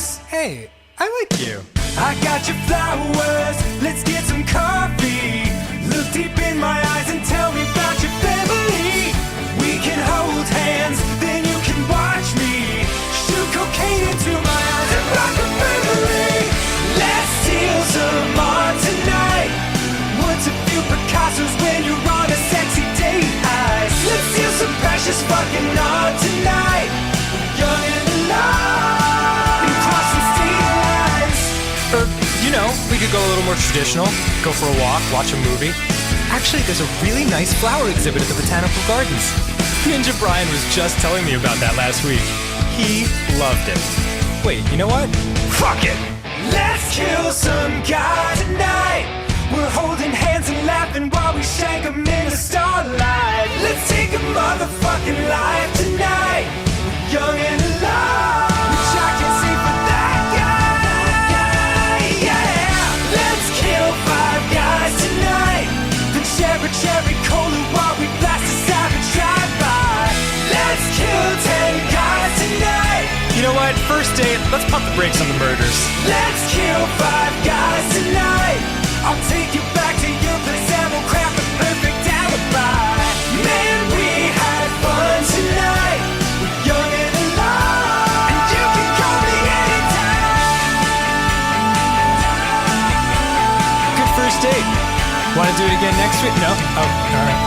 nice. Hey, I like you. I got your flowers, let's get some coffee. Look deep in my eyes and tell me about your family. We can hold hands, then you can watch me shoot cocaine into my eyes and rock a family. Let's steal some art tonight. What's a few Picassos when you're on a sexy date? Let's steal some precious fucking art tonight. Young and alive, and cross some state lines. Or, you know, we could go a little more traditional. Go for a walk, watch a movie. Actually, there's a really nice flower exhibit at the Botanical Gardens. Ninja Brian was just telling me about that last week. He loved it. Wait, you know what? Fuck it! Let's kill some guy tonight. We're holding hands and laughing while we shank 'em in the starlight. Let's take a motherfucking life tonight. Young and alive, which I can see for that guy. Yeah, let's kill 5 guys tonight. Then share a cherry cola while we blast a savage drive-by. Let's kill 10 guys tonight. You know what? First date, let's pump the brakes on the murders. Let's kill 5 guys tonight. I'll take you back to your place and we'll craft a perfect alibi. Man, we had fun tonight. We're young and alive, and you can call me anytime. Good first date. Want to do it again next week? No? Oh, all right.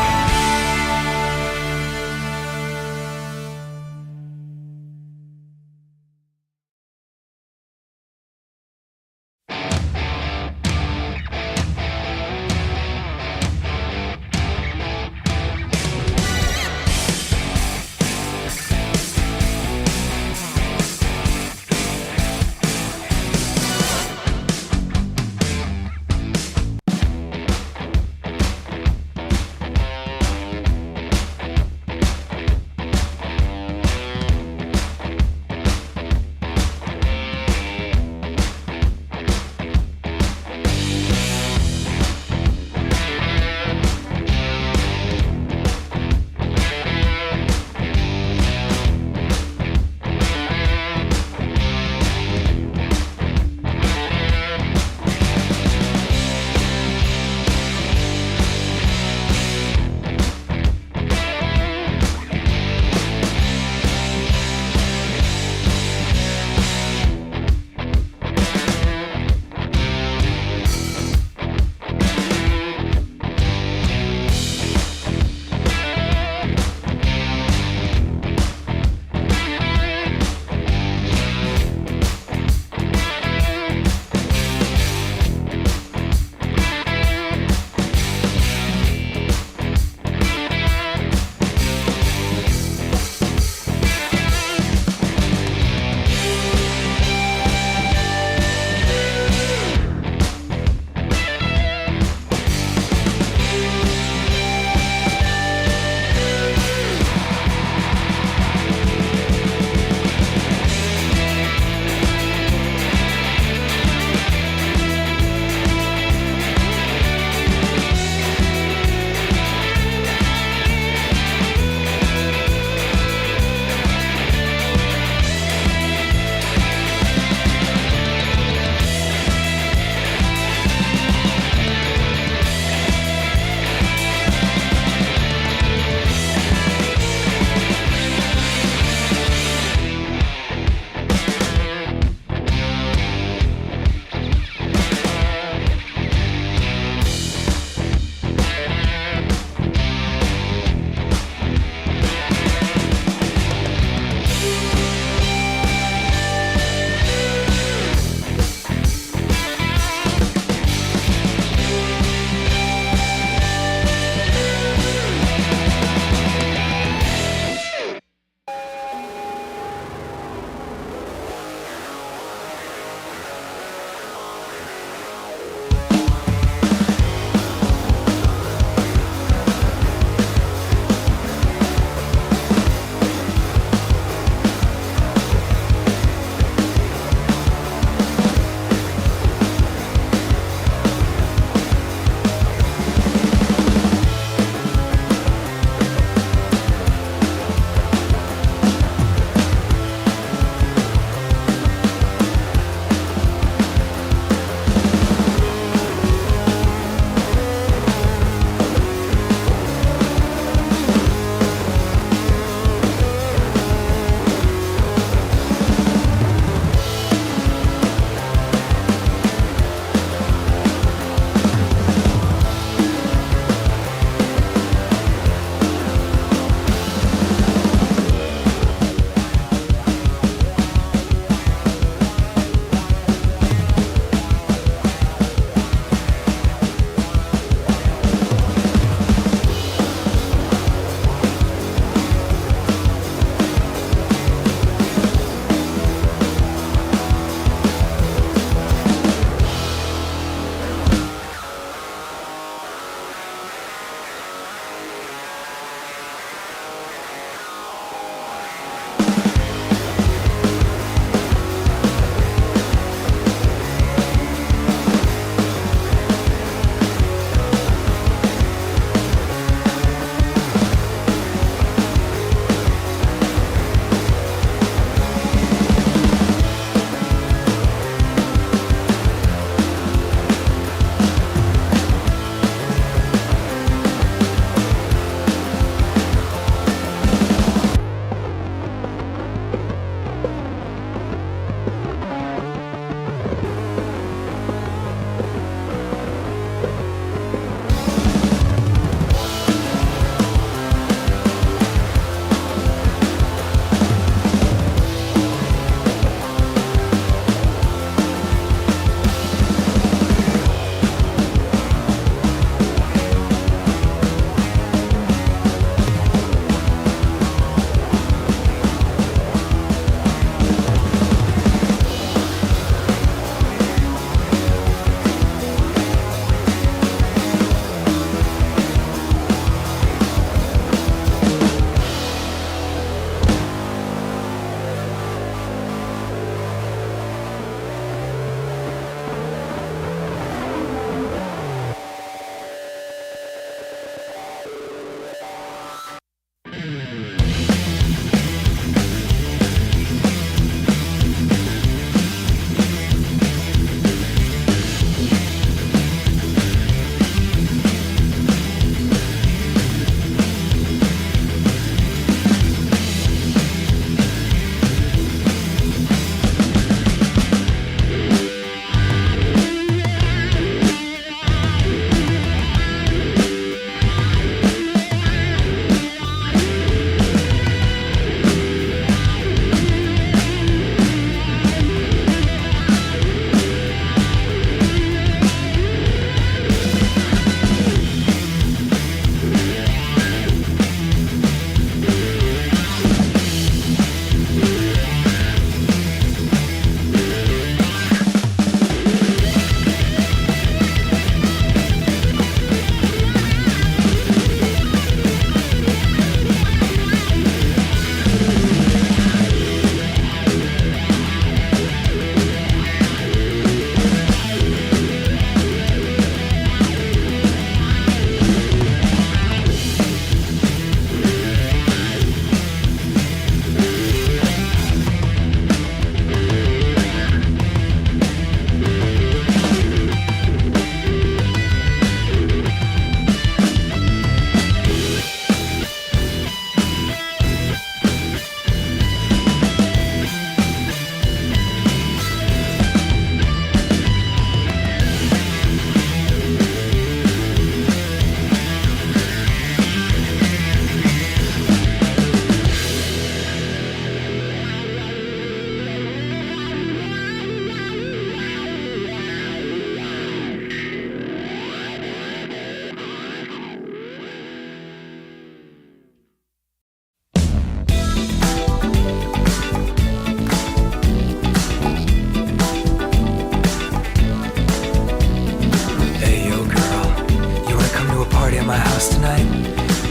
house tonight?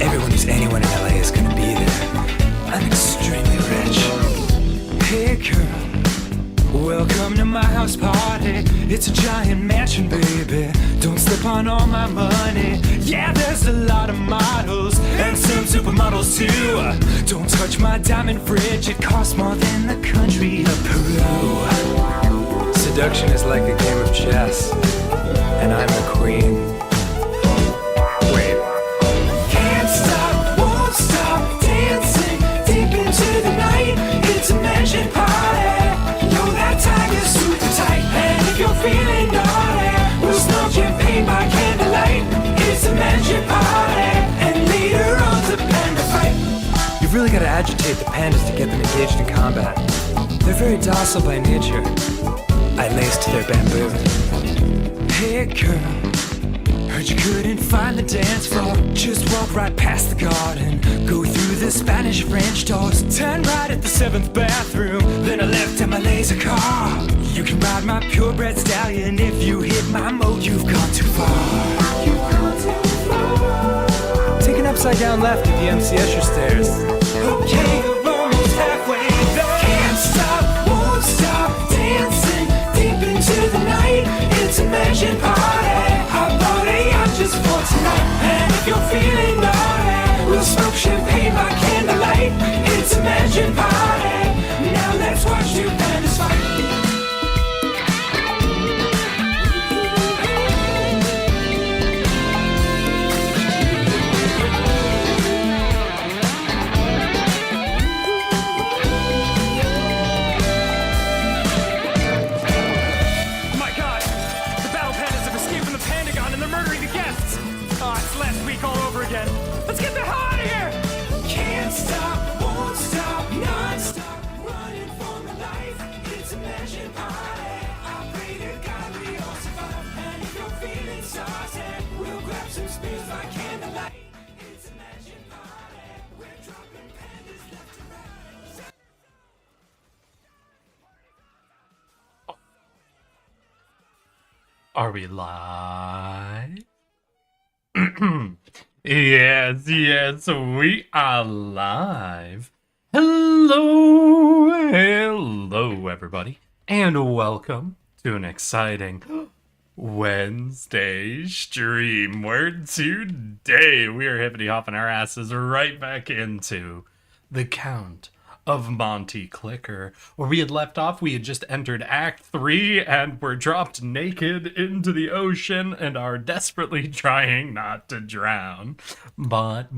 Everyone who's anyone in LA is gonna be there. I'm extremely rich. Hey girl, welcome to my house party. It's a giant mansion, baby. Don't slip on all my money. Yeah, there's a lot of models and some supermodels too. Don't touch my diamond fridge, it costs more than the country of Peru. Seduction is like a game of chess, and I'm the queen. Wait. Can't stop, won't stop dancing deep into the night. It's a mansion party. Know that tiger's super tight, and if you're feeling naughty, we'll smoke champagne by candlelight. It's a mansion party, and later on the panda fight. You've really gotta agitate the pandas to get them engaged in combat. They're very docile by nature. I laced their bamboo. Hey girl, heard you couldn't find the dance floor. Just walk right past the garden, go through the Spanish French doors, turn right at the 7th bathroom, then a left at my laser car. You can ride my purebred stallion. If you hit my moat, you've gone too far. Take an upside down left at the MC Escher stairs. Okay, you're almost halfway there. Can't stop, won't stop dancing deep into the night. It's a mansion party. Our party out just for tonight. And if you're feeling naughty, we'll smoke champagne by candlelight. It's a mansion party. Now let's watch two pandas fight. Let's get the hell out of here! Can't stop, won't stop, non-stop, running for my life. It's a mansion party. I pray to God we all survive. And if you're feeling saucy, we'll grab some spears by candlelight. It's a mansion party. We're dropping pandas left to right. Are we live? Yes, we are live. Hello, everybody, and welcome to an exciting Wednesday stream, where today we are hippity-hopping our asses right back into the Count of Monte Clicker. Where we had left off, we had just entered Act 3 and were dropped naked into the ocean and are desperately trying not to drown. But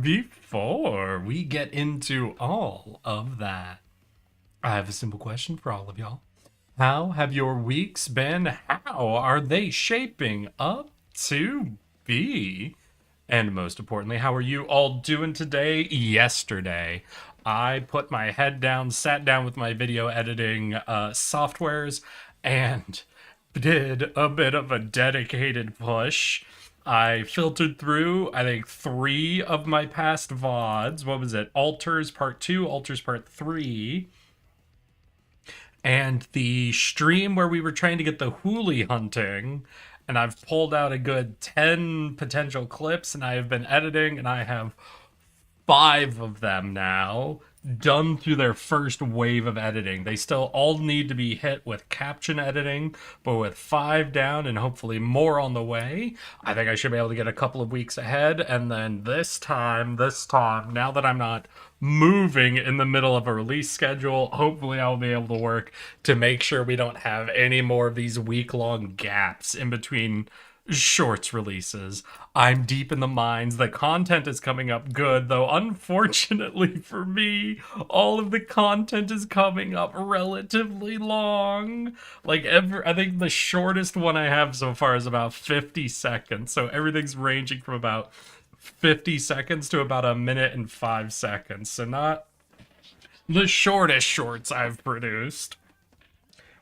before we get into all of that, I have a simple question for all of y'all. How have your weeks been? How are they shaping up to be? And most importantly, how are you all doing today? Yesterday, I put my head down, sat down with my video editing softwares, and did a bit of a dedicated push. I filtered through, I think, 3 of my past VODs. What was it? Altars Part 2, Altars Part 3, and the stream where we were trying to get the hoolie hunting. And I've pulled out a good 10 potential clips, and I have been editing, and I have 5 of them now done through their first wave of editing. They still all need to be hit with caption editing, but with 5 down and hopefully more on the way, I think I should be able to get a couple of weeks ahead. And then this time, now that I'm not moving in the middle of a release schedule, hopefully I'll be able to work to make sure we don't have any more of these week-long gaps in between shorts releases. I'm deep in the mines. The content is coming up good, though unfortunately for me, all of the content is coming up relatively long. I think the shortest one I have so far is about 50 seconds. So everything's ranging from about 50 seconds to about 1 minute and 5 seconds. So not the shortest shorts I've produced.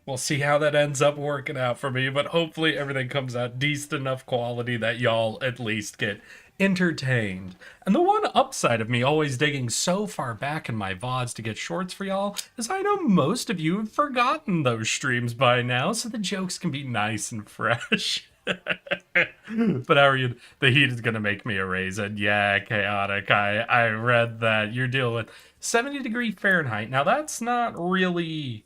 We'll see how that ends up working out for me, but hopefully everything comes out decent enough quality that y'all at least get entertained. And the one upside of me always digging so far back in my VODs to get shorts for y'all is I know most of you have forgotten those streams by now, so the jokes can be nice and fresh. But how are you? The heat is gonna make me a raisin. Yeah, chaotic. I read that you're dealing with 70-degree Fahrenheit. Now that's not really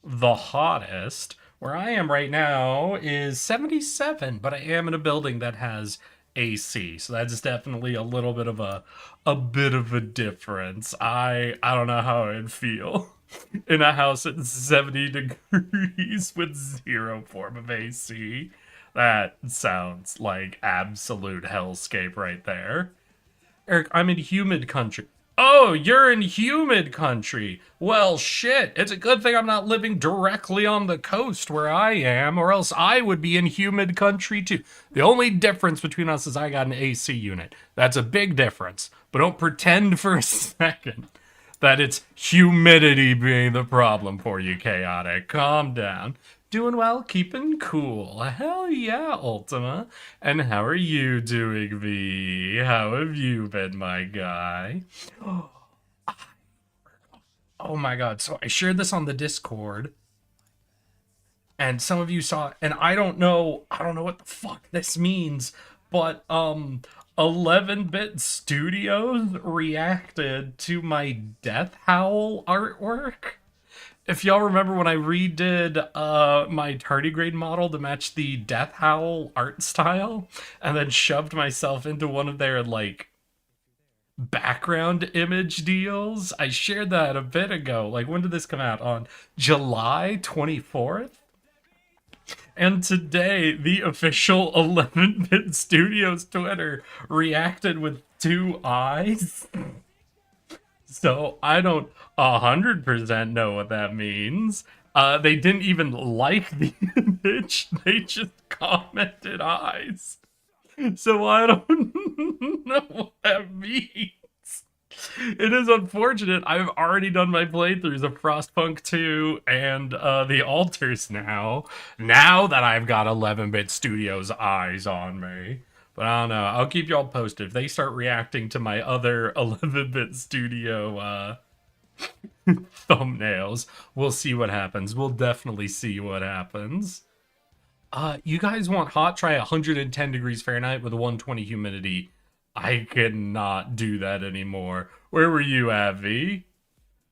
the hottest. Where I am right now is 77, but I am in a building that has AC, so that's definitely a little bit of a difference. I don't know how I'd feel in a house at 70 degrees with zero form of AC. That sounds like absolute hellscape right there. Eric, I'm in humid country. Oh, you're in humid country. Well, shit. It's a good thing I'm not living directly on the coast where I am, or else I would be in humid country too. The only difference between us is I got an AC unit. That's a big difference. But don't pretend for a second that it's humidity being the problem for you, chaotic. Calm down. Doing well, keeping cool. Hell yeah, Ultima. And how are you doing, V? How have you been, my guy? Oh my god, so I shared this on the Discord, and some of you saw it, and I don't know what the fuck this means, but 11-bit Studios reacted to my Death Howl artwork. If y'all remember when I redid my tardigrade model to match the Death Howl art style, and then shoved myself into one of their like background image deals, I shared that a bit ago. Like, when did this come out? On July 24th? And today, the official 11-bit Studios Twitter reacted with 2 eyes. So I don't 100% know what that means. They didn't even like the image. They just commented eyes. So I don't know what that means. It is unfortunate. I've already done my playthroughs of Frostpunk 2 and the Altars now. Now that I've got 11-bit Studios eyes on me. But I don't know. I'll keep y'all posted. If they start reacting to my other 11-bit Studio thumbnails, we'll see what happens. We'll definitely see what happens. You guys want hot? Try 110 degrees Fahrenheit with 120 humidity. I cannot do that anymore. Where were you at, V?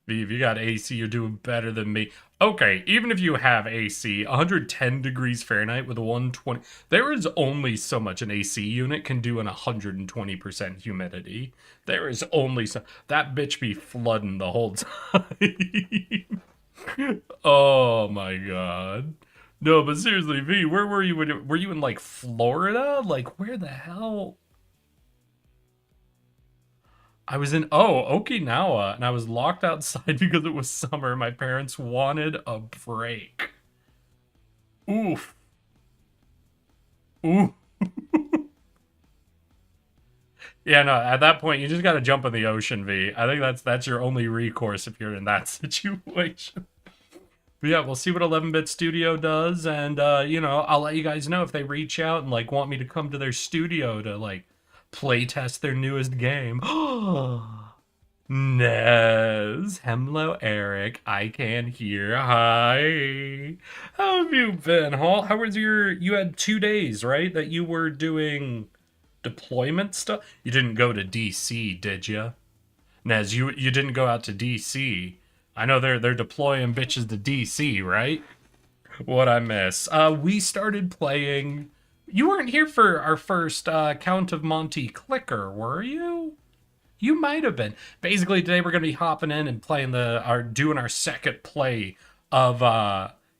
V, if you got AC, you're doing better than me. Okay, even if you have AC, 110 degrees Fahrenheit with a 120... There is only so much an AC unit can do in 120% humidity. There is only so... That bitch be flooding the whole time. Oh my god. No, but seriously, V, where were you? Were you in, like, Florida? Like, where the hell? I was in, Okinawa, and I was locked outside because it was summer. My parents wanted a break. Oof. Ooh. Yeah, no, at that point, you just gotta jump in the ocean, V. I think that's your only recourse if you're in that situation. But yeah, we'll see what 11-bit Studio does, and, I'll let you guys know if they reach out and, like, want me to come to their studio to, like, play test their newest game. Nez, hello, Eric. I can hear. Hi. How have you been, Hall? How was you had 2 days, right, that you were doing deployment stuff? You didn't go to DC, did you? Nez, you didn't go out to DC. I know they're deploying bitches to DC, right? What I miss. We started playing. You weren't here for our first Count of Monte clicker, were you? You might have been. Basically, today we're gonna be hopping in and playing doing our second play of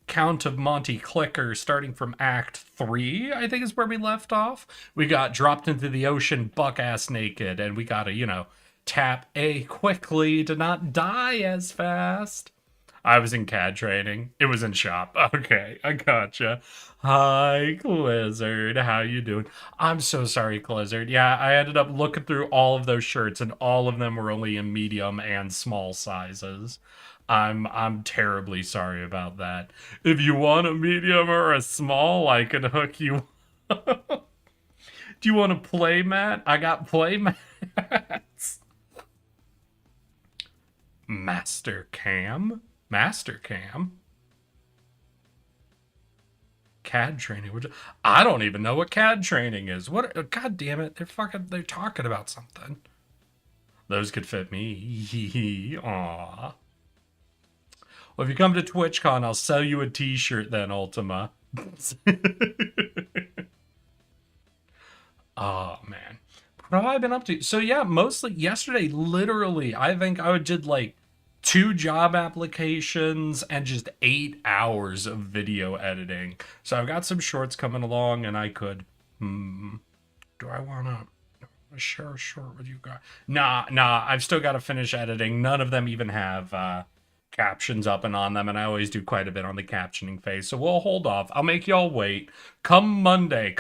Count of Monte clicker, starting from Act 3, I think is where we left off. We got dropped into the ocean buck-ass naked, and we gotta, tap A quickly to not die as fast. I was in CAD training. It was in shop. Okay, I gotcha. Hi, Blizzard. How you doing? I'm so sorry, Blizzard. Yeah, I ended up looking through all of those shirts, and all of them were only in medium and small sizes. I'm terribly sorry about that. If you want a medium or a small, I can hook you. Do you want a play mat? I got play mats. Master Cam? CAD training. I don't even know what CAD training is. What? God damn it! They're talking about something. Those could fit me. Aw. Well, if you come to TwitchCon, I'll sell you a T-shirt then, Ultima. Oh man, what have I been up to? So yeah, mostly yesterday. Literally, I think I did like 2 job applications and just 8 hours of video editing. So I've got some shorts coming along, and I could. Do I wanna share a short with you guys? Nah. I've still got to finish editing. None of them even have captions up and on them, and I always do quite a bit on the captioning phase. So we'll hold off. I'll make y'all wait. Come Monday,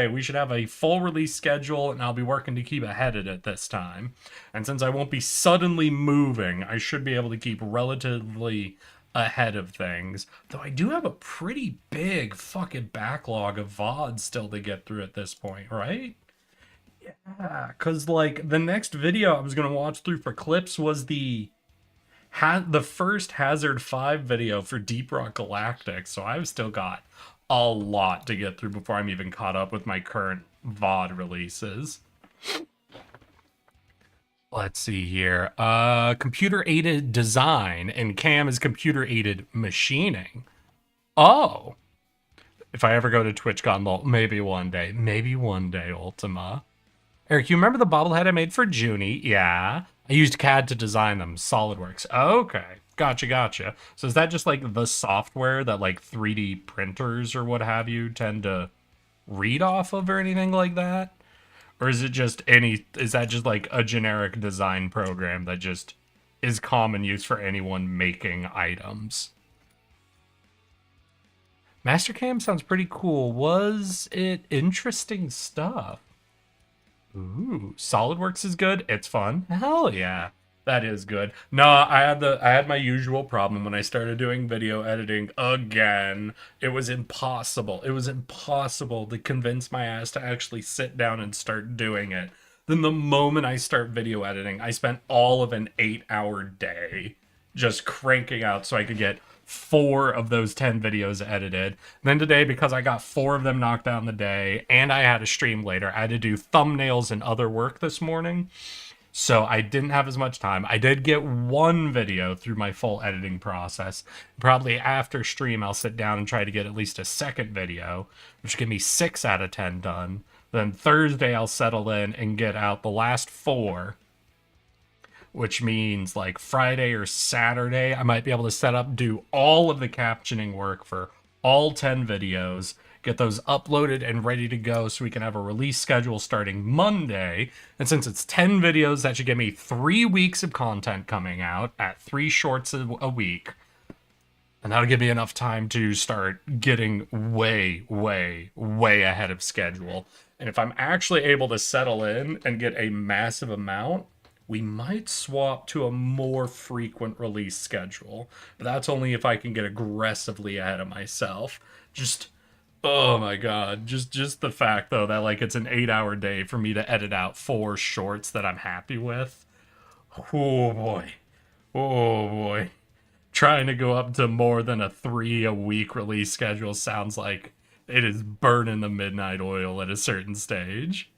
we should have a full release schedule, and I'll be working to keep ahead of it this time. And since I won't be suddenly moving, I should be able to keep relatively ahead of things. Though I do have a pretty big fucking backlog of VODs still to get through at this point, right? Yeah, because like the next video I was going to watch through for clips was the first Hazard 5 video for Deep Rock Galactic, so I've still got a lot to get through before I'm even caught up with my current VOD releases. Let's see here. Computer-aided design, and Cam is computer-aided machining. Oh. If I ever go to TwitchCon, maybe one day, Ultima. Eric, you remember the bobblehead I made for Junie? Yeah. I used CAD to design them. SolidWorks. Okay. Gotcha. So is that just like the software that like 3D printers or what have you tend to read off of or anything like that? Or is that just like a generic design program that just is common use for anyone making items? Mastercam sounds pretty cool. Was it interesting stuff? Ooh, SolidWorks is good. It's fun. Hell yeah. That is good. No, I had my usual problem when I started doing video editing again. It was impossible. It was impossible to convince my ass to actually sit down and start doing it. Then the moment I start video editing, I spent all of an 8-hour day just cranking out so I could get 4 of those 10 videos edited. And then today, because I got 4 of them knocked out in the day and I had a stream later, I had to do thumbnails and other work this morning. So I didn't have as much time. I did get 1 video through my full editing process. Probably after stream, I'll sit down and try to get at least a second video, which give me 6 out of 10 done. Then Thursday, I'll settle in and get out the last 4. Which means like Friday or Saturday, I might be able to do all of the captioning work for all 10 videos, get those uploaded and ready to go so we can have a release schedule starting Monday. And since it's 10 videos, that should give me 3 weeks of content coming out at 3 shorts a week. And that'll give me enough time to start getting way ahead of schedule. And if I'm actually able to settle in and get a massive amount, we might swap to a more frequent release schedule. But that's only if I can get aggressively ahead of myself. Oh my god. Just the fact, though, that like it's an 8-hour day for me to edit out 4 shorts that I'm happy with. Oh boy. Trying to go up to more than a 3-a-week release schedule sounds like it is burning the midnight oil at a certain stage.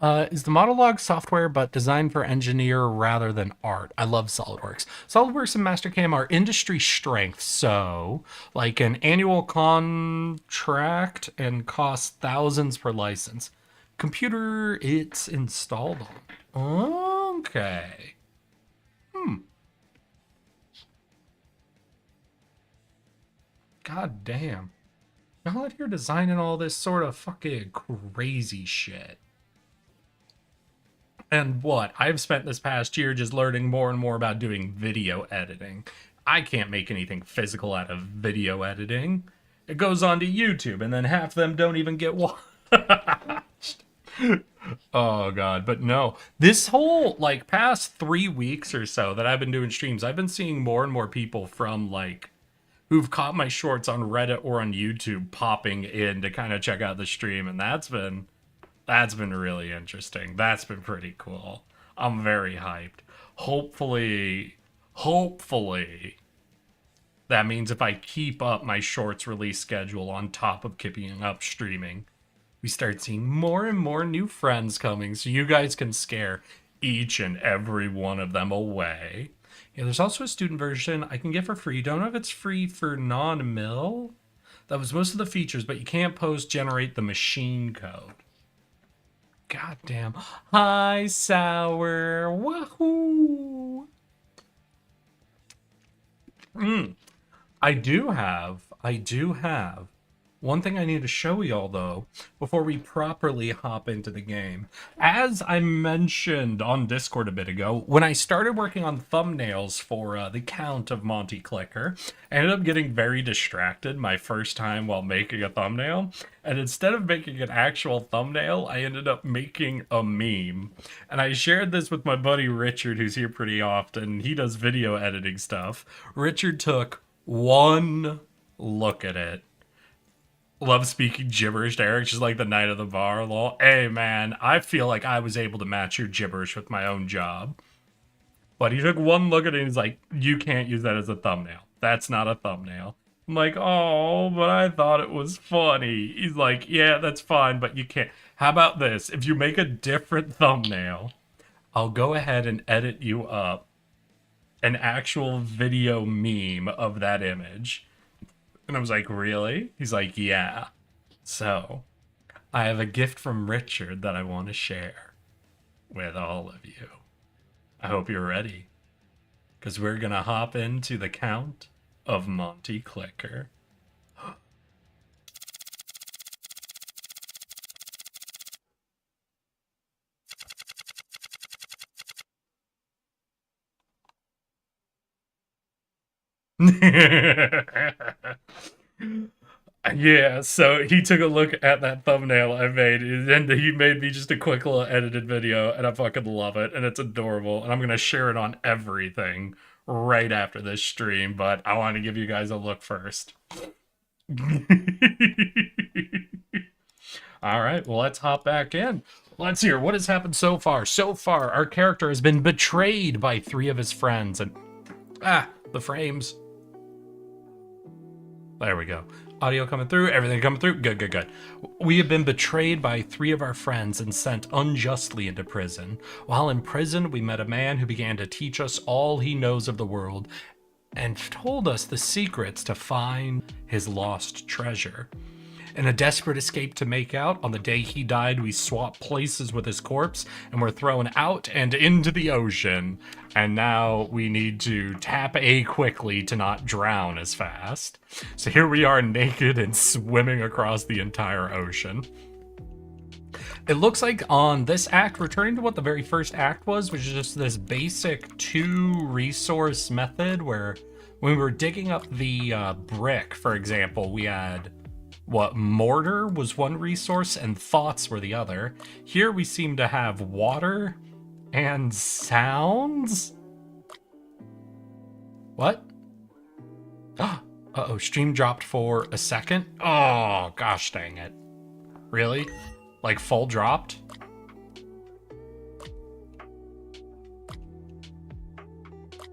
Is the Monologue software but designed for engineer rather than art? I love SolidWorks. SolidWorks and Mastercam are industry strengths, so like an annual contract and costs thousands per license. Computer it's installed on. Okay. God damn. Y'all out here designing all this sort of fucking crazy shit. And what? I've spent this past year just learning more and more about doing video editing. I can't make anything physical out of video editing. It goes onto YouTube, and then half of them don't even get watched. Oh, God. But no. This whole, like, past 3 weeks or so that I've been doing streams, I've been seeing more and more people from, like, who've caught my shorts on Reddit or on YouTube popping in to kind of check out the stream, and that's been really interesting. That's been pretty cool. I'm very hyped. Hopefully, That means if I keep up my shorts release schedule on top of keeping up streaming, we start seeing more and more new friends coming so you guys can scare each and every one of them away. Yeah, there's also a student version I can get for free. Don't know if it's free for non-mill. That was most of the features, but you can't generate the machine code. God damn. Hi, Sour. Wahoo! I do have one thing I need to show y'all, though, before we properly hop into the game. As I mentioned on Discord a bit ago, when I started working on thumbnails for the Count of Monte Clicker, I ended up getting very distracted my first time while making a thumbnail. And instead of making an actual thumbnail, I ended up making a meme. And I shared this with my buddy Richard, who's here pretty often. He does video editing stuff. Richard took one look at it. Love speaking gibberish to Eric, just like the night of the bar. Lol. Hey man, I feel like I was able to match your gibberish with my own job. But he took one look at it and he's like, you can't use that as a thumbnail. That's not a thumbnail. I'm like, oh, but I thought it was funny. He's like, yeah, that's fine, but you can't. How about this? If you make a different thumbnail, I'll go ahead and edit you up an actual video meme of that image. And I was like, really? He's like, yeah. So, I have a gift from Richard that I want to share with all of you. I hope you're ready. Because we're going to hop into the Count of Monte Clicker. Yeah, so he took a look at that thumbnail I made, and he made me just a quick little edited video, and I fucking love it, and it's adorable, and I'm gonna share it on everything right after this stream, but I want to give you guys a look first. Alright, well, let's hop back in. Let's hear what has happened so far. So far, our character has been betrayed by 3 of his friends, and... the frames. There we go. Audio coming through, everything coming through. Good, good, good. We have been betrayed by 3 of our friends and sent unjustly into prison. While in prison, we met a man who began to teach us all he knows of the world and told us the secrets to find his lost treasure. In a desperate escape to make out, on the day he died, we swapped places with his corpse and were thrown out and into the ocean. And now we need to tap A quickly to not drown as fast. So here we are naked and swimming across the entire ocean. It looks like on this act, returning to what the very first act was, which is just this basic 2-resource method where when we were digging up the brick, for example, we had... mortar was one resource and thoughts were the other. Here we seem to have water and sounds? What? Uh-oh, stream dropped for a second? Oh, gosh dang it. Really? Like full dropped?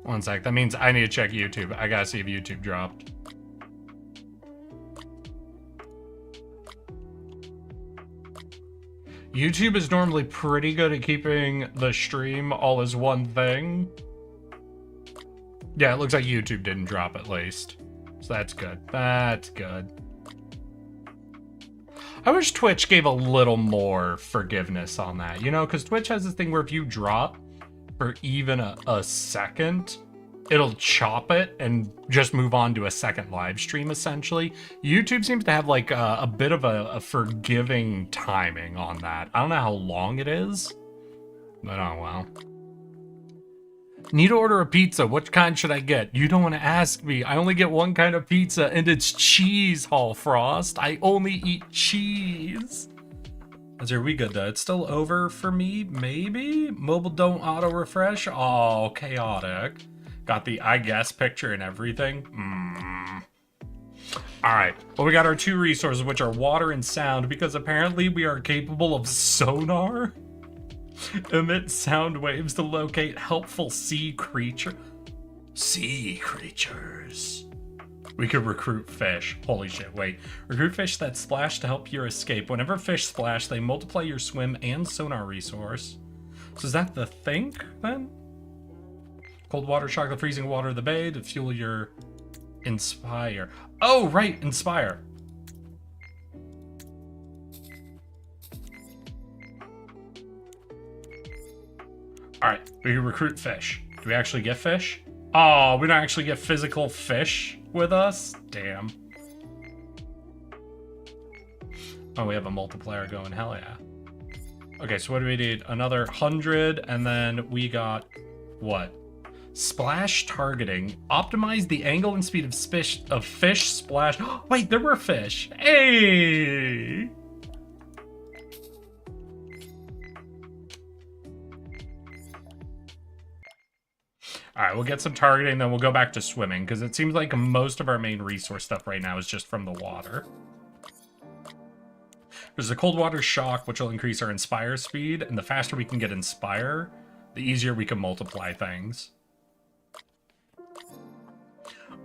One sec, that means I need to check YouTube. I gotta see if YouTube dropped. YouTube is normally pretty good at keeping the stream all as one thing. Yeah, it looks like YouTube didn't drop at least. So that's good. That's good. I wish Twitch gave a little more forgiveness on that, you know? Because Twitch has this thing where if you drop for even a second, it'll chop it and just move on to a second live stream, essentially. YouTube seems to have like a bit of a forgiving timing on that. I don't know how long it is, but oh well. Need to order a pizza. What kind should I get? You don't want to ask me. I only get one kind of pizza, and it's cheese, Hall Frost. I only eat cheese. Are we good though? It's still over for me, maybe? Mobile don't auto refresh? Oh, chaotic. Got the I guess picture and everything. Alright, well we got our 2 resources, which are water and sound, because apparently we are capable of sonar. Emit sound waves to locate helpful sea creatures. We could recruit fish. Holy shit, wait. Recruit fish that splash to help your escape. Whenever fish splash, they multiply your swim and sonar resource. So is that the think, then? Cold water shock the freezing water of the bay to fuel your inspire. Oh, right, inspire. Alright, we can recruit fish. Do we actually get fish? Oh, we don't actually get physical fish with us? Damn. Oh, we have a multiplier going, hell yeah. Okay, so what do we need? Another 100, and then we got, what? Splash targeting. Optimize the angle and speed of fish splash. Wait, there were fish. Hey! Alright, we'll get some targeting, then we'll go back to swimming, because it seems like most of our main resource stuff right now is just from the water. There's a cold water shock, which will increase our inspire speed, and the faster we can get inspire, the easier we can multiply things.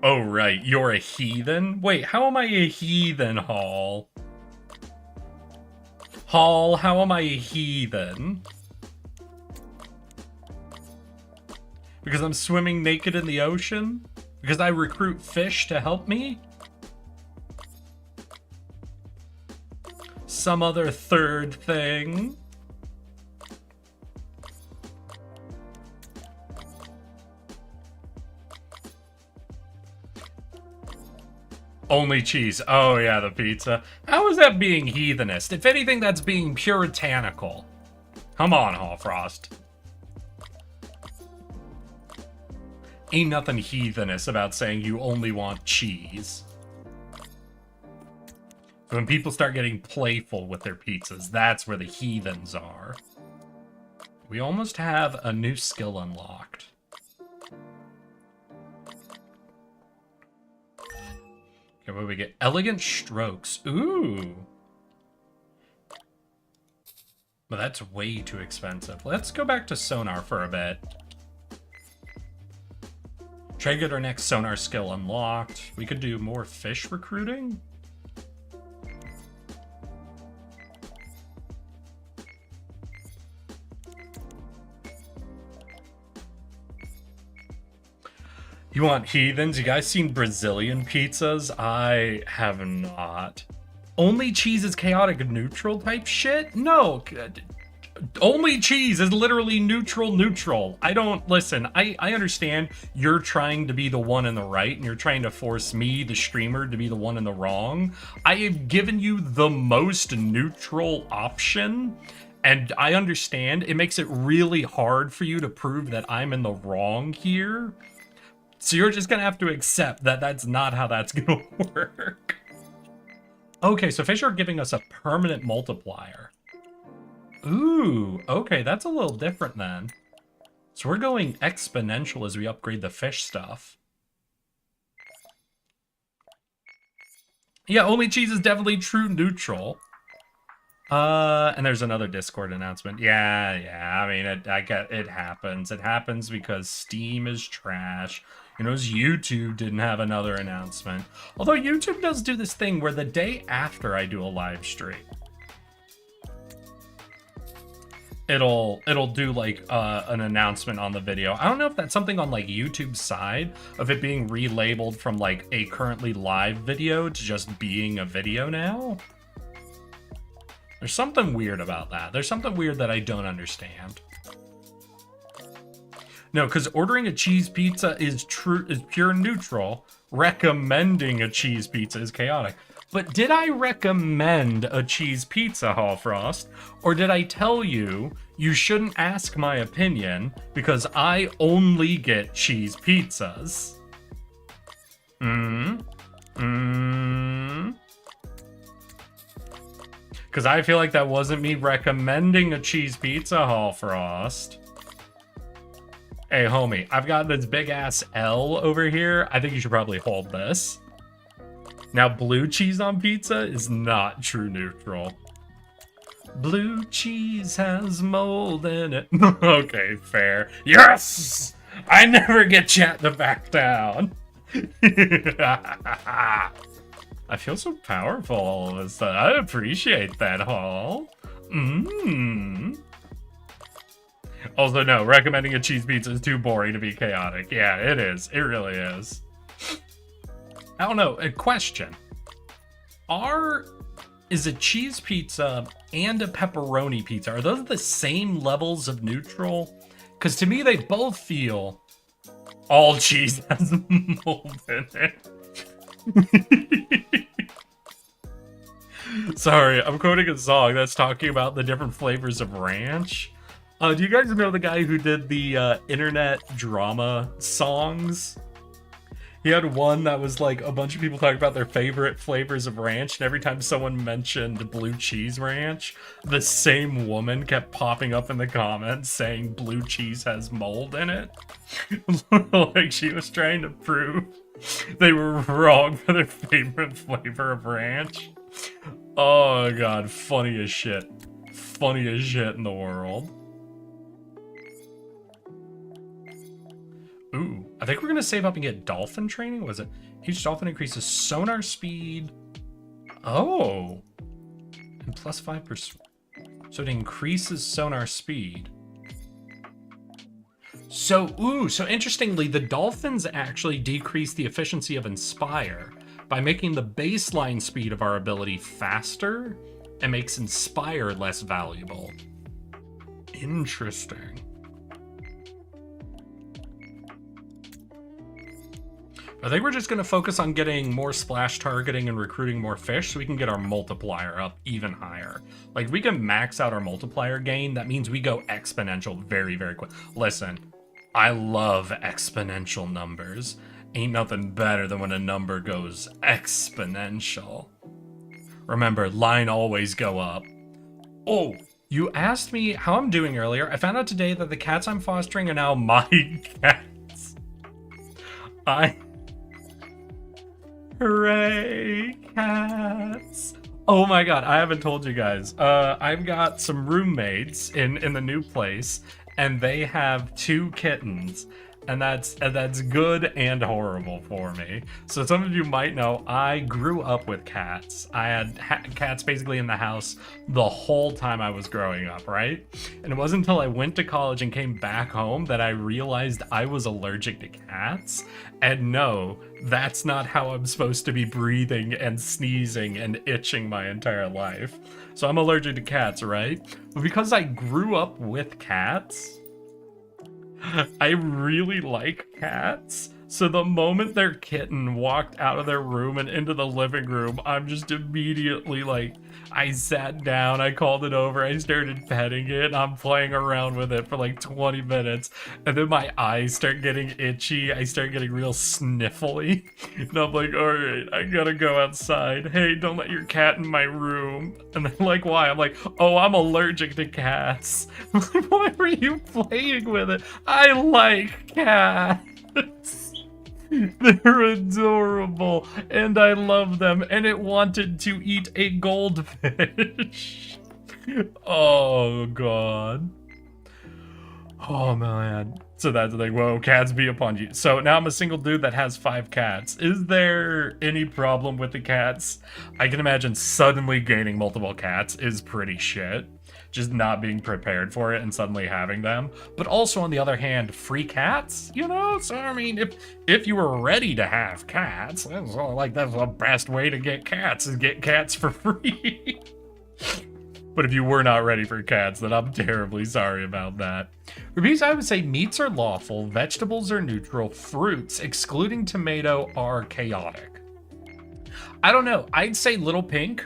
Oh, right, you're a heathen? Wait, how am I a heathen, Hall? Hall, how am I a heathen? Because I'm swimming naked in the ocean? Because I recruit fish to help me? Some other third thing? Only cheese. Oh yeah, the pizza. How is that being heathenist? If anything, that's being puritanical. Come on, Hallfrost. Ain't nothing heathenist about saying you only want cheese. When people start getting playful with their pizzas, that's where the heathens are. We almost have a new skill unlocked. Okay, what do we get? Elegant strokes. Ooh. But that's way too expensive. Let's go back to sonar for a bit. Try to get our next sonar skill unlocked. We could do more fish recruiting. You want heathens? You guys seen Brazilian pizzas? I have not. Only cheese is chaotic neutral type shit? No. Only cheese is literally neutral. I don't listen. I understand you're trying to be the one in the right and you're trying to force me, the streamer, to be the one in the wrong. I have given you the most neutral option, and I understand it makes it really hard for you to prove that I'm in the wrong here. So you're just gonna have to accept that that's not how that's gonna work. Okay, so fish are giving us a permanent multiplier. Ooh, okay, that's a little different then. So we're going exponential as we upgrade the fish stuff. Yeah, only cheese is definitely true neutral. And there's another Discord announcement. Yeah, I mean, it happens. It happens because Steam is trash. You know, YouTube didn't have another announcement. Although YouTube does do this thing where the day after I do a live stream, it'll do like an announcement on the video. I don't know if that's something on like YouTube's side of it being relabeled from like a currently live video to just being a video now. There's something weird about that. There's something weird that I don't understand. No, because ordering a cheese pizza is pure neutral. Recommending a cheese pizza is chaotic. But did I recommend a cheese pizza, Hallfrost? Or did I tell you you shouldn't ask my opinion because I only get cheese pizzas? Because I feel like that wasn't me recommending a cheese pizza, Hallfrost. Hey, homie, I've got this big-ass L over here. I think you should probably hold this. Now, blue cheese on pizza is not true neutral. Blue cheese has mold in it. Okay, fair. Yes! I never get chat to back down. I feel so powerful all of a sudden. I appreciate that, Hall. Also, no, recommending a cheese pizza is too boring to be chaotic. Yeah, it is. It really is. I don't know. A question. Is a cheese pizza and a pepperoni pizza, are those the same levels of neutral? Because to me, they both feel all cheese has mold in it. Sorry, I'm quoting a song that's talking about the different flavors of ranch. Do you guys know the guy who did the internet drama songs? He had one that was like a bunch of people talking about their favorite flavors of ranch, and every time someone mentioned blue cheese ranch, the same woman kept popping up in the comments saying blue cheese has mold in it. Like she was trying to prove they were wrong for their favorite flavor of ranch. Oh god, funny as shit. Funniest shit in the world. Ooh, I think we're gonna save up and get dolphin training. Was it? Each dolphin increases sonar speed. Oh, and plus 5%. So it increases sonar speed. So, so interestingly, the dolphins actually decrease the efficiency of Inspire by making the baseline speed of our ability faster and makes Inspire less valuable. Interesting. I think we're just going to focus on getting more splash targeting and recruiting more fish so we can get our multiplier up even higher. Like, we can max out our multiplier gain. That means we go exponential very, very quick. Listen, I love exponential numbers. Ain't nothing better than when a number goes exponential. Remember, line always go up. Oh, you asked me how I'm doing earlier. I found out today that the cats I'm fostering are now my cats. Hooray, cats. Oh my god, I haven't told you guys. I've got some roommates in the new place, and they have 2 kittens. And that's good and horrible for me. So some of you might know I grew up with cats. I had cats basically in the house the whole time I was growing up, right? And it wasn't until I went to college and came back home that I realized I was allergic to cats. And no, that's not how I'm supposed to be breathing and sneezing and itching my entire life. So I'm allergic to cats, right? But because I grew up with cats, I really like cats, so the moment their kitten walked out of their room and into the living room, I'm just immediately like, I sat down, I called it over, I started petting it, I'm playing around with it for like 20 minutes, and then my eyes start getting itchy, I start getting real sniffly, and I'm like, alright, I gotta go outside, hey, don't let your cat in my room, and then like, why? I'm like, oh, I'm allergic to cats. I'm like, why were you playing with it? I like cats. They're adorable, and I love them, and it wanted to eat a goldfish. Oh, God. Oh, man. So that's like, whoa, cats be upon you. So now I'm a single dude that has 5 cats. Is there any problem with the cats? I can imagine suddenly gaining multiple cats is pretty shit. Just not being prepared for it and suddenly having them. But also, on the other hand, free cats, you know? So, I mean, if you were ready to have cats, that's the best way to get cats, is get cats for free. But if you were not ready for cats, then I'm terribly sorry about that. Reviews, I would say meats are lawful, vegetables are neutral, fruits, excluding tomato, are chaotic. I don't know, I'd say Little Pink.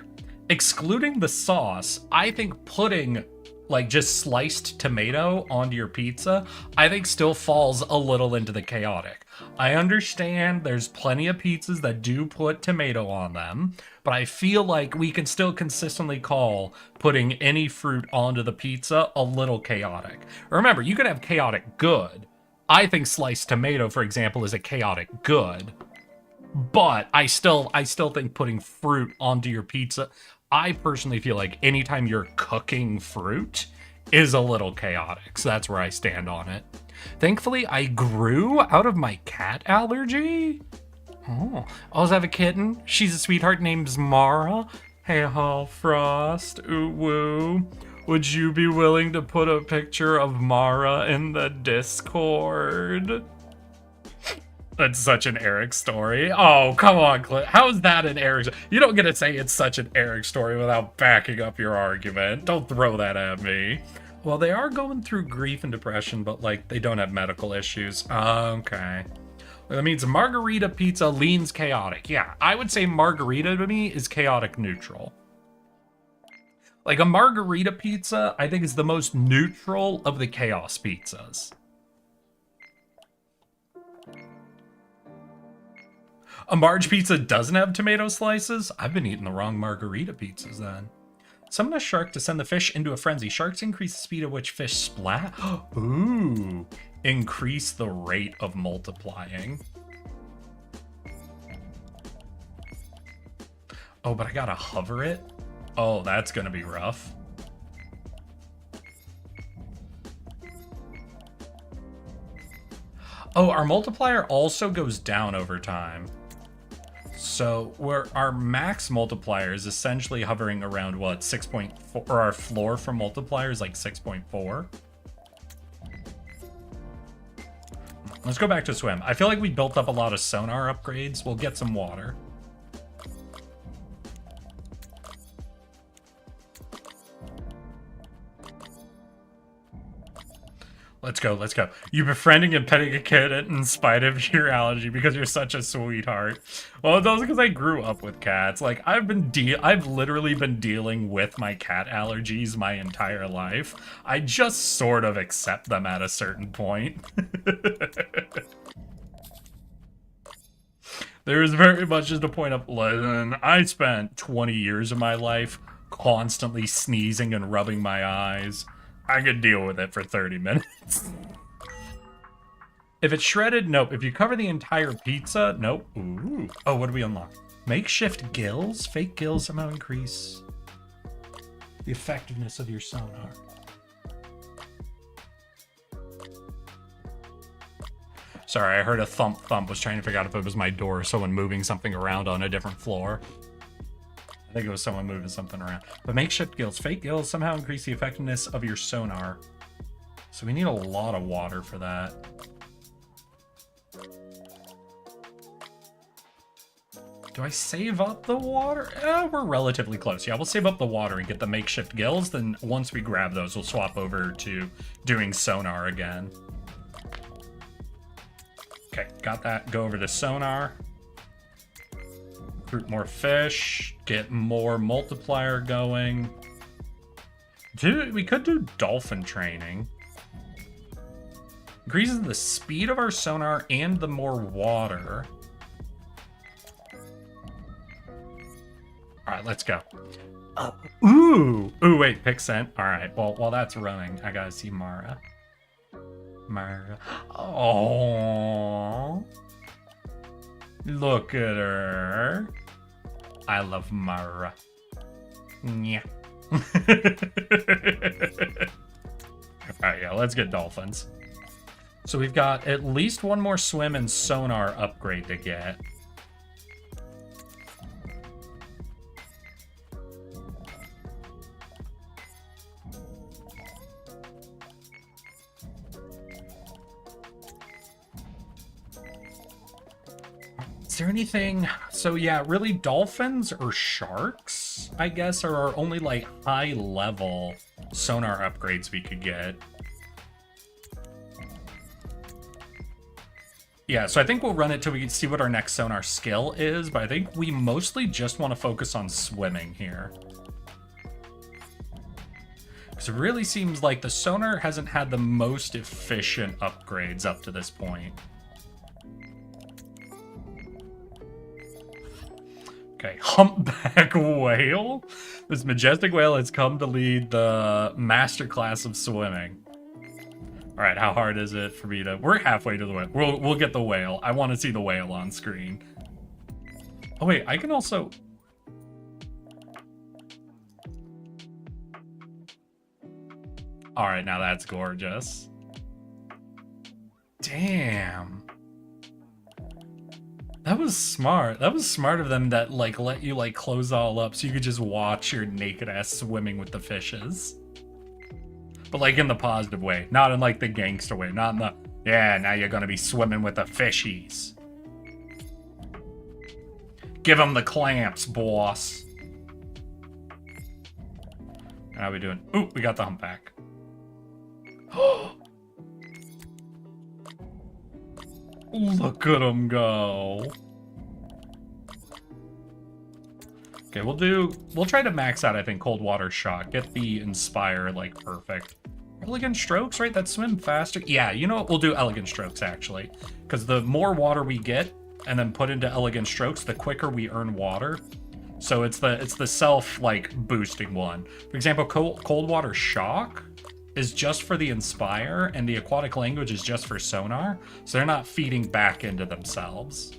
Excluding the sauce, I think putting like just sliced tomato onto your pizza, I think still falls a little into the chaotic. I understand there's plenty of pizzas that do put tomato on them, but I feel like we can still consistently call putting any fruit onto the pizza a little chaotic. Remember, you can have chaotic good. I think sliced tomato, for example, is a chaotic good. But I still think putting fruit onto your pizza, I personally feel like anytime you're cooking fruit is a little chaotic. So that's where I stand on it. Thankfully, I grew out of my cat allergy. Oh, I also have a kitten. She's a sweetheart named Mara. Hey, Hall Frost. Ooh, woo. Would you be willing to put a picture of Mara in the Discord? That's such an Eric story. Oh, come on, Clint. How is that an Eric? You don't get to say it's such an Eric story without backing up your argument. Don't throw that at me. Well, they are going through grief and depression, but, like, they don't have medical issues. Okay. That means margarita pizza leans chaotic. Yeah, I would say margarita to me is chaotic neutral. Like, a margarita pizza, I think, is the most neutral of the chaos pizzas. A Marge pizza doesn't have tomato slices? I've been eating the wrong margarita pizzas then. Summon a shark to send the fish into a frenzy. Sharks increase the speed at which fish splat. Ooh. Increase the rate of multiplying. Oh, but I gotta hover it? Oh, that's gonna be rough. Oh, our multiplier also goes down over time. So our max multiplier is essentially hovering around what, 6.4, or our floor for multiplier is like 6.4. Let's go back to swim. I feel like we built up a lot of sonar upgrades. We'll get some water. Let's go, let's go. You befriending and petting a kid in spite of your allergy because you're such a sweetheart. Well, that's because I grew up with cats. Like, I've literally been dealing with my cat allergies my entire life. I just sort of accept them at a certain point. There is very much just a point of, listen, I spent 20 years of my life constantly sneezing and rubbing my eyes. I could deal with it for 30 minutes. If it's shredded, nope. If you cover the entire pizza, nope. Ooh. Oh, what do we unlock? Makeshift gills? Fake gills somehow increase the effectiveness of your sonar. Sorry, I heard a thump thump. Was trying to figure out if it was my door or someone moving something around on a different floor. I think it was someone moving something around. But makeshift gills. Fake gills somehow increase the effectiveness of your sonar. So we need a lot of water for that. Do I save up the water? We're relatively close. Yeah, we'll save up the water and get the makeshift gills. Then once we grab those, we'll swap over to doing sonar again. Okay, got that. Go over to sonar. Recruit more fish. Get more multiplier going. We could do dolphin training. Increases the speed of our sonar and the more water. All right, let's go. Ooh, wait, pick scent. All right, well, while that's running, I gotta see Mara. Mara. Oh, look at her. I love Mara. Yeah. All right, yeah, let's get dolphins. So we've got at least one more swim and sonar upgrade to get. Is there anything? So yeah, really dolphins or sharks, I guess, are our only like high level sonar upgrades we could get. Yeah, so I think we'll run it till we can see what our next sonar skill is, but I think we mostly just want to focus on swimming here. Because it really seems like the sonar hasn't had the most efficient upgrades up to this point. Okay, humpback whale. This majestic whale has come to lead the masterclass of swimming. All right, how hard is it for me to... We're halfway to the whale. We'll get the whale. I want to see the whale on screen. Oh, wait, I can also... All right, now that's gorgeous. Damn. That was smart. That was smart of them that like let you like close all up so you could just watch your naked ass swimming with the fishes. But like in the positive way, not in like the gangster way, not in the, yeah, now you're gonna be swimming with the fishies. Give them the clamps, boss. How we doing? Ooh, we got the humpback. Look at him go. Okay, we'll try to max out, I think, cold water shock. Get the inspire, like, perfect. Elegant strokes, right? That swim faster. Yeah, you know what? We'll do elegant strokes, actually. Because the more water we get and then put into elegant strokes, the quicker we earn water. So it's the self, like, boosting one. For example, cold water shock is just for the inspire, and the aquatic language is just for sonar, so they're not feeding back into themselves.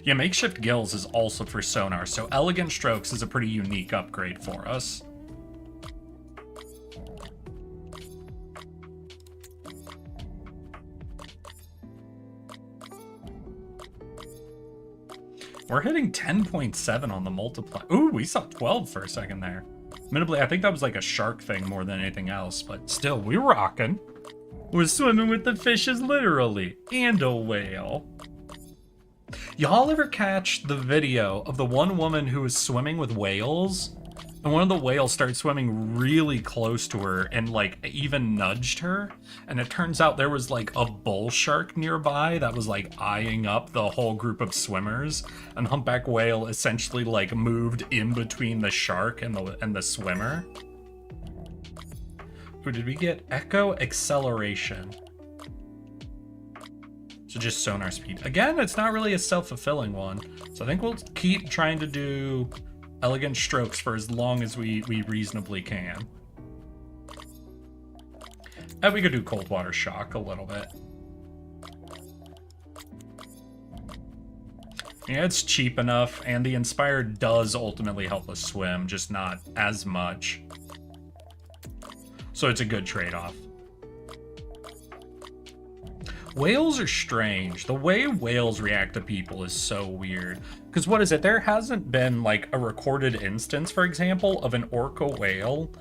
Yeah, makeshift gills is also for sonar, so elegant strokes is a pretty unique upgrade for us. We're hitting 10.7 on the multiplier. Ooh, we saw 12 for a second there. Admittedly, I think that was like a shark thing more than anything else, but still, we're rocking. We're swimming with the fishes, literally, and a whale. Y'all ever catch the video of the one woman who was swimming with whales, and one of the whales started swimming really close to her and like even nudged her, and it turns out there was like a bull shark nearby that was like eyeing up the whole group of swimmers, and humpback whale essentially like moved in between the shark and the swimmer. Who did we get? Echo acceleration. So just sonar speed. Again, it's not really a self-fulfilling one, so I think we'll keep trying to do elegant strokes for as long as we reasonably can. And we could do cold water shock a little bit. Yeah, it's cheap enough, and the Inspire does ultimately help us swim, just not as much. So it's a good trade-off. Whales are strange. The way whales react to people is so weird. Because what is it? There hasn't been like a recorded instance, for example, of an orca whale,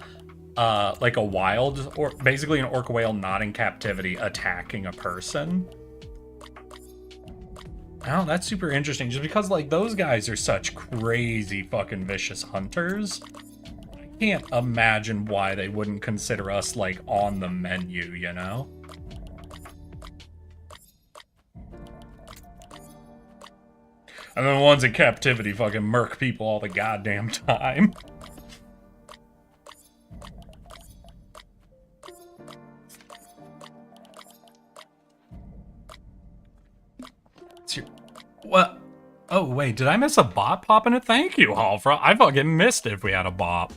like a wild, or basically an orca whale not in captivity attacking a person. Oh, that's super interesting. Just because like those guys are such crazy fucking vicious hunters. I can't imagine why they wouldn't consider us like on the menu, you know? And then the ones in captivity fucking murk people all the goddamn time. What? Oh, wait, did I miss a bop popping it? Thank you, Halfra. I fucking missed it if we had a bop.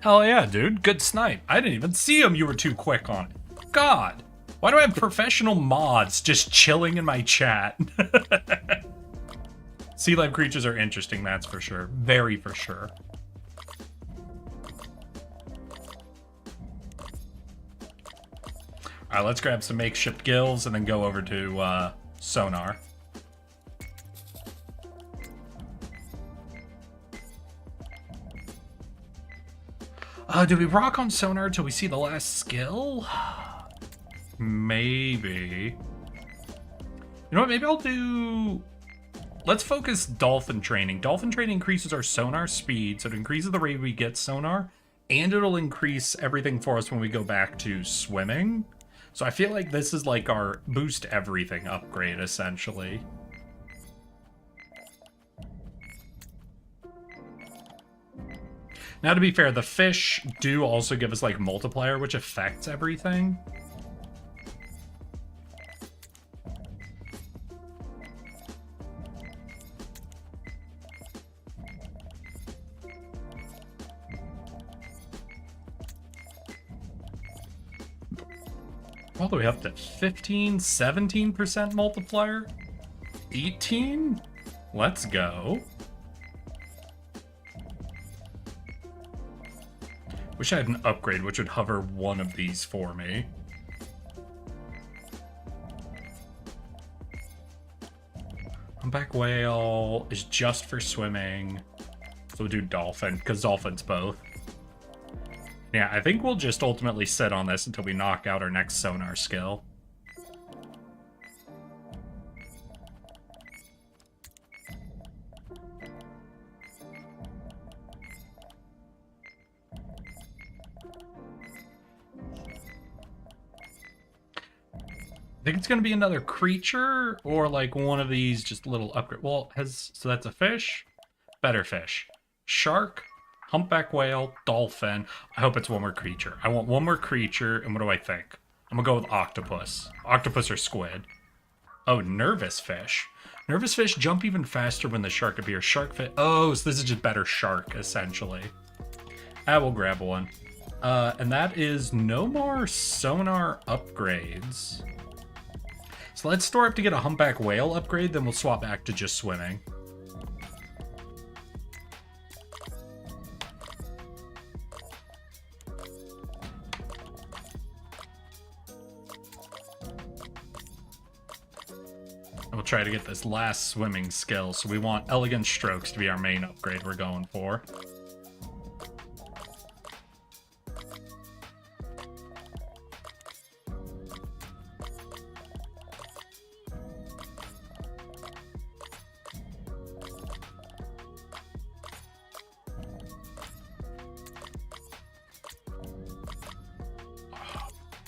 Hell yeah, dude. Good snipe. I didn't even see him. You were too quick on it. God. Why do I have professional mods just chilling in my chat? Sea life creatures are interesting, that's for sure. Very for sure. Alright, let's grab some makeshift gills and then go over to sonar. Do we rock on sonar till we see the last skill? Maybe. You know what, maybe I'll do... Let's focus dolphin training. Dolphin training increases our sonar speed, so it increases the rate we get sonar, and it'll increase everything for us when we go back to swimming. So I feel like this is like our boost everything upgrade, essentially. Now, to be fair, the fish do also give us like multiplier, which affects everything. All the way up to 15, 17% multiplier? 18? Let's go. Wish I had an upgrade which would hover one of these for me. Humpback whale is just for swimming. So we'll do dolphin, because dolphin's both. Yeah, I think we'll just ultimately sit on this until we knock out our next sonar skill. I think it's going to be another creature or like one of these just little upgrade. Well, so that's a fish, better fish, shark, humpback whale, dolphin. I hope it's one more creature. I want one more creature, and what do I think? I'm going to go with octopus. Octopus or squid. Oh, nervous fish. Nervous fish jump even faster when the shark appears. Shark fish. Oh, so this is just better shark, essentially. I will grab one. And that is no more sonar upgrades. So let's store up to get a humpback whale upgrade, then we'll swap back to just swimming. And we'll try to get this last swimming skill, so we want elegant strokes to be our main upgrade we're going for.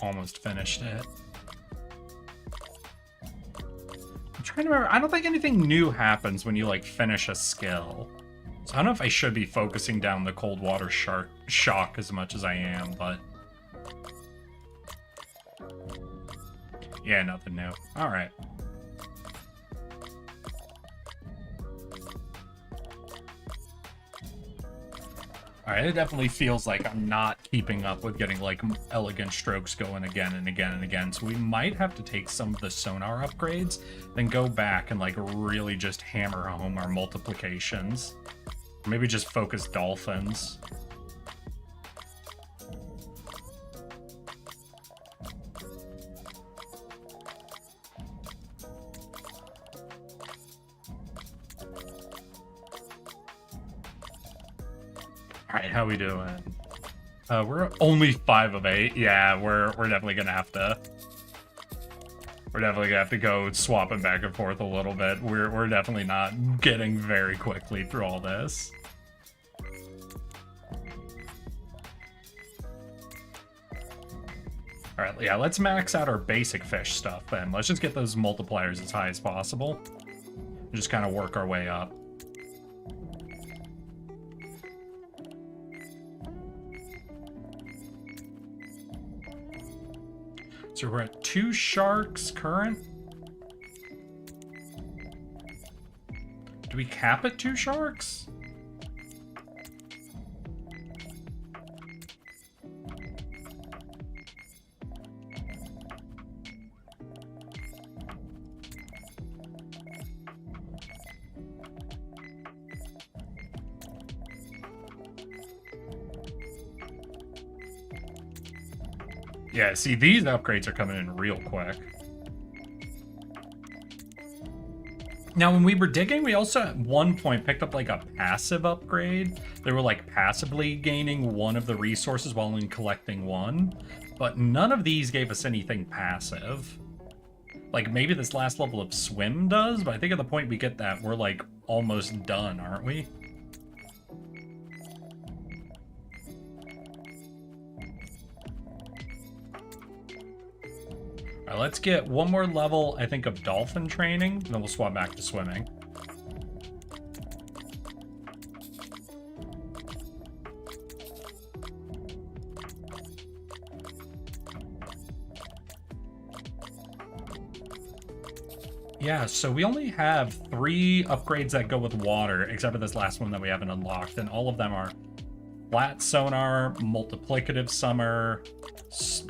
Almost finished it. I'm trying to remember. I don't think anything new happens when you like finish a skill. So I don't know if I should be focusing down the cold water shock as much as I am, but yeah, nothing new. All right. Alright, it definitely feels like I'm not keeping up with getting, like, elegant strokes going again and again and again. So we might have to take some of the sonar upgrades, then go back and, like, really just hammer home our multiplications. Or maybe just focus dolphins. Alright, how we doing? We're only 5 of 8. Yeah, we're definitely gonna have to. We're definitely gonna have to go swapping back and forth a little bit. We're definitely not getting very quickly through all this. Alright, yeah, let's max out our basic fish stuff then. Let's just get those multipliers as high as possible. And just kind of work our way up. So we're at 2 sharks current. Do we cap at 2 sharks? Yeah, see, these upgrades are coming in real quick. Now, when we were digging, we also at one point picked up like a passive upgrade. They were like passively gaining one of the resources while only collecting one. But none of these gave us anything passive. Like maybe this last level of swim does, but I think at the point we get that, we're like almost done, aren't we? Let's get one more level, I think, of dolphin training, and then we'll swap back to swimming. Yeah, so we only have 3 upgrades that go with water, except for this last one that we haven't unlocked, and all of them are flat sonar, multiplicative summer,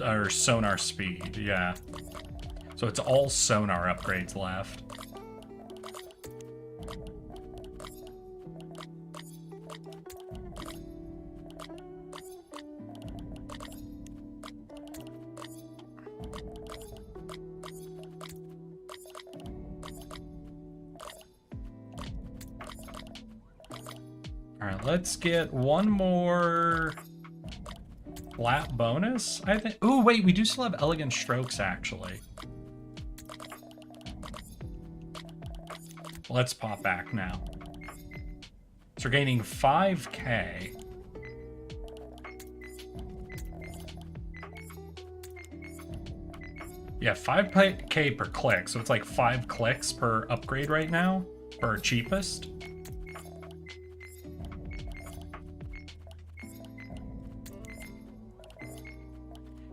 or sonar speed, yeah. So it's all sonar upgrades left. Alright, let's get one more lap bonus, I think. Oh, wait, we do still have elegant strokes, actually. Let's pop back now. So we're gaining 5K. Yeah, 5K per click, so it's like 5 clicks per upgrade right now, for our cheapest.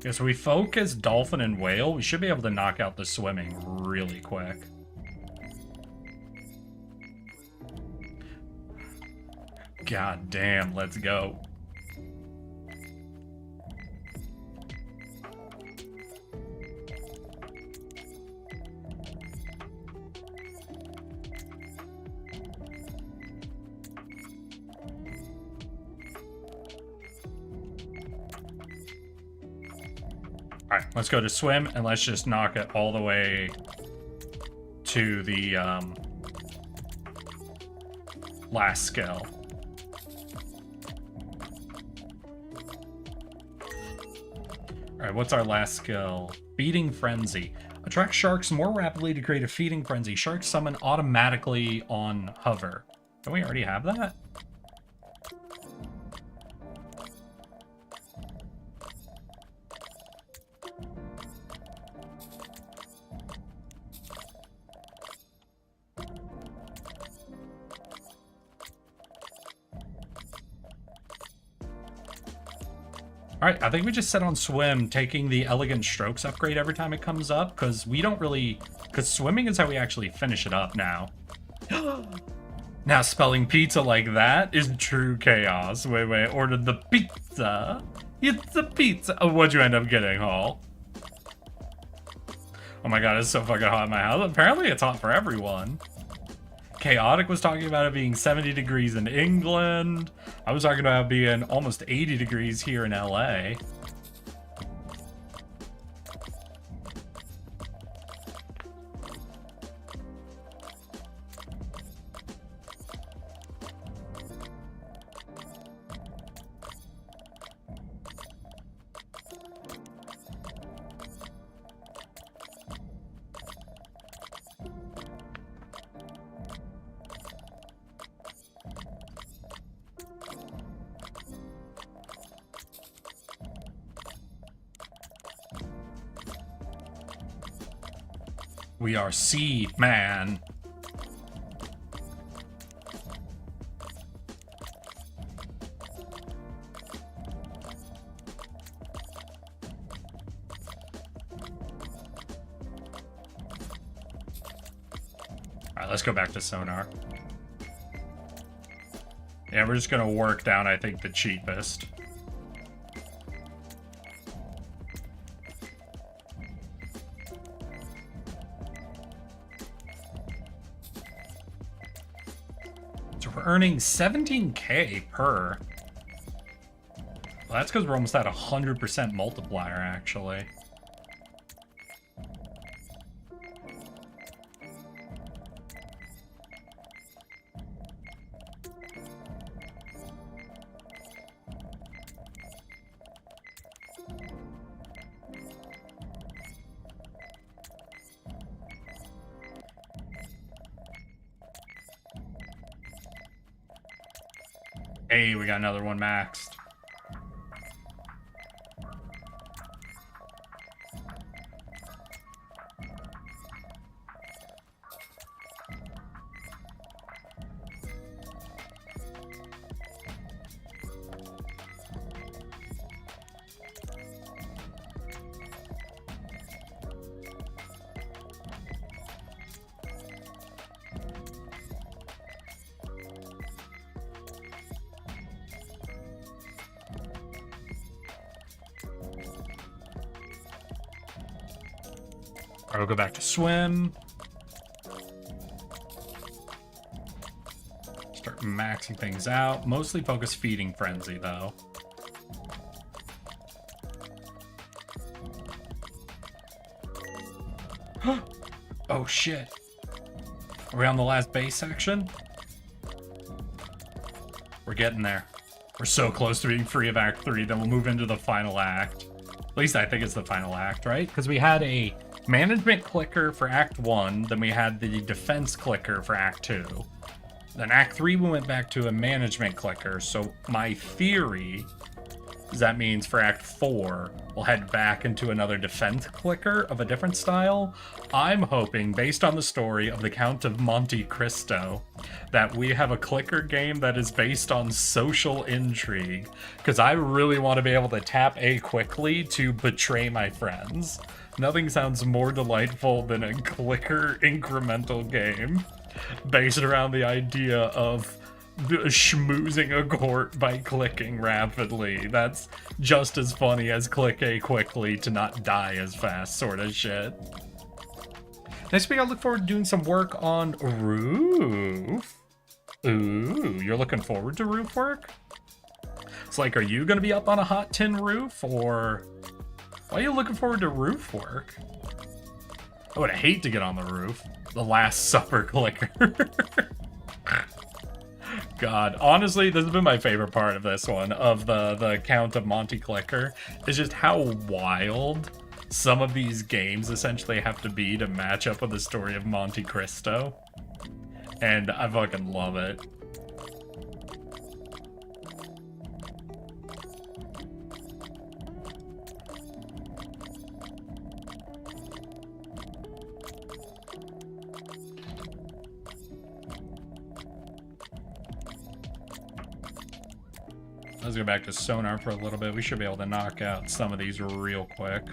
Yeah, so we focus Dolphin and Whale, we should be able to knock out the swimming really quick. God damn, let's go. Alright, let's go to swim, and let's just knock it all the way to the last skill. Alright, what's our last skill? Feeding Frenzy. Attract sharks more rapidly to create a feeding frenzy. Sharks summon automatically on hover. Don't we already have that? Alright, I think we just set on swim, taking the elegant strokes upgrade every time it comes up, because we don't really... Because swimming is how we actually finish it up now. Now spelling pizza like that is true chaos. Wait, ordered the pizza. It's a pizza. Oh, what'd you end up getting, Hall? Oh my god, it's so fucking hot in my house. Apparently it's hot for everyone. Chaotic was talking about it being 70 degrees in England. I was talking about it being almost 80 degrees here in LA. We are Seed Man. Alright, let's go back to sonar. Yeah, we're just gonna work down, I think, the cheapest. Earning 17K per. Well, that's because we're almost at 100% multiplier, actually. Hey, we got another one maxed. I'll go back to swim. Start maxing things out. Mostly focus feeding frenzy, though. Oh, shit. Are we on the last base section? We're getting there. We're so close to being free of Act 3, then we'll move into the final act. At least I think it's the final act, right? Because we had a management clicker for Act 1, then we had the defense clicker for Act 2. Then Act 3, we went back to a management clicker, so my theory is that means for Act 4, we'll head back into another defense clicker of a different style. I'm hoping, based on the story of the Count of Monte Cristo, that we have a clicker game that is based on social intrigue, because I really want to be able to tap A quickly to betray my friends. Nothing sounds more delightful than a clicker incremental game based around the idea of schmoozing a court by clicking rapidly. That's just as funny as click A quickly to not die as fast sort of shit. Next week, I look forward to doing some work on roof. Ooh, you're looking forward to roof work? It's like, are you gonna be up on a hot tin roof, or why are you looking forward to roof work? I would hate to get on the roof. The Last Supper clicker. God, honestly, this has been my favorite part of this one, of the Count of Monte clicker, is just how wild some of these games essentially have to be to match up with the story of Monte Cristo. And I fucking love it. Let's go back to sonar for a little bit. We should be able to knock out some of these real quick.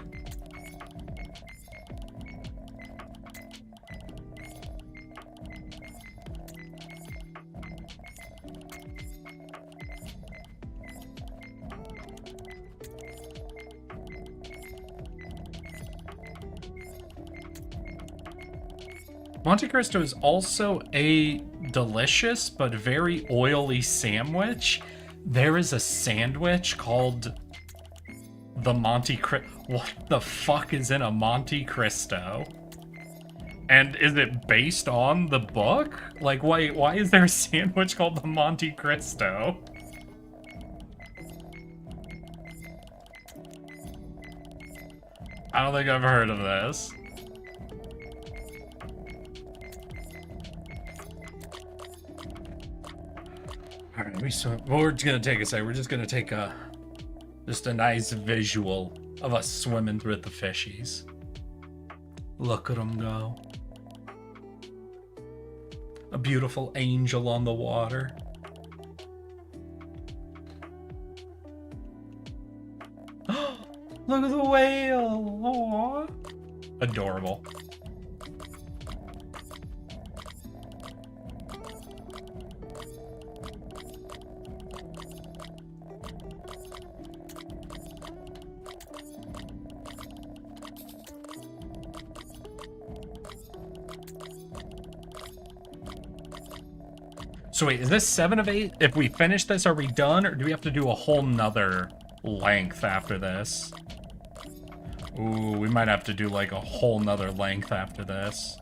Monte Cristo is also a delicious but very oily sandwich. There is a sandwich called the Monte Cristo. What the fuck is in a Monte Cristo? And is it based on the book? Like, why is there a sandwich called the Monte Cristo? I don't think I've heard of this. All right, we're just gonna take a second. We're just gonna take just a nice visual of us swimming with the fishies. Look at them go. A beautiful angel on the water. Look at the whale. Aww. Adorable. So wait, is this 7 of 8? If we finish this, are we done? Or do we have to do a whole nother length after this? Ooh, we might have to do like a whole nother length after this.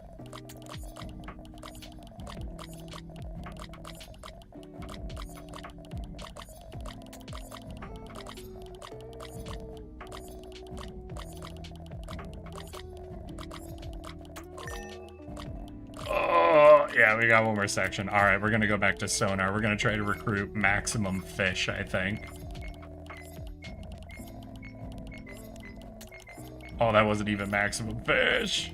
Yeah, we got one more section. All right, we're gonna go back to sonar. We're gonna try to recruit maximum fish, I think. Oh, that wasn't even maximum fish.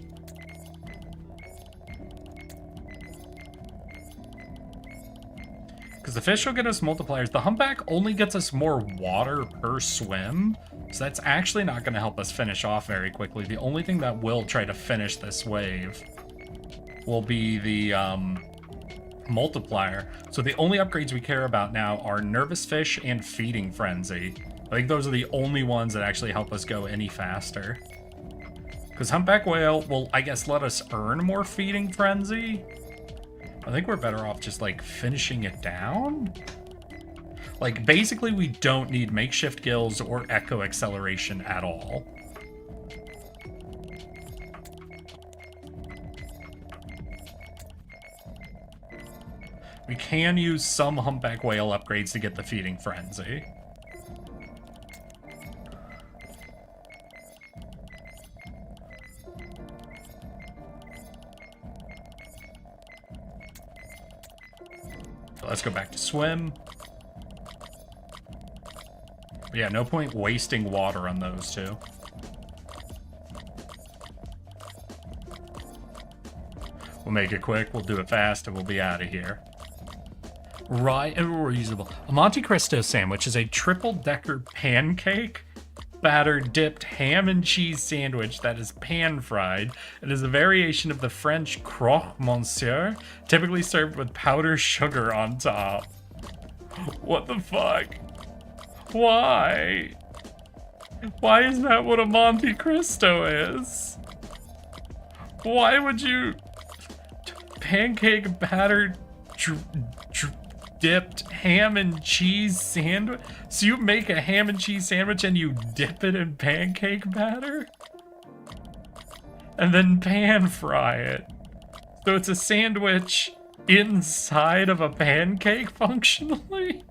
Because the fish will get us multipliers. The humpback only gets us more water per swim. So that's actually not going to help us finish off very quickly. The only thing that will try to finish this wave will be the multiplier. So the only upgrades we care about now are Nervous Fish and Feeding Frenzy. I think those are the only ones that actually help us go any faster. Because Humpback Whale will, I guess, let us earn more Feeding Frenzy. I think we're better off just, like, finishing it down. Like, basically, we don't need Makeshift Gills or Echo Acceleration at all. We can use some humpback whale upgrades to get the feeding frenzy. So let's go back to swim. Yeah, no point wasting water on those two. We'll make it quick, we'll do it fast, and we'll be out of here. Right and reasonable. A Monte Cristo sandwich is a triple-decker pancake, batter-dipped ham and cheese sandwich that is pan-fried. It is a variation of the French croque monsieur, typically served with powdered sugar on top. What the fuck? Why? Why is that what a Monte Cristo is? Why would you... Pancake batter dipped ham and cheese sandwich? So you make a ham and cheese sandwich and you dip it in pancake batter? And then pan fry it. So it's a sandwich inside of a pancake functionally?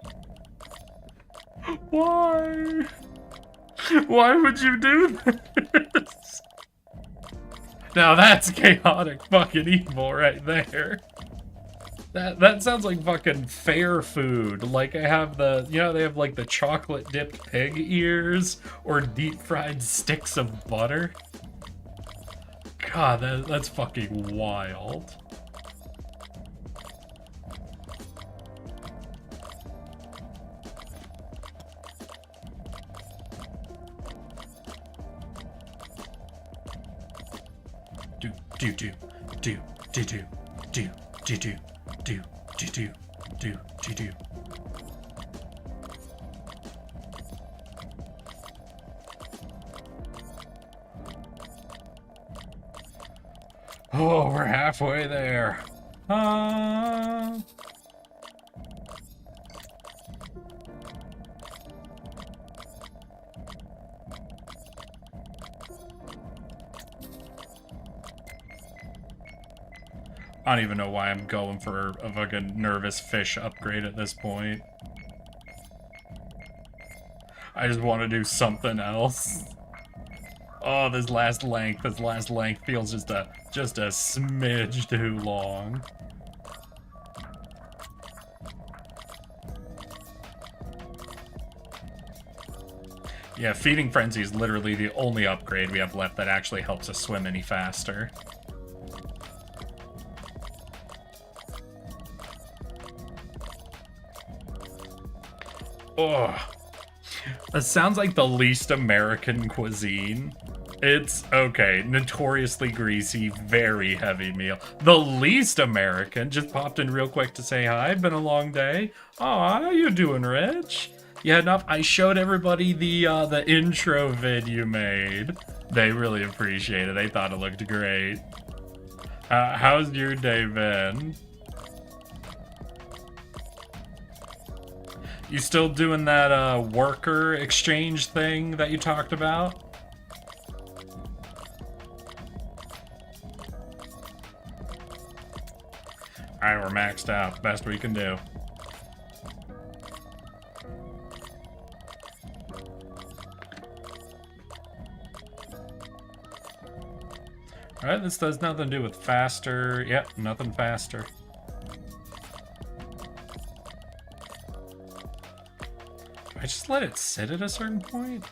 Why? Why would you do this? Now that's chaotic fucking evil right there. That sounds like fucking fair food. Like I have the, you know, they have like the chocolate dipped pig ears or deep fried sticks of butter. God, that's fucking wild. Do. Oh, we're halfway there. I don't even know why I'm going for a fucking nervous fish upgrade at this point. I just want to do something else. Oh, this last length feels just a smidge too long. Yeah, Feeding Frenzy is literally the only upgrade we have left that actually helps us swim any faster. Oh, that sounds like the least American cuisine. It's, okay, notoriously greasy, very heavy meal. The least American, just popped in real quick to say hi, been a long day. Oh, how you doing, Rich? You had enough? I showed everybody the intro vid you made. They really appreciate it, they thought it looked great. How's your day been? You still doing that worker exchange thing that you talked about? Alright, we're maxed out. Best we can do. Alright, this does nothing to do with faster. Yep, nothing faster. I just let it sit at a certain point?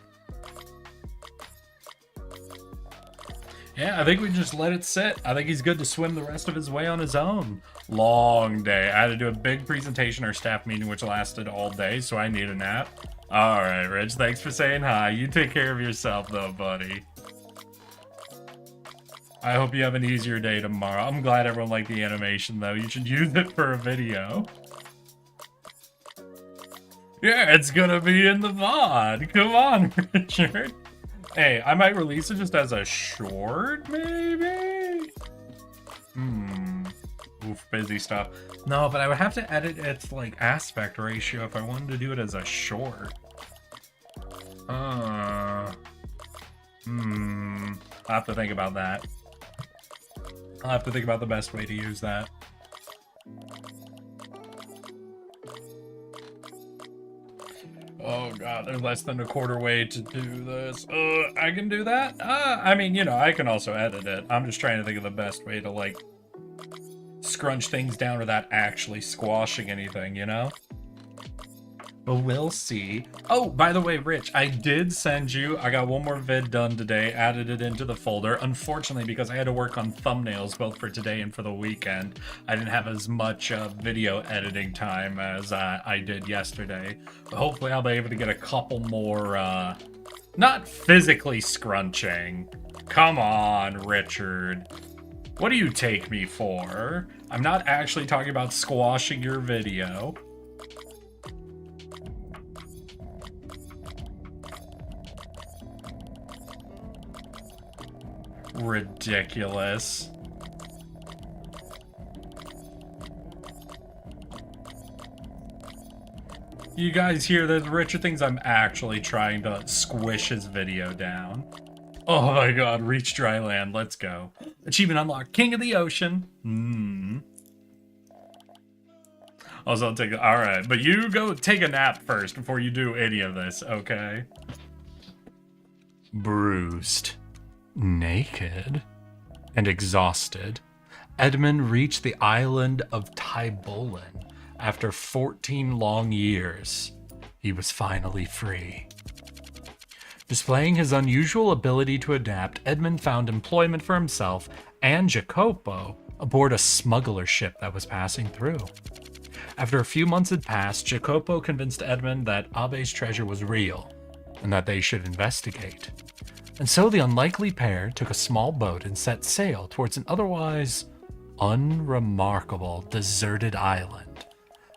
Yeah, I think we just let it sit. I think he's good to swim the rest of his way on his own. Long day. I had to do a big presentation or staff meeting which lasted all day, so I need a nap. Alright, Rich, thanks for saying hi. You take care of yourself though, buddy. I hope you have an easier day tomorrow. I'm glad everyone liked the animation though. You should use it for a video. Yeah, it's gonna be in the VOD. Come on, Richard. Hey, I might release it just as a short, maybe? Oof, busy stuff. No, but I would have to edit its, like, aspect ratio if I wanted to do it as a short. I'll have to think about that. I'll have to think about the best way to use that. Oh god, there's less than a quarter way to do this. I can do that? I mean, you know, I can also edit it. I'm just trying to think of the best way to, like, scrunch things down without actually squashing anything, you know? But we'll see. Oh, by the way, Rich, I did send you, I got one more vid done today, added it into the folder. Unfortunately, because I had to work on thumbnails both for today and for the weekend, I didn't have as much video editing time as I did yesterday. But hopefully I'll be able to get a couple more, not physically scrunching. Come on, Richard. What do you take me for? I'm not actually talking about squashing your video. Ridiculous. You guys hear this? Richard thinks I'm actually trying to squish his video down. Oh my god, reach dry land, let's go. Achievement unlocked, King of the Ocean. Also, I'll take it. Alright, but you go take a nap first before you do any of this, okay? Bruised, naked, and exhausted, Edmund reached the island of Tybolin. After 14 long years, he was finally free. Displaying his unusual ability to adapt, Edmund found employment for himself and Jacopo aboard a smuggler ship that was passing through. After a few months had passed, Jacopo convinced Edmund that Abe's treasure was real and that they should investigate. And so the unlikely pair took a small boat and set sail towards an otherwise unremarkable deserted island.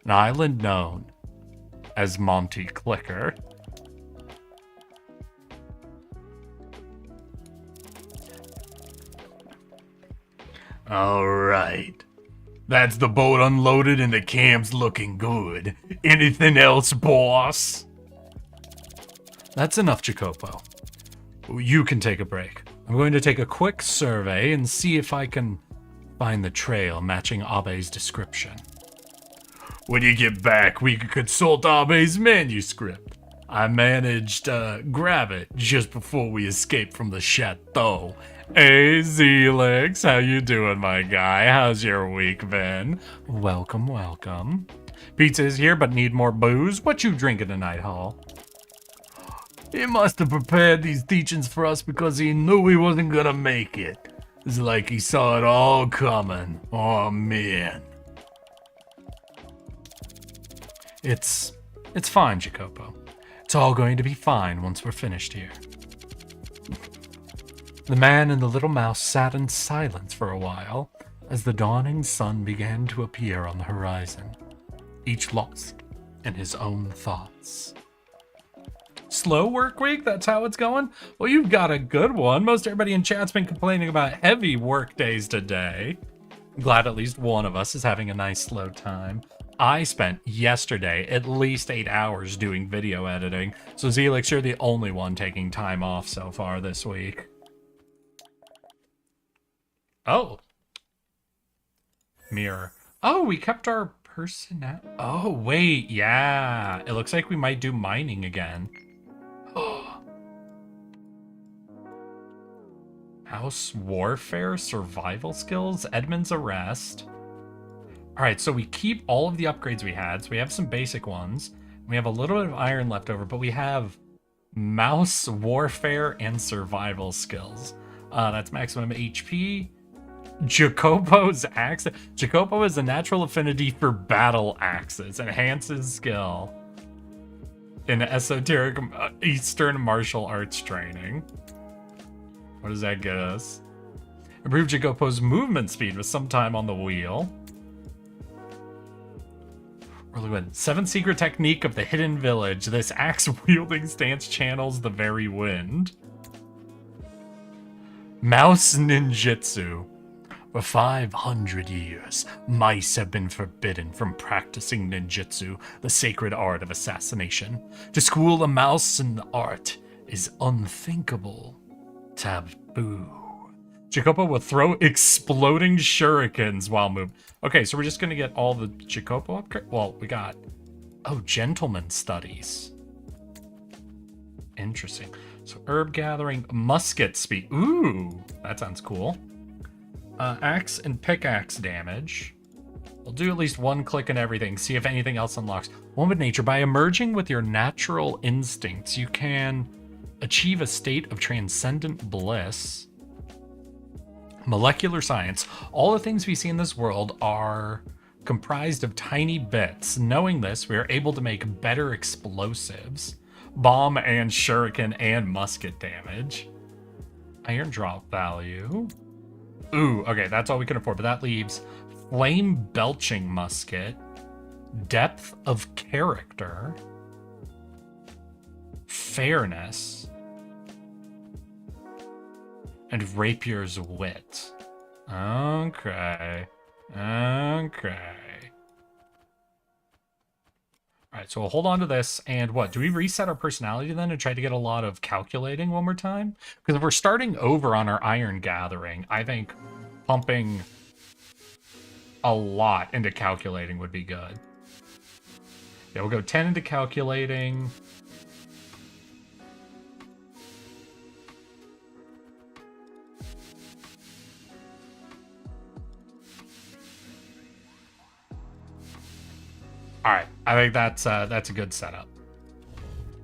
An island known as Monte Clicker. Alright. That's the boat unloaded and the camp's looking good. Anything else, boss? That's enough, Jacopo. You can take a break. I'm going to take a quick survey and see if I can find the trail matching Abe's description. When you get back, we can consult Abe's manuscript. I managed to grab it just before we escaped from the chateau. Hey, Zelix, how you doing, my guy? How's your week been? Welcome, welcome. Pizza is here, but need more booze. What you drinking tonight, Hall? He must have prepared these teachings for us because he knew he wasn't gonna make it. It's like he saw it all coming. Oh, man. It's fine, Jacopo. It's all going to be fine once we're finished here. The man and the little mouse sat in silence for a while as the dawning sun began to appear on the horizon, each lost in his own thoughts. Slow work week? That's how it's going? Well, you've got a good one. Most everybody in chat's been complaining about heavy work days today. I'm glad at least one of us is having a nice slow time. I spent yesterday at least 8 hours doing video editing, so Zelix, you're the only one taking time off so far this week. Oh. Mirror. Oh, we kept our personality. Oh, wait, yeah. It looks like we might do mining again. House warfare, survival skills, Edmund's arrest. All right, so we keep all of the upgrades we had. So we have some basic ones. We have a little bit of iron left over, but we have mouse warfare and survival skills. That's maximum HP. Jacopo's axe. Jacopo has a natural affinity for battle axes. Enhances skill in esoteric Eastern martial arts training. What does that get us? Improve Jacopo's movement speed with some time on the wheel. Really good. 7th secret technique of the hidden village. This axe-wielding stance channels the very wind. Mouse ninjutsu. For 500 years, mice have been forbidden from practicing ninjutsu, the sacred art of assassination. To school a mouse in the art is unthinkable. Taboo. Jacopo will throw exploding shurikens while moving. Okay, so we're just gonna get all the Jacopo upgrade. Well, we got, oh, gentleman studies. Interesting. So herb gathering, musket speed. Ooh, that sounds cool. Axe and pickaxe damage. We'll do at least one click and everything. See if anything else unlocks. One with nature. By emerging with your natural instincts, you can achieve a state of transcendent bliss. Molecular science. All the things we see in this world are comprised of tiny bits. Knowing this, we are able to make better explosives. Bomb and shuriken and musket damage. Iron drop value. Ooh, okay, that's all we can afford, but that leaves flame belching musket, depth of character, fairness, and rapier's wit. Okay. Alright, so we'll hold on to this, and what? Do we reset our personality then and try to get a lot of calculating one more time? Because if we're starting over on our iron gathering, I think pumping a lot into calculating would be good. Yeah, we'll go 10 into calculating. All right, I think that's a good setup.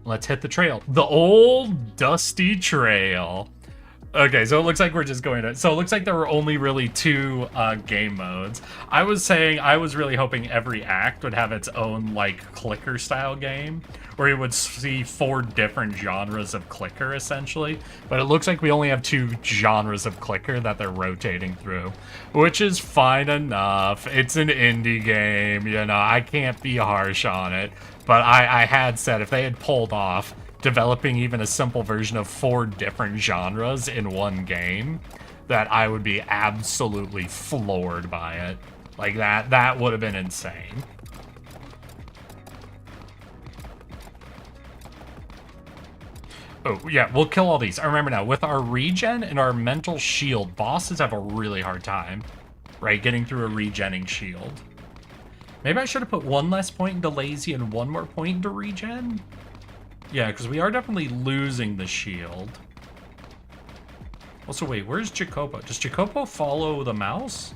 Let's hit the trail. The old dusty trail. Okay, so it looks like we're just going to... So it looks like there were only really 2 game modes. I was saying I was really hoping every act would have its own, like, clicker-style game, where you would see 4 different genres of clicker, essentially. But it looks like we only have 2 genres of clicker that they're rotating through, which is fine enough. It's an indie game, you know, I can't be harsh on it. But I had said if they had pulled off developing even a simple version of 4 different genres in one game, that I would be absolutely floored by it. Like, that would have been insane. Oh, yeah, we'll kill all these. I remember now, with our regen and our mental shield, bosses have a really hard time, right, getting through a regenning shield. Maybe I should have put 1 less point into lazy and 1 more point into regen? Yeah, because we are definitely losing the shield. Also, wait, where's Jacopo? Does Jacopo follow the mouse?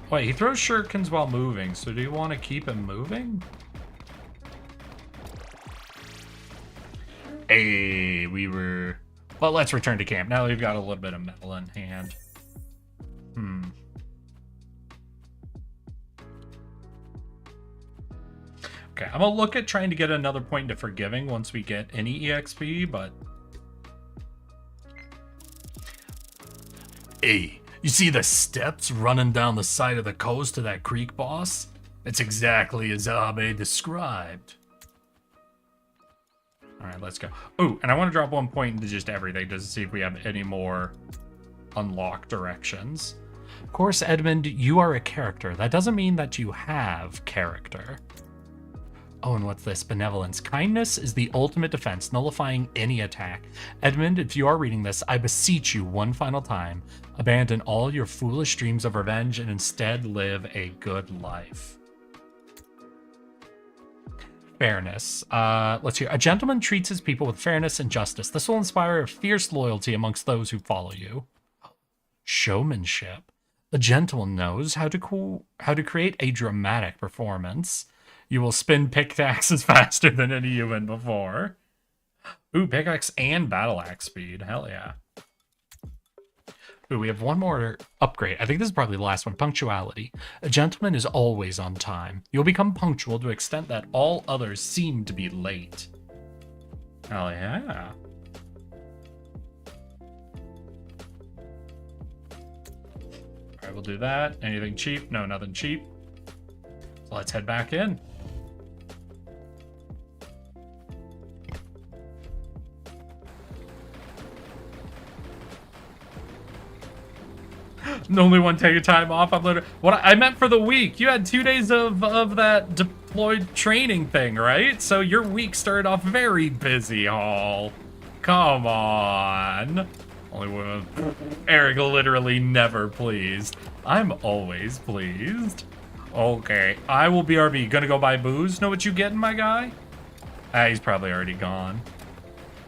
Wait, he throws shurikens while moving, so do you want to keep him moving? Hey, we were... Well, let's return to camp. Now we've got a little bit of metal in hand. Okay, I'm gonna look at trying to get another point into forgiving once we get any EXP, but... Hey, you see the steps running down the side of the coast to that creek, boss? It's exactly as Abe described. Alright, let's go. Oh, and I want to drop 1 point into just everything just to see if we have any more unlocked directions. Of course, Edmund, you are a character. That doesn't mean that you have character. Oh, and what's this? Benevolence. Kindness is the ultimate defense, nullifying any attack. Edmund, if you are reading this, I beseech you one final time, abandon all your foolish dreams of revenge and instead live a good life. Fairness. Let's hear. A gentleman treats his people with fairness and justice. This will inspire a fierce loyalty amongst those who follow you. Showmanship. A gentleman knows how to create a dramatic performance. You will spin pickaxes faster than any human before. Ooh, pickaxe and battle axe speed. Hell yeah. Ooh, we have 1 more upgrade. I think this is probably the last one. Punctuality. A gentleman is always on time. You'll become punctual to the extent that all others seem to be late. Hell yeah. Alright, we'll do that. Anything cheap? No, nothing cheap. So let's head back in. Only one taking time off. I'm literally... What I meant for the week. You had 2 days of that deployed training thing, right? So your week started off very busy, Hall. Come on. Only one. Eric literally never pleased. I'm always pleased. Okay, I will BRB. Gonna go buy booze. Know what you getting, my guy? Ah, he's probably already gone.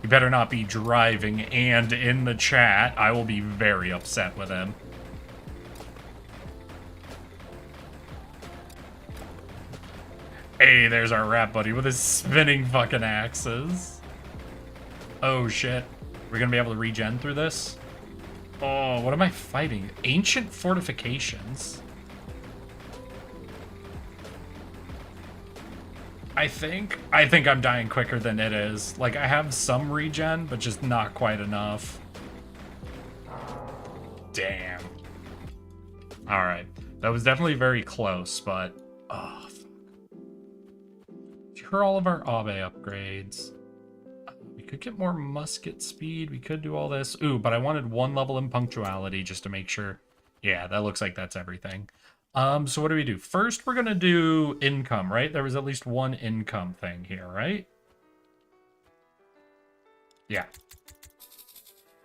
You better not be driving and in the chat. I will be very upset with him. Hey, there's our rat buddy with his spinning fucking axes. Oh shit. We're gonna be able to regen through this? Oh, what am I fighting? Ancient fortifications. I think I'm dying quicker than it is. Like, I have some regen, but just not quite enough. Damn. Alright. That was definitely very close, but... Oh, fuck. Did you hear all of our Abe upgrades? We could get more musket speed. We could do all this. Ooh, but I wanted 1 level in punctuality just to make sure. Yeah, that looks like that's everything. So what do we do? First, we're gonna do income, right? There was at least 1 income thing here, right? Yeah.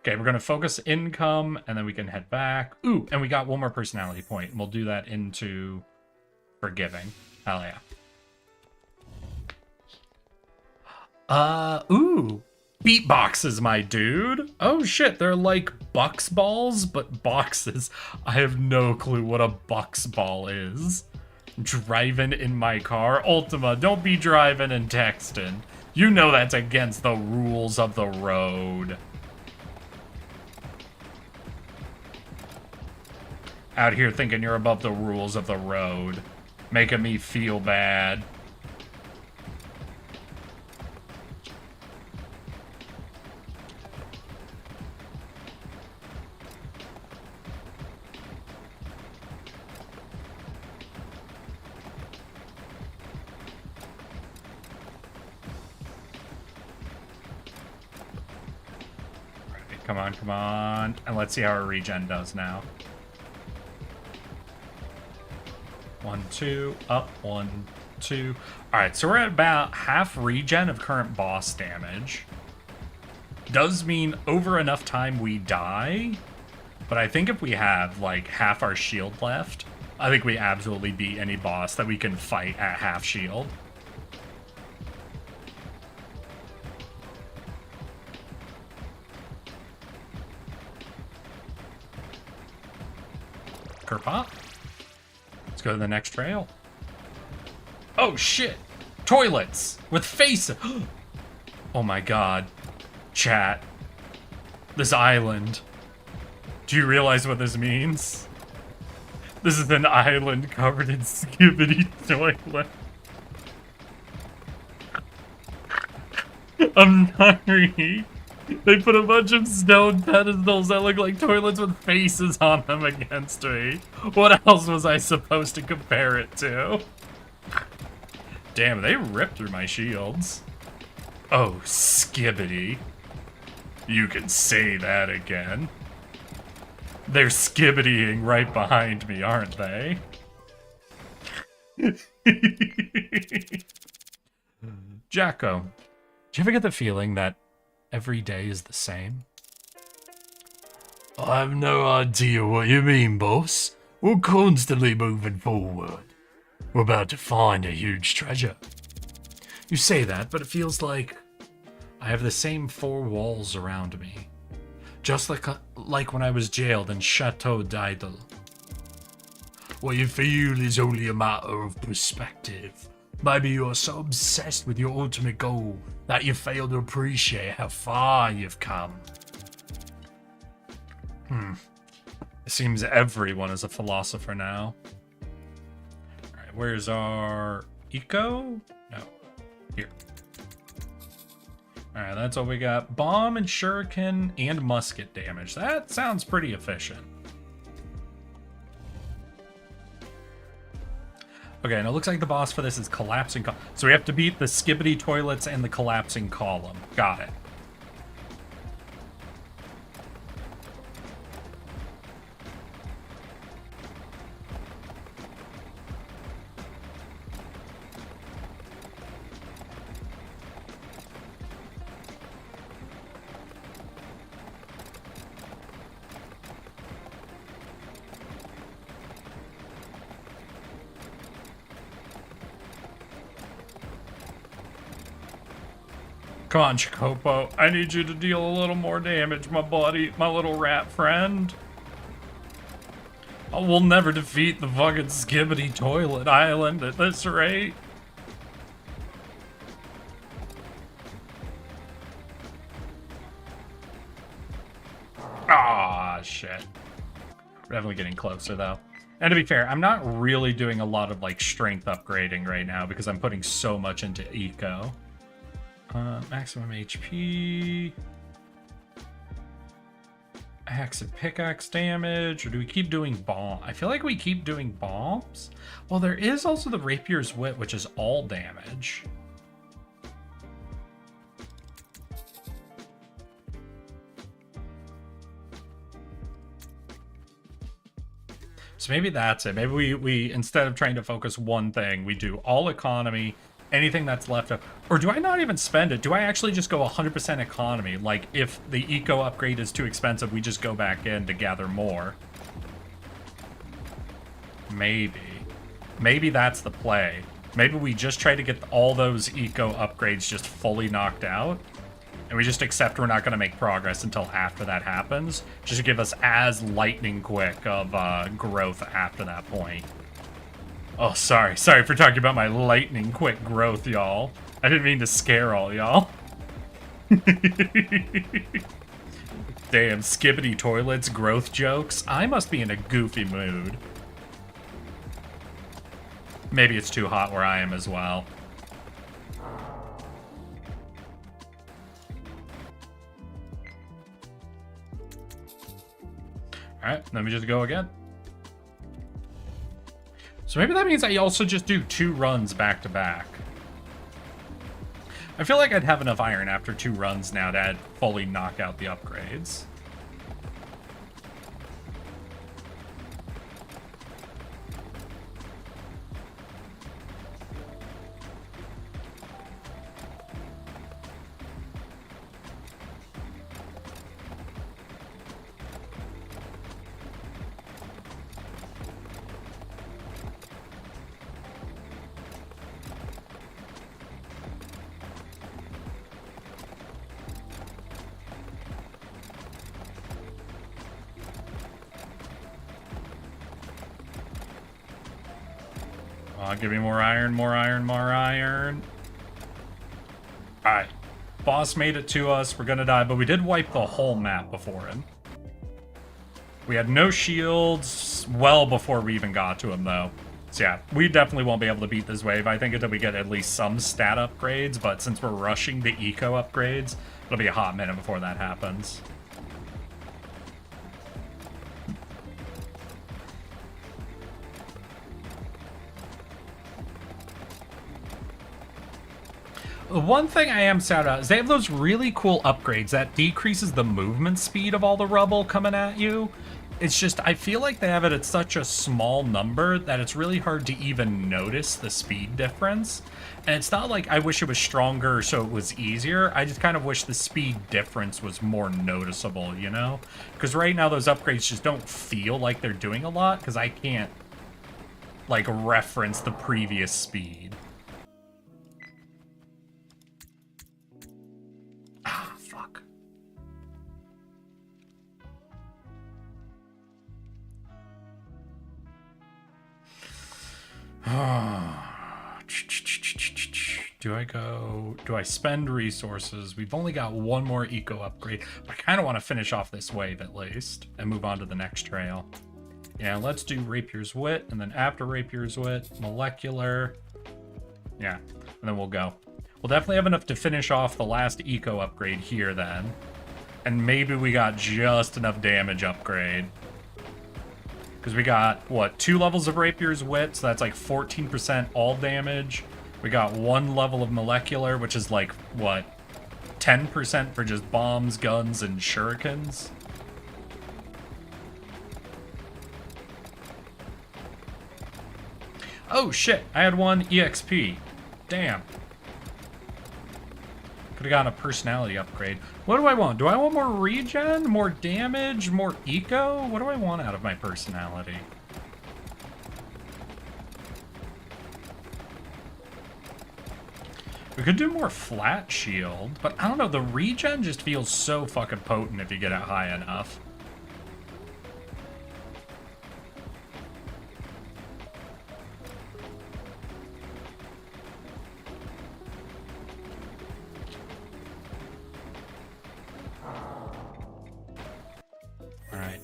Okay, we're gonna focus income, and then we can head back. Ooh, and we got 1 more personality point. And we'll do that into forgiving. Hell yeah. Ooh. Beatboxes, my dude. Oh shit, they're like bucks balls, but boxes. I have no clue what a bucks ball is. Driving in my car. Ultima, don't be driving and texting. You know that's against the rules of the road. Out here thinking you're above the rules of the road. Making me feel bad. Come on, come on. And let's see how our regen does now. 1, 2, up, 1, 2. Alright, so we're at about half regen of current boss damage. Does mean over enough time we die. But I think if we have, like, half our shield left, I think we absolutely beat any boss that we can fight at half shield. Kerpop. Let's go to the next trail. Oh shit! Toilets with faces. Oh my god. Chat. This island. Do you realize what this means? This is an island covered in skibbity toilet. I'm sorry. They put a bunch of stone pedestals that look like toilets with faces on them against me. What else was I supposed to compare it to? Damn, they ripped through my shields. Oh, skibbity. You can say that again. They're skibbitying right behind me, aren't they? Jacko, do you ever get the feeling that every day is the same? I have no idea what you mean, boss. We're constantly moving forward. We're about to find a huge treasure. You say that, but it feels like I have the same 4 walls around me. Just like when I was jailed in Chateau d'Idle. What you feel is only a matter of perspective. Maybe you're so obsessed with your ultimate goal that you fail to appreciate how far you've come. It seems everyone is a philosopher now. Alright, where's our eco? No. Here. Alright, that's all we got. Bomb and shuriken and musket damage. That sounds pretty efficient. Okay, and it looks like the boss for this is collapsing. So we have to beat the skibbity toilets and the collapsing column. Got it. Come on, Chocopo. I need you to deal a little more damage, my buddy, my little rat friend. Oh, we'll never defeat the fucking Skibbity Toilet Island at this rate. Ah, shit. We're definitely getting closer, though. And to be fair, I'm not really doing a lot of, like, strength upgrading right now because I'm putting so much into eco. Maximum HP. Axe and pickaxe damage, or do we keep doing bomb? I feel like we keep doing bombs. Well, there is also the Rapier's Wit, which is all damage. So maybe that's it. Maybe we instead of trying to focus one thing, we do all economy, anything that's left up. Or do I not even spend it? Do I actually just go 100% economy? Like, if the eco upgrade is too expensive, we just go back in to gather more. Maybe. Maybe that's the play. Maybe we just try to get all those eco upgrades just fully knocked out. And we just accept we're not going to make progress until after that happens. Just to give us as lightning quick of growth after that point. Oh, sorry. Sorry for talking about my lightning quick growth, y'all. I didn't mean to scare all y'all. Damn, Skibbity Toilets growth jokes. I must be in a goofy mood. Maybe it's too hot where I am as well. Alright, let me just go again. So maybe that means I also just do 2 runs back to back. I feel like I'd have enough iron after 2 runs now to fully knock out the upgrades. Give me more iron, more iron, more iron. Alright. Boss made it to us. We're gonna die, but we did wipe the whole map before him. We had no shields well before we even got to him, though. So yeah, we definitely won't be able to beat this wave, I think, until we get at least some stat upgrades, but since we're rushing the eco upgrades, it'll be a hot minute before that happens. One thing I am sad about is they have those really cool upgrades that decreases the movement speed of all the rubble coming at you. It's just, I feel like they have it at such a small number that it's really hard to even notice the speed difference. And it's not like I wish it was stronger so it was easier. I just kind of wish the speed difference was more noticeable, you know? Because right now those upgrades just don't feel like they're doing a lot because I can't, like, reference the previous speed. Do I spend resources? We've only got 1 more eco upgrade. I kind of want to finish off this wave at least and move on to the next trail. Yeah, let's do Rapier's Wit, and then after Rapier's Wit, Molecular. Yeah, and then we'll go. We'll definitely have enough to finish off the last eco upgrade here then. And maybe we got just enough damage upgrade. Because we got, what, 2 levels of Rapier's Wit, so that's like 14% all damage. We got 1 level of Molecular, which is like, what, 10% for just bombs, guns, and shurikens? Oh shit, I had 1 EXP. Damn. Could've gotten a personality upgrade. What do I want? Do I want more regen? More damage? More eco? What do I want out of my personality? We could do more flat shield, but I don't know, the regen just feels so fucking potent if you get it high enough. Alright,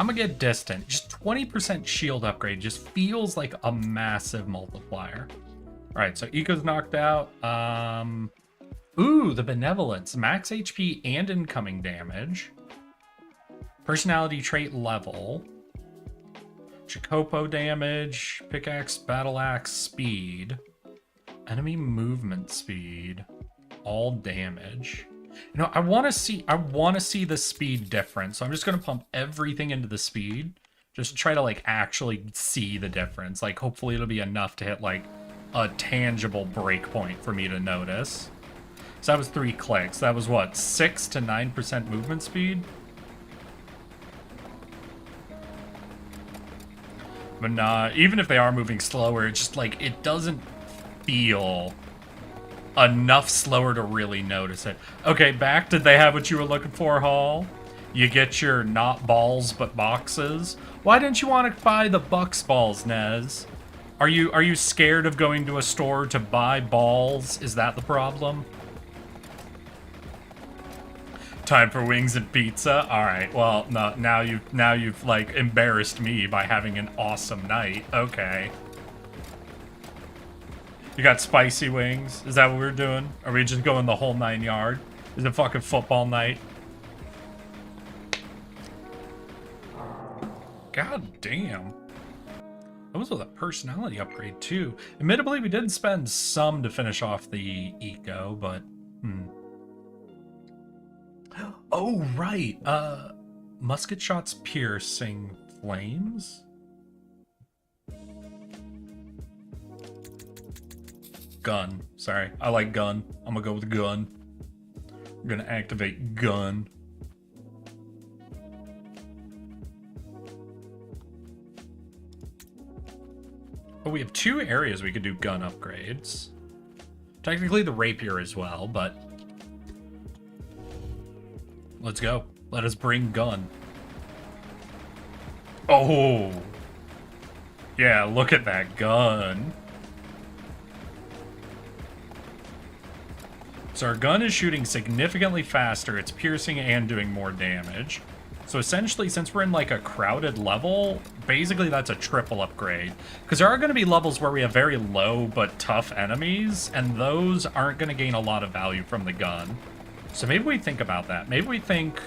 I'm gonna get distant. Just 20% shield upgrade just feels like a massive multiplier. All right, so Eco's knocked out. Ooh, the Benevolence. Max HP and incoming damage. Personality trait level. Jacopo damage. Pickaxe, battle axe, speed. Enemy movement speed. All damage. You know, I want to see the speed difference. So I'm just going to pump everything into the speed. Just try to, like, actually see the difference. Like, hopefully it'll be enough to hit, like, a tangible breakpoint for me to notice. So that was 3 clicks. That was, what, 6 to 9% movement speed? But nah, even if they are moving slower, it's just, like, it doesn't feel enough slower to really notice it. Okay, back. Did they have what you were looking for, Hall? You get your not balls but boxes. Why didn't you want to buy the Bucks balls, Nez? Are you scared of going to a store to buy balls? Is that the problem? Time for wings and pizza. All right. Well, no. Now you've like embarrassed me by having an awesome night. Okay. You got spicy wings? Is that what we're doing? Are we just going the whole 9 yard? Is it fucking football night? God damn. That was with a personality upgrade too. Admittedly, we did spend some to finish off the eco, but Oh right. Musket shots piercing flames? Gun. Sorry. I like gun. I'm gonna go with gun. I'm gonna activate gun. Oh, we have 2 areas we could do gun upgrades. Technically the rapier as well, but let's go. Let us bring gun. Oh! Yeah, look at that gun. So our gun is shooting significantly faster, it's piercing and doing more damage. So essentially, since we're in like a crowded level, basically that's a triple upgrade. Because there are going to be levels where we have very low but tough enemies, and those aren't going to gain a lot of value from the gun. So maybe we think about that. Maybe we think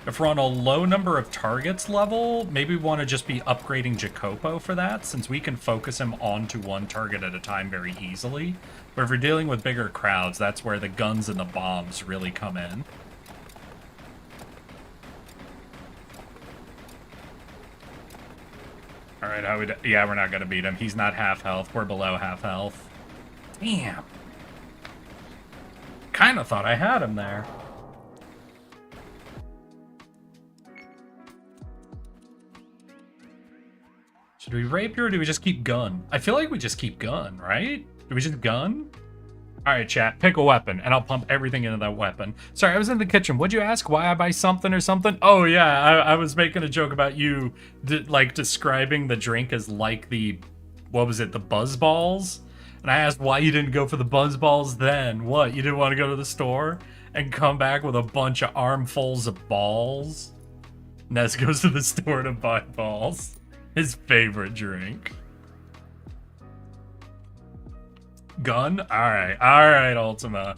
if we're on a low number of targets level, maybe we want to just be upgrading Jacopo for that, since we can focus him onto one target at a time very easily. But if we're dealing with bigger crowds, that's where the guns and the bombs really come in. Alright, yeah, we're not going to beat him. He's not half health. We're below half health. Damn. Kind of thought I had him there. Should we rapier or do we just keep gun? I feel like we just keep gun, right? Do we just gun? All right, chat, pick a weapon, and I'll pump everything into that weapon. Sorry, I was in the kitchen. What'd you ask? Why I buy something or something? Oh, yeah, I was making a joke about you, like, describing the drink as like the, what was it, the buzz balls? And I asked why you didn't go for the buzz balls then. What, you didn't want to go to the store and come back with a bunch of armfuls of balls? Ness goes to the store to buy balls. His favorite drink. Gun? Alright, Ultima.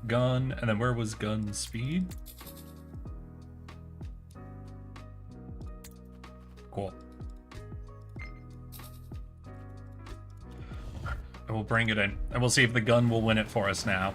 Gun, and then where was gun speed? Cool. And we'll bring it in, and we'll see if the gun will win it for us now.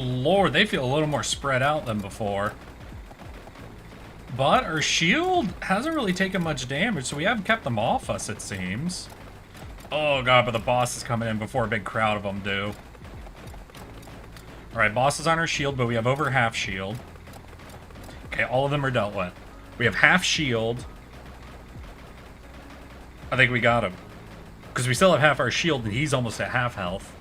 lord, they feel a little more spread out than before. But our shield hasn't really taken much damage, so we haven't kept them off us, it seems. Oh god, but the boss is coming in before a big crowd of them do. Alright, boss is on our shield, but we have over half shield. Okay, all of them are dealt with. We have half shield. I think we got him. Because we still have half our shield, and he's almost at half health.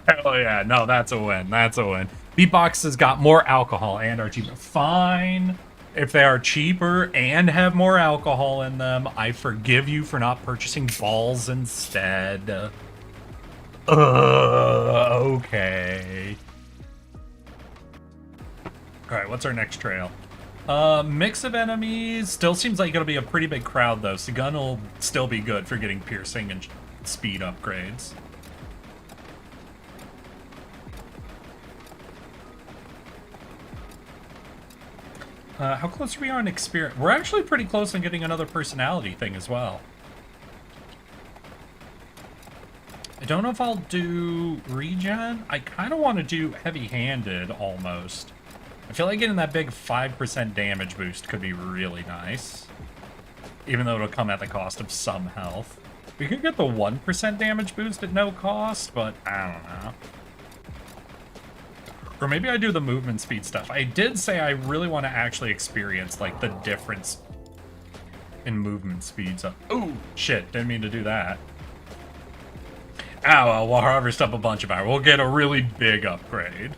Hell yeah, no, that's a win. That's a win. Beatbox has got more alcohol and are cheaper. Fine. If they are cheaper and have more alcohol in them, I forgive you for not purchasing balls instead. Okay. Alright, what's our next trail? Mix of enemies. Still seems like it'll be a pretty big crowd, though, so gun will still be good for getting piercing and speed upgrades. How close are we on experience? We're actually pretty close on getting another personality thing as well. I don't know if I'll do regen. I kind of want to do heavy-handed almost. I feel like getting that big 5% damage boost could be really nice. Even though it'll come at the cost of some health. We could get the 1% damage boost at no cost, but I don't know. Or maybe I do the movement speed stuff. I did say I really want to actually experience, like, the difference in movement speeds. Oh, shit, didn't mean to do that. Oh, well, we'll harvest up a bunch of power. We'll get a really big upgrade.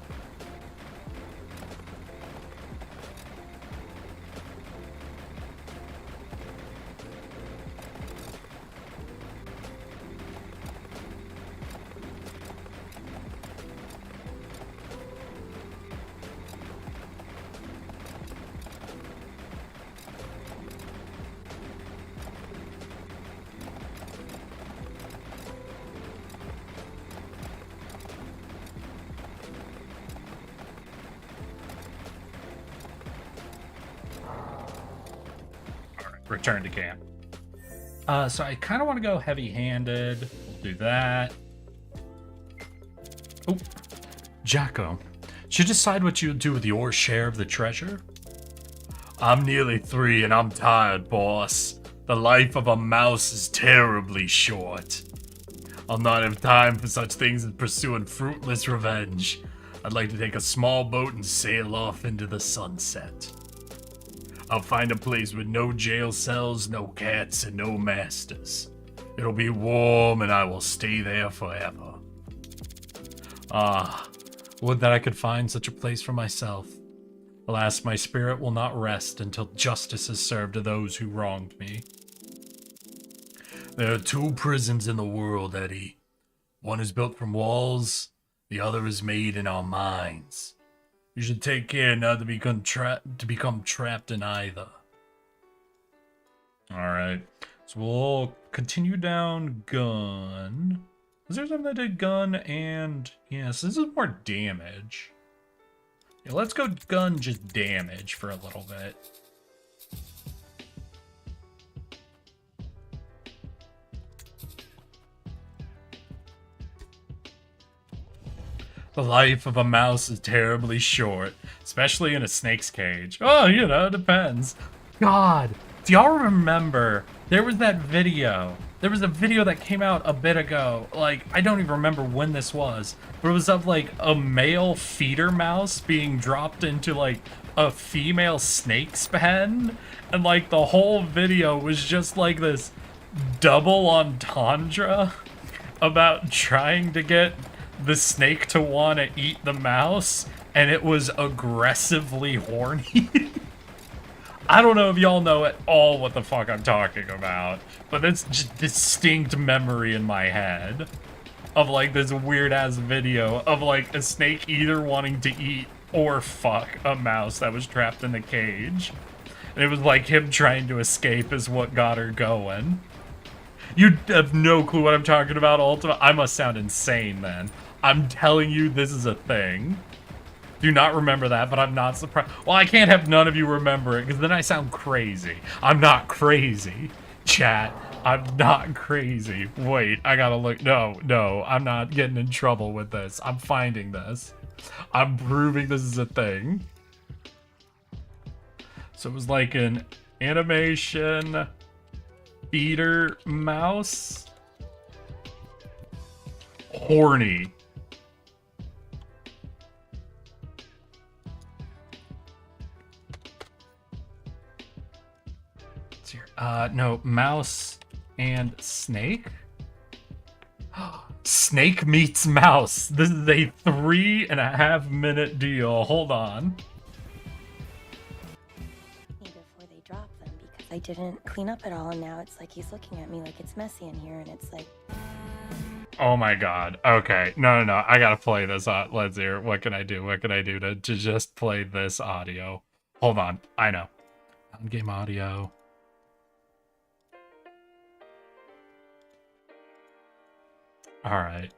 Return to camp. So I kind of want to go heavy-handed. We'll do that. Oh, Jacko, did you decide what you'll do with your share of the treasure? I'm nearly 3 and I'm tired, boss. The life of a mouse is terribly short. I'll not have time for such things as pursuing fruitless revenge. I'd like to take a small boat and sail off into the sunset. I'll find a place with no jail cells, no cats, and no masters. It'll be warm and I will stay there forever. Ah, would that I could find such a place for myself. Alas, my spirit will not rest until justice is served to those who wronged me. There are 2 prisons in the world, Eddie. One is built from walls, the other is made in our minds. You should take care not to become trapped in either. Alright, so we'll continue down gun. Was there something that did gun and... Yes, this is more damage. Yeah, let's go gun just damage for a little bit. The life of a mouse is terribly short, especially in a snake's cage. Oh, you know, it depends. God, do y'all remember there was that video? There was a video that came out a bit ago. Like, I don't even remember when this was, but it was of like a male feeder mouse being dropped into like a female snake's pen, and like the whole video was just like this double entendre about trying to get the snake to want to eat the mouse, and it was aggressively horny. I don't know if y'all know at all what the fuck I'm talking about, but that's just distinct memory in my head of like this weird ass video of like a snake either wanting to eat or fuck a mouse that was trapped in the cage. And it was like him trying to escape is what got her going. You have no clue what I'm talking about, Ultima. I must sound insane then. I'm telling you, this is a thing. Do not remember that, but I'm not surprised. Well, I can't have none of you remember it, because then I sound crazy. I'm not crazy, chat. I'm not crazy. Wait, I gotta look. No, I'm not getting in trouble with this. I'm finding this. I'm proving this is a thing. So it was like an animation feeder mouse. Horny. It's here. No, mouse and snake. Snake meets mouse. This is a 3.5 minute deal. Hold on. Before they drop them because I didn't clean up at all, and now it's like he's looking at me like it's messy in here, and it's like. Oh my god. Okay. No. I gotta play this. Let's hear. What can I do? What can I do to just play this audio? Hold on. I know. On-game audio. Alright.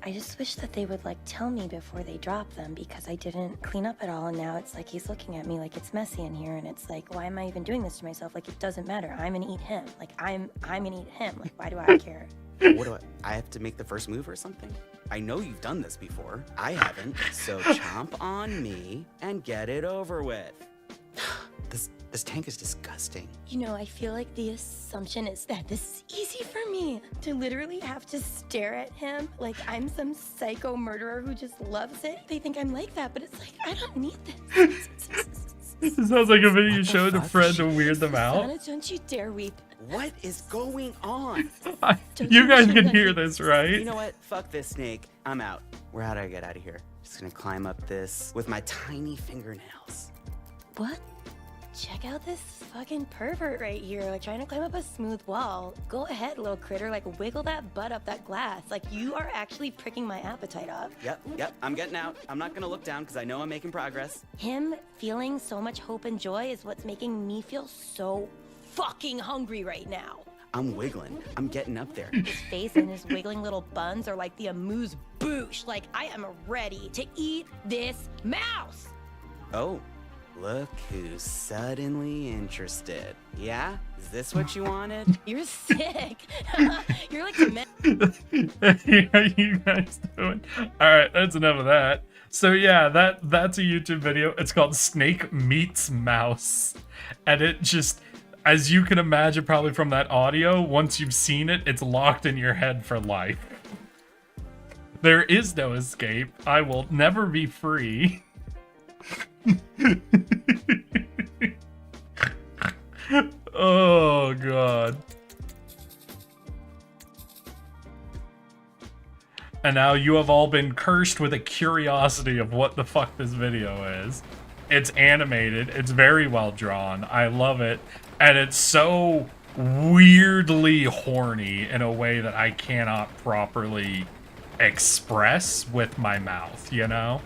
I just wish that they would like tell me before they drop them because I didn't clean up at all, and now it's like he's looking at me like it's messy in here, and it's like, why am I even doing this to myself? Like, it doesn't matter. I'm gonna eat him. Like, I'm gonna eat him. Like, why do I care? What do I have to make the first move or something? I know you've done this before. I haven't, so chomp on me and get it over with. This tank is disgusting. You know, I feel like the assumption is that this is easy for me to literally have to stare at him like I'm some psycho murderer who just loves it. They think I'm like that, but it's like, I don't need this. This sounds like a video you What the showed a fuck? friend to weird them out. Sana, don't you dare weep. What is going on? You guys can hear this, right? You know what? Fuck this snake. I'm out. How do I get out of here? Just gonna climb up this with my tiny fingernails. What? Check out this fucking pervert right here, like trying to climb up a smooth wall. Go ahead, little critter, like wiggle that butt up that glass. Like you are actually pricking my appetite up. Yep, I'm getting out. I'm not gonna look down because I know I'm making progress. Him feeling so much hope and joy is what's making me feel so fucking hungry right now. I'm wiggling. I'm getting up there. His face and his wiggling little buns are like the amuse bouche. Like I am ready to eat this mouse. Oh, look who's suddenly interested. Yeah? Is this what you wanted? You're sick. You're like a How you guys doing? Alright, that's enough of that. So yeah, that's a YouTube video. It's called Snake Meets Mouse. And it just, as you can imagine probably from that audio, once you've seen it, it's locked in your head for life. There is no escape. I will never be free. Oh god. And now you have all been cursed with a curiosity of what the fuck this video is. It's animated, it's very well drawn, I love it, and it's so weirdly horny in a way that I cannot properly express with my mouth, you know?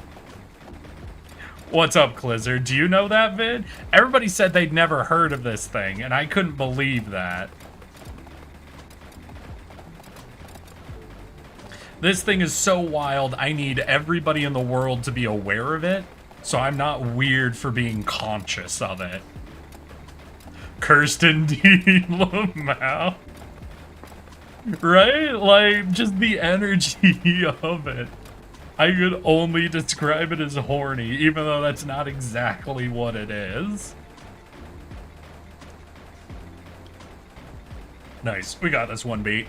What's up, Clizzard? Do you know that vid? Everybody said they'd never heard of this thing, and I couldn't believe that. This thing is so wild, I need everybody in the world to be aware of it, so I'm not weird for being conscious of it. Cursed indeed, Lamau. Right? Like, just the energy of it. I could only describe it as horny, even though that's not exactly what it is. Nice, we got this one beat.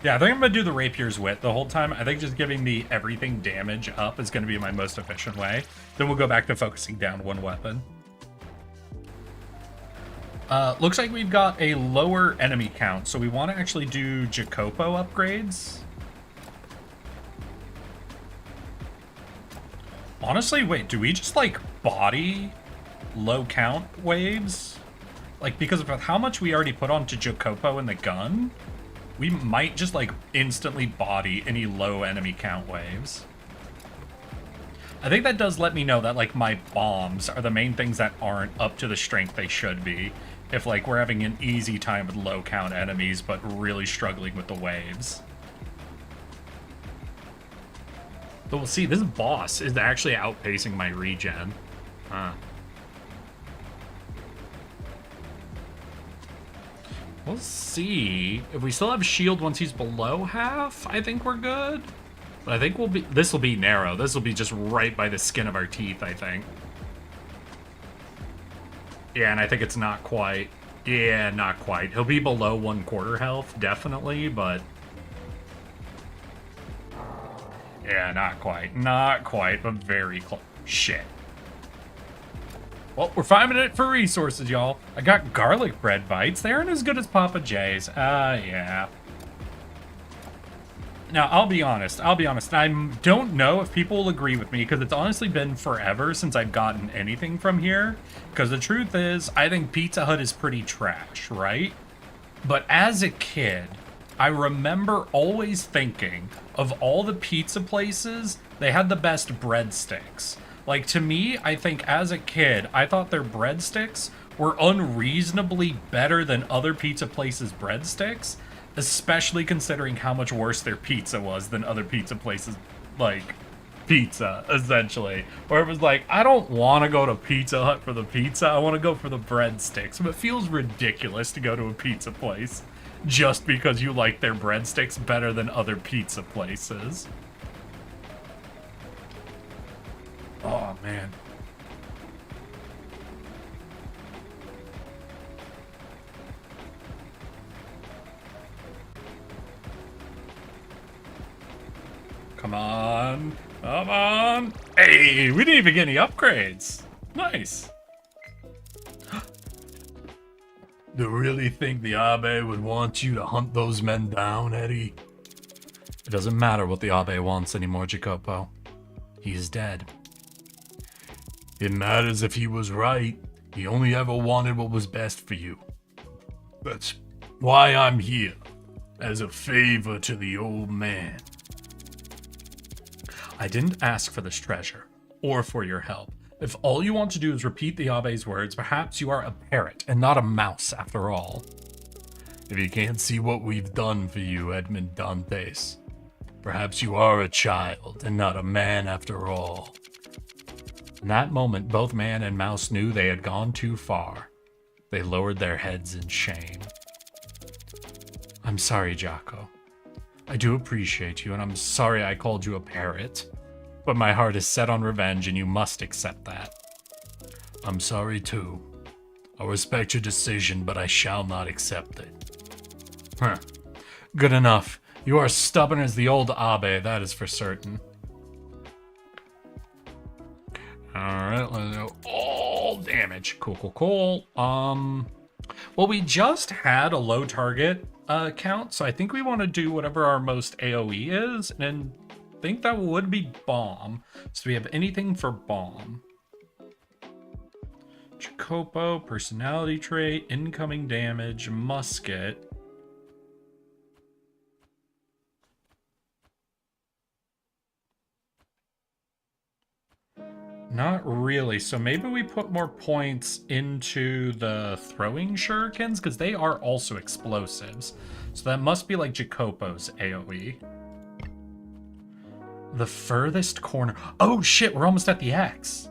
Yeah, I think I'm gonna do the Rapier's Wit the whole time. I think just giving the everything damage up is gonna be my most efficient way. Then we'll go back to focusing down one weapon. Looks like we've got a lower enemy count, so we want to actually do Jacopo upgrades. Honestly, wait, do we just, like, body low count waves? Like, because of how much we already put onto Jacopo in the gun, we might just, like, instantly body any low enemy count waves. I think that does let me know that, like, my bombs are the main things that aren't up to the strength they should be. If, like, we're having an easy time with low count enemies, but really struggling with the waves. But we'll see. This boss is actually outpacing my regen. Huh. We'll see. If we still have shield once he's below half, I think we're good. But I think we'll be... This will be narrow. This will be just right by the skin of our teeth, I think. Yeah, and I think it's not quite. Yeah, not quite. He'll be below 1/4 health, definitely, but... Yeah, not quite. Not quite, but very close. Shit. Well, we're 5 minutes for resources, y'all. I got garlic bread bites. They aren't as good as Papa J's. Yeah. Now, I'll be honest. I don't know if people will agree with me, because it's honestly been forever since I've gotten anything from here. Because the truth is, I think Pizza Hut is pretty trash, right? But as a kid, I remember always thinking of all the pizza places, they had the best breadsticks. Like, to me, I think as a kid, I thought their breadsticks were unreasonably better than other pizza places' breadsticks, especially considering how much worse their pizza was than other pizza places, like, pizza, essentially. Where it was like, I don't want to go to Pizza Hut for the pizza, I want to go for the breadsticks. But it feels ridiculous to go to a pizza place just because you like their breadsticks better than other pizza places. Oh, man. Come on. Come on. Hey, we didn't even get any upgrades. Nice. Do you really think the Abe would want you to hunt those men down, Eddie? It doesn't matter what the Abe wants anymore, Jacopo. He is dead. It matters if he was right. He only ever wanted what was best for you. That's why I'm here, as a favor to the old man. I didn't ask for this treasure, or for your help. If all you want to do is repeat the Abe's words, perhaps you are a parrot and not a mouse after all. If you can't see what we've done for you, Edmond Dantes, perhaps you are a child and not a man after all. In that moment, both man and mouse knew they had gone too far. They lowered their heads in shame. I'm sorry, Jocko. I do appreciate you, and I'm sorry I called you a parrot. But my heart is set on revenge, and you must accept that. I'm sorry too. I respect your decision, but I shall not accept it. Huh. Good enough. You are stubborn as the old Abe, that is for certain. Alright, let's go. All damage. Cool. Well, we just had a low target count, so I think we want to do whatever our most AoE is, and I think that would be bomb. So do we have anything for bomb? Jacopo, personality trait, incoming damage, musket. Not really. So maybe we put more points into the throwing shurikens, because they are also explosives. So that must be like Jacopo's AoE. The furthest corner. Oh shit, we're almost at the X.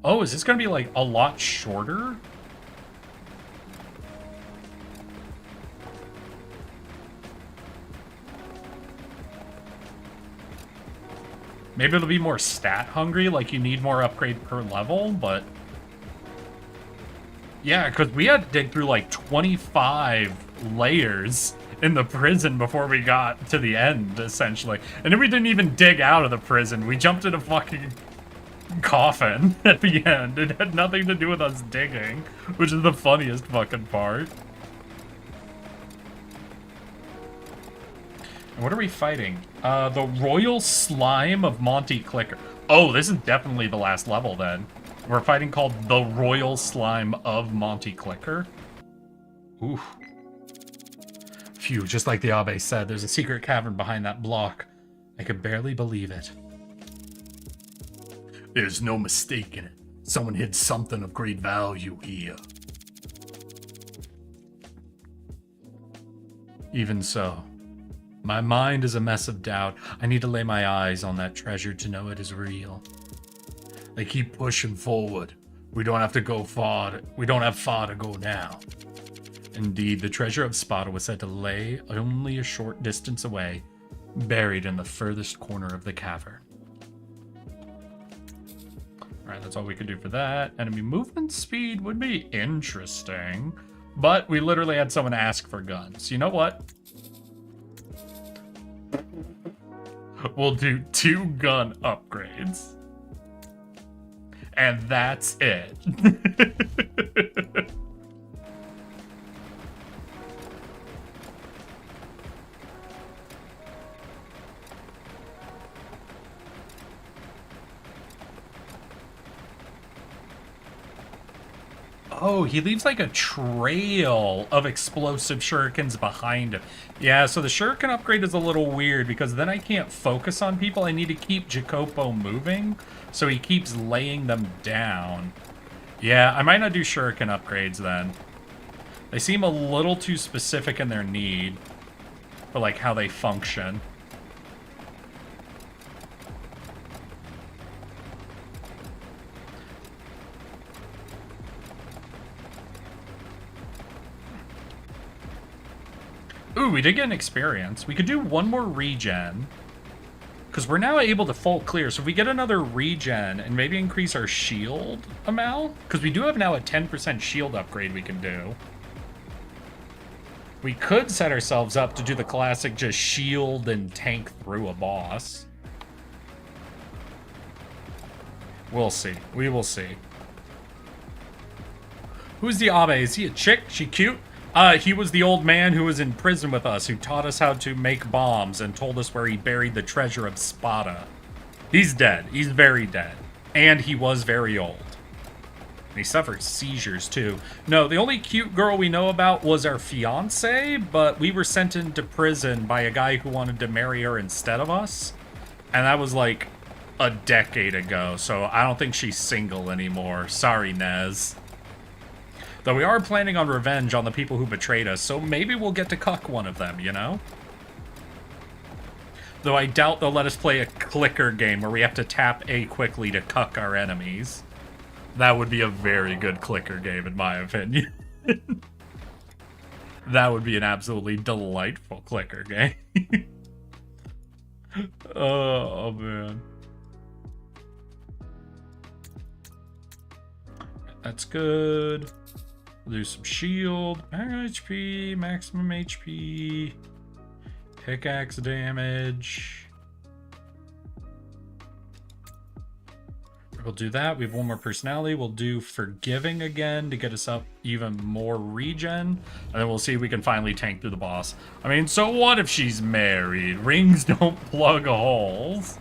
Oh, is this going to be like a lot shorter? Maybe it'll be more stat hungry, like you need more upgrade per level, but... Yeah, because we had to dig through like 25 layers in the prison before we got to the end, essentially. And then we didn't even dig out of the prison. We jumped in a fucking coffin at the end. It had nothing to do with us digging, which is the funniest fucking part. And what are we fighting? The Royal Slime of Monte Clicker. Oh, this is definitely the last level then. We're fighting called the Royal Slime of Monte Clicker. Ooh. Phew, just like the Abe said, there's a secret cavern behind that block. I could barely believe it. There's no mistaking it. Someone hid something of great value here. Even so, My mind is a mess of doubt. I need to lay my eyes on that treasure to know it is real. They keep pushing forward. We don't have to go far. We don't have far to go now. Indeed, the treasure of Spada was said to lay only a short distance away, buried in the furthest corner of the cavern. Alright, that's all we could do for that. Enemy movement speed would be interesting, but we literally had someone ask for guns. You know what? We'll do 2 gun upgrades. And that's it. Oh, he leaves like a trail of explosive shurikens behind him. Yeah, so the shuriken upgrade is a little weird because then I can't focus on people. I need to keep Jacopo moving, so he keeps laying them down. Yeah, I might not do shuriken upgrades then. They seem a little too specific in their need for like how they function. Ooh, we did get an experience. We could do 1 more regen. Because we're now able to full clear. So if we get another regen and maybe increase our shield amount. Because we do have now a 10% shield upgrade we can do. We could set ourselves up to do the classic just shield and tank through a boss. We'll see. We will see. Who's the Abe? Is he a chick? She cute? He was the old man who was in prison with us, who taught us how to make bombs and told us where he buried the treasure of Spada. He's dead. He's very dead. And he was very old. And he suffered seizures, too. No, the only cute girl we know about was our fiancé, but we were sent into prison by a guy who wanted to marry her instead of us. And that was like a decade ago, so I don't think she's single anymore. Sorry, Nez. Though we are planning on revenge on the people who betrayed us, so maybe we'll get to cuck one of them, you know? Though I doubt they'll let us play a clicker game where we have to tap A quickly to cuck our enemies. That would be a very good clicker game, in my opinion. That would be an absolutely delightful clicker game. Oh, man. That's good. We'll do some shield, HP, maximum HP, pickaxe damage. We'll do that. We have 1 more personality. We'll do forgiving again to get us up even more regen. And then we'll see if we can finally tank through the boss. I mean, so what if she's married? Rings don't plug holes.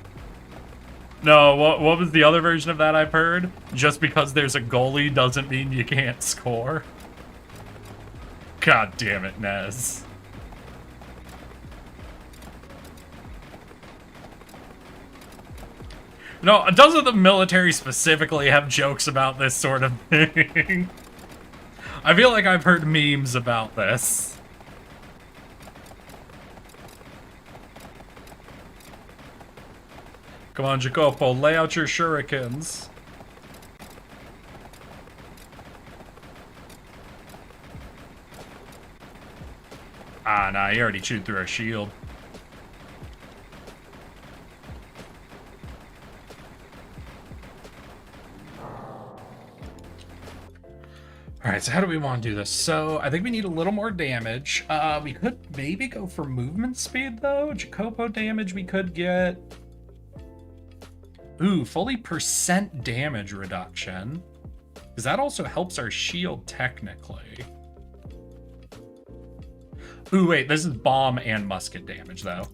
No, what was the other version of that I've heard? Just because there's a goalie doesn't mean you can't score. God damn it, Nez. No, doesn't the military specifically have jokes about this sort of thing? I feel like I've heard memes about this. Come on, Jacopo, lay out your shurikens. Ah, nah, he already chewed through our shield. Alright, so how do we want to do this? So, I think we need a little more damage. We could maybe go for movement speed, though. Jacopo damage we could get. Ooh, fully % damage reduction. Because that also helps our shield, technically. Ooh, wait, this is bomb and musket damage, though.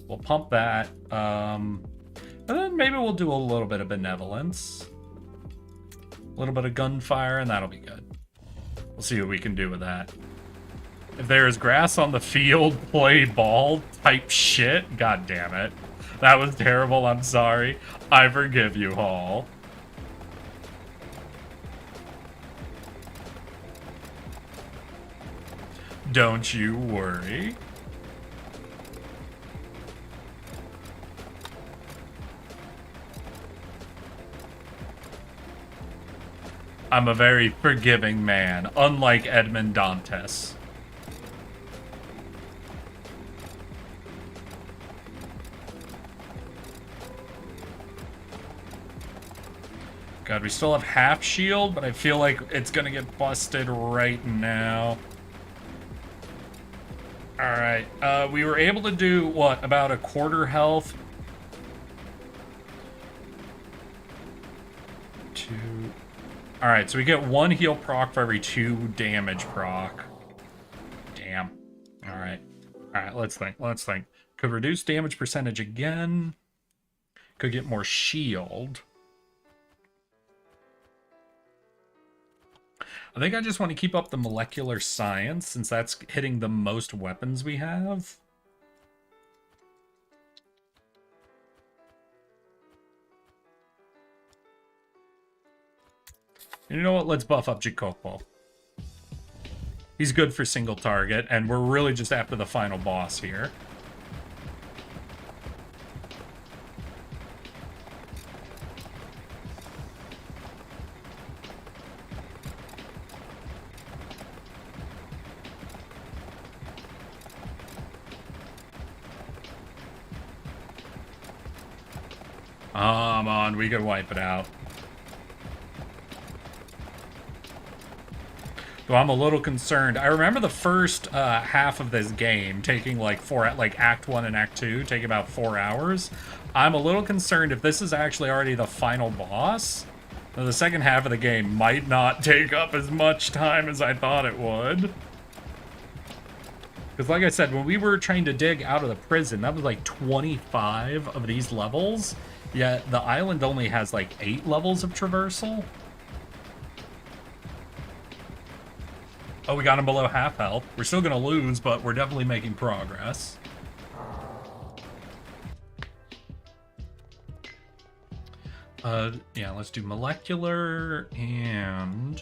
We'll pump that. And then maybe we'll do a little bit of benevolence. A little bit of gunfire, and that'll be good. We'll see what we can do with that. If there is grass on the field, play ball type shit. God damn it. That was terrible, I'm sorry. I forgive you, Hall. Don't you worry. I'm a very forgiving man, unlike Edmond Dantes. God, we still have half shield, but I feel like it's gonna get busted right now. Alright, we were able to do, what, about a quarter health? 2... Alright, so we get 1 heal proc for every 2 damage proc. Damn. Alright. Alright, let's think. Could reduce damage percentage again. Could get more shield. I think I just want to keep up the molecular science, since that's hitting the most weapons we have. And you know what? Let's buff up Jacopo. He's good for single target, and we're really just after the final boss here. Come on, we can wipe it out. Though I'm a little concerned. I remember the first half of this game taking like Act 1 and Act 2 take about 4 hours. I'm a little concerned if this is actually already the final boss. The second half of the game might not take up as much time as I thought it would. Because like I said, when we were trying to dig out of the prison, that was like 25 of these levels. Yet the island only has like 8 levels of traversal. Oh, we got him below half health. We're still gonna lose, but we're definitely making progress. Yeah, let's do molecular, and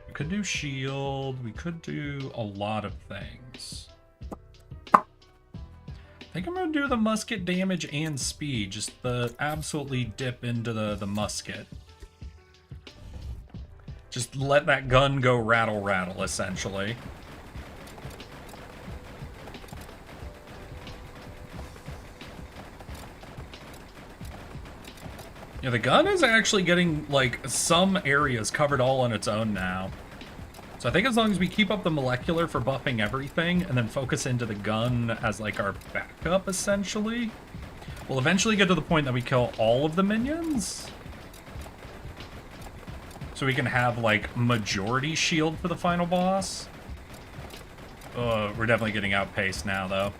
we could do shield. We could do a lot of things. I think I'm gonna do the musket damage and speed, just the absolutely dip into the musket. Just let that gun go rattle rattle, essentially. Yeah, the gun is actually getting, like, some areas covered all on its own now. So I think as long as we keep up the molecular for buffing everything, and then focus into the gun as, like, our backup, essentially, we'll eventually get to the point that we kill all of the minions. So we can have, like, majority shield for the final boss. We're definitely getting outpaced now, though.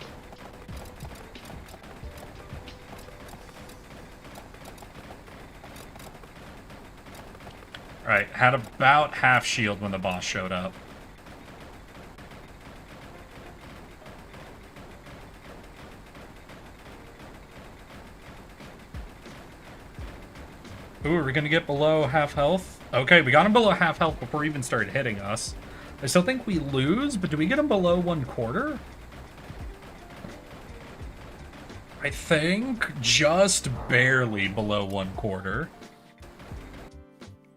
Alright, had about half shield when the boss showed up. Ooh, are we gonna get below half health? Okay, we got him below half health before he even started hitting us. I still think we lose, but do we get him below 1/4? I think just barely below 1/4.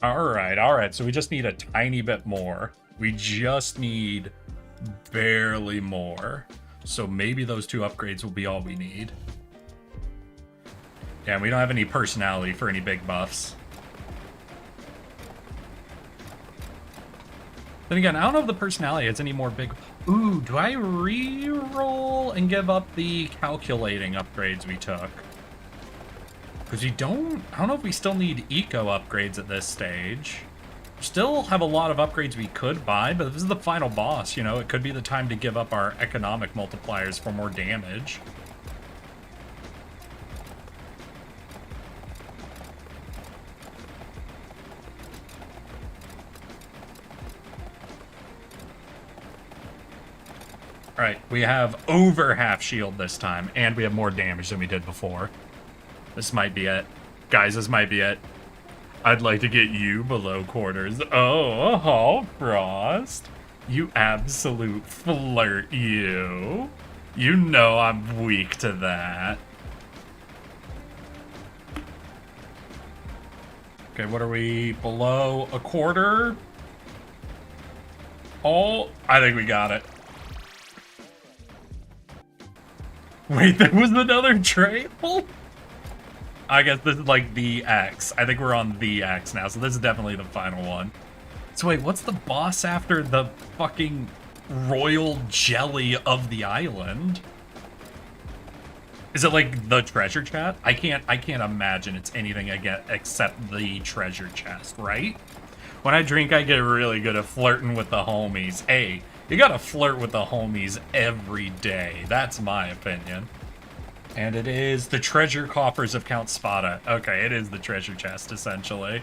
Alright, so we just need a tiny bit more. We just need barely more. So maybe those 2 upgrades will be all we need. Yeah, we don't have any personality for any big buffs. Then again, I don't know if the personality has any more big... Ooh, do I re-roll and give up the calculating upgrades we took? Because we don't... I don't know if we still need eco upgrades at this stage. Still have a lot of upgrades we could buy, but if this is the final boss, you know, it could be the time to give up our economic multipliers for more damage. Alright, we have over half shield this time, and we have more damage than we did before. This might be it. Guys, this might be it. I'd like to get you below quarters. Oh, Frost. You absolute flirt, you. You know I'm weak to that. Okay, what are we? Below a quarter? Oh, I think we got it. Wait, there was another trail? I guess this is like the X. I think we're on the X now, so this is definitely the final one. So wait, what's the boss after the fucking royal jelly of the island? Is it like the treasure chest? I can't imagine it's anything I get except the treasure chest, right? When I drink, I get really good at flirting with the homies. Hey, you gotta flirt with the homies every day. That's my opinion. And it is the treasure coffers of Count Spada. Okay, it is the treasure chest, essentially.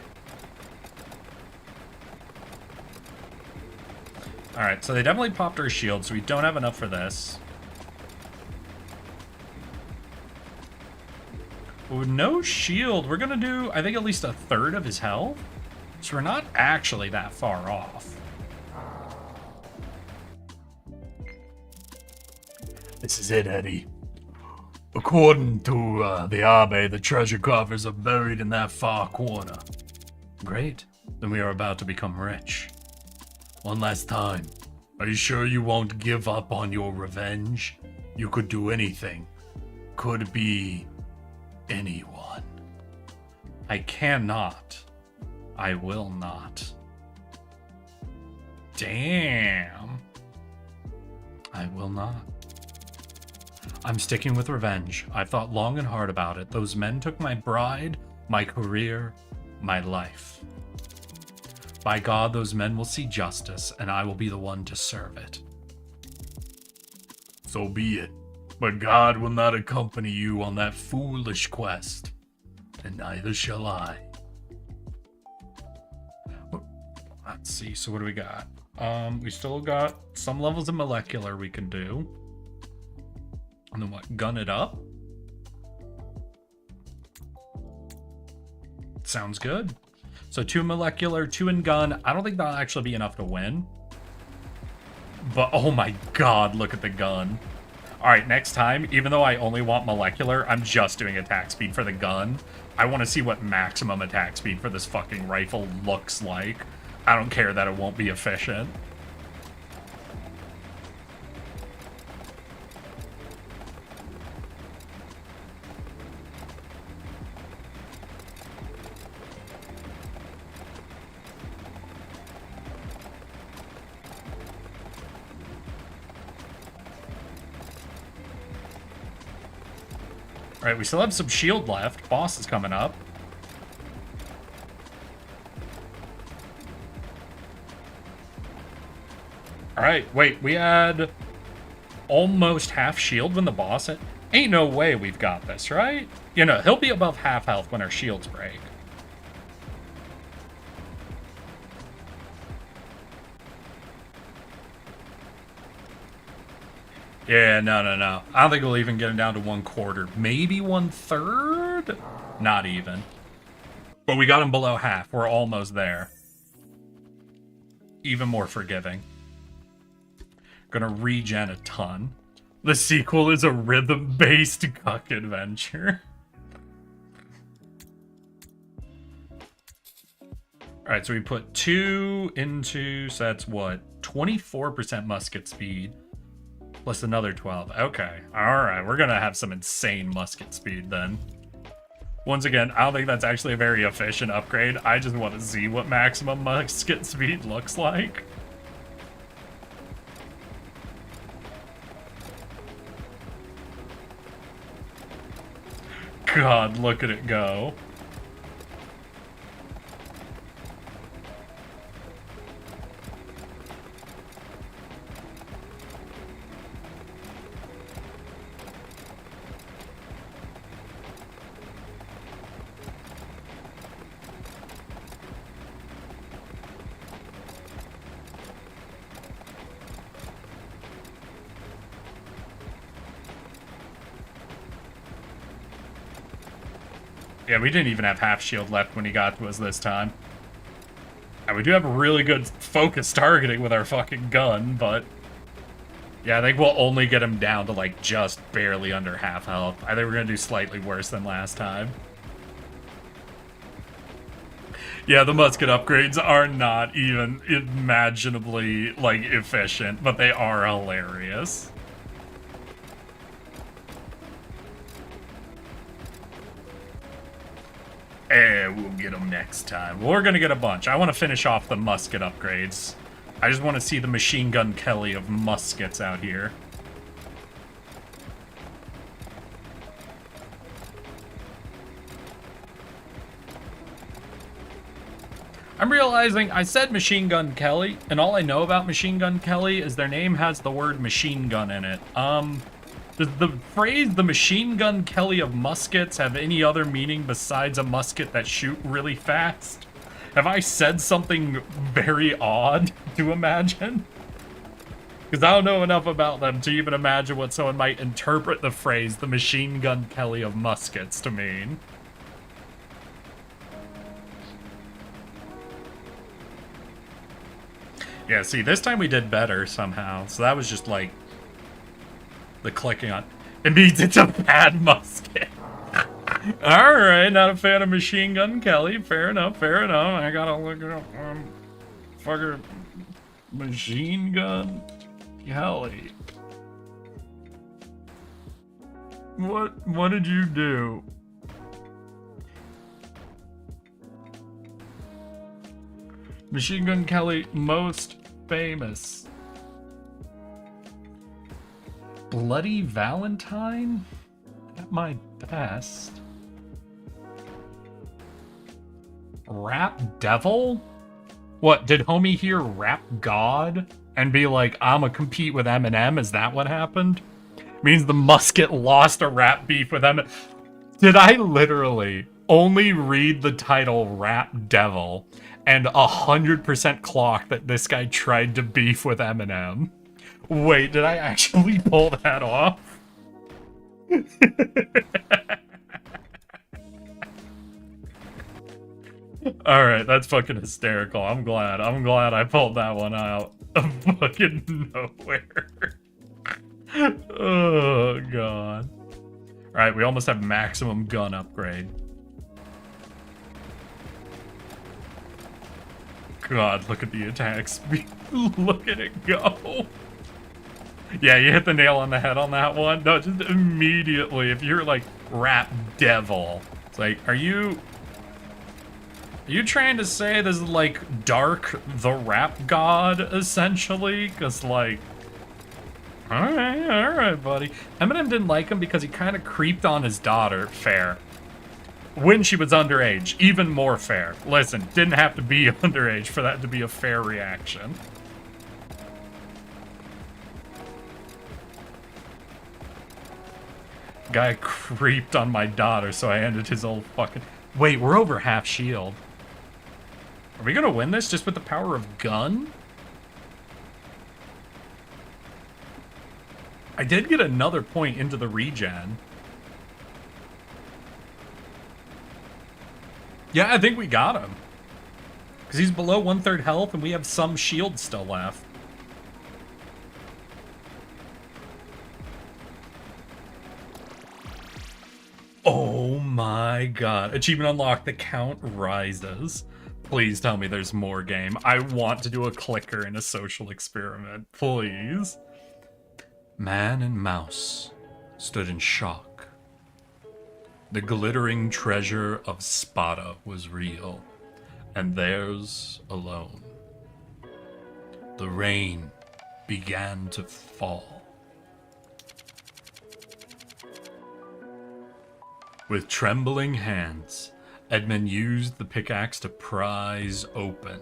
Alright, so they definitely popped our shield, so we don't have enough for this. But with no shield, we're gonna do, I think, at least a third of his health. So we're not actually that far off. This is it, Eddie. According to the Abe, the treasure coffers are buried in that far corner. Great. Then we are about to become rich. One last time. Are you sure you won't give up on your revenge? You could do anything. Could be anyone. I cannot. I will not. Damn. I will not. I'm sticking with revenge. I've thought long and hard about it. Those men took my bride, my career, my life. By God, those men will see justice, and I will be the one to serve it. So be it. But God will not accompany you on that foolish quest, and neither shall I. Let's see, so what do we got? We still got some levels of molecular we can do. And then what, gun it up? Sounds good. So 2 molecular, 2 in gun. I don't think that'll actually be enough to win. But oh my god, look at the gun. Alright, next time, even though I only want molecular, I'm just doing attack speed for the gun. I want to see what maximum attack speed for this fucking rifle looks like. I don't care that it won't be efficient. Alright, we still have some shield left. Boss is coming up. Alright, wait, we had almost half shield when the boss hit. Ain't no way we've got this, right? You know, he'll be above half health when our shields break. Yeah, no. I don't think we'll even get him down to 1/4. Maybe 1/3? Not even. But we got him below half. We're almost there. Even more forgiving. Gonna regen a ton. The sequel is a rhythm-based cuck adventure. Alright, so we put 2 into, so that's what? 24% musket speed. Plus another 12. Okay. Alright, we're gonna have some insane musket speed then. Once again, I don't think that's actually a very efficient upgrade. I just want to see what maximum musket speed looks like. God, look at it go. Yeah, we didn't even have half shield left when he got to us this time. And we do have really good focus targeting with our fucking gun, but... yeah, I think we'll only get him down to, like, just barely under half health. I think we're gonna do slightly worse than last time. Yeah, the musket upgrades are not even imaginably, like, efficient, but they are hilarious. And we'll get them next time. We're gonna get a bunch. I want to finish off the musket upgrades. I just want to see the machine gun Kelly of muskets out here. I'm realizing I said Machine Gun Kelly, and all I know about Machine Gun Kelly is their name has the word machine gun in it. Does the phrase the Machine Gun Kelly of muskets have any other meaning besides a musket that shoot really fast? Have I said something very odd to imagine? Because I don't know enough about them to even imagine what someone might interpret the phrase the Machine Gun Kelly of muskets to mean. Yeah, see, this time we did better somehow. So that was just like the clicking on. It means it's a bad musket. Alright, not a fan of Machine Gun Kelly. Fair enough, fair enough. I gotta look it up. Fucker. Machine Gun Kelly. What did you do? Machine Gun Kelly, most famous. Bloody Valentine? At my best. Rap Devil? What, did homie hear Rap God? And be like, I'ma compete with Eminem? Is that what happened? Means the musket lost a rap beef with Eminem. Did I literally only read the title Rap Devil and 100% clock that this guy tried to beef with Eminem? Wait, did I actually pull that off? Alright, that's fucking hysterical. I'm glad I pulled that one out of fucking nowhere. Oh, God. Alright, we almost have maximum gun upgrade. God, look at the attack speed. Look at it go. Yeah, you hit the nail on the head on that one. No, just immediately, if you're like, Rap Devil, it's like, are you trying to say this is like Dark the Rap God, essentially? Because, like, alright, buddy. Eminem didn't like him because he kind of creeped on his daughter. Fair. When she was underage. Even more fair. Listen, didn't have to be underage for that to be a fair reaction. Guy creeped on my daughter, so I ended his old fucking... Wait, we're over half shield. Are we gonna win this just with the power of gun? I did get another point into the regen. Yeah, I think we got him. Because he's below 1/3 health and we have some shield still left. Oh my god. Achievement unlocked. The count rises. Please tell me there's more game. I want to do a clicker in a social experiment. Please. Man and mouse stood in shock. The glittering treasure of Spada was real, and theirs alone. The rain began to fall. With trembling hands, Edmund used the pickaxe to prise open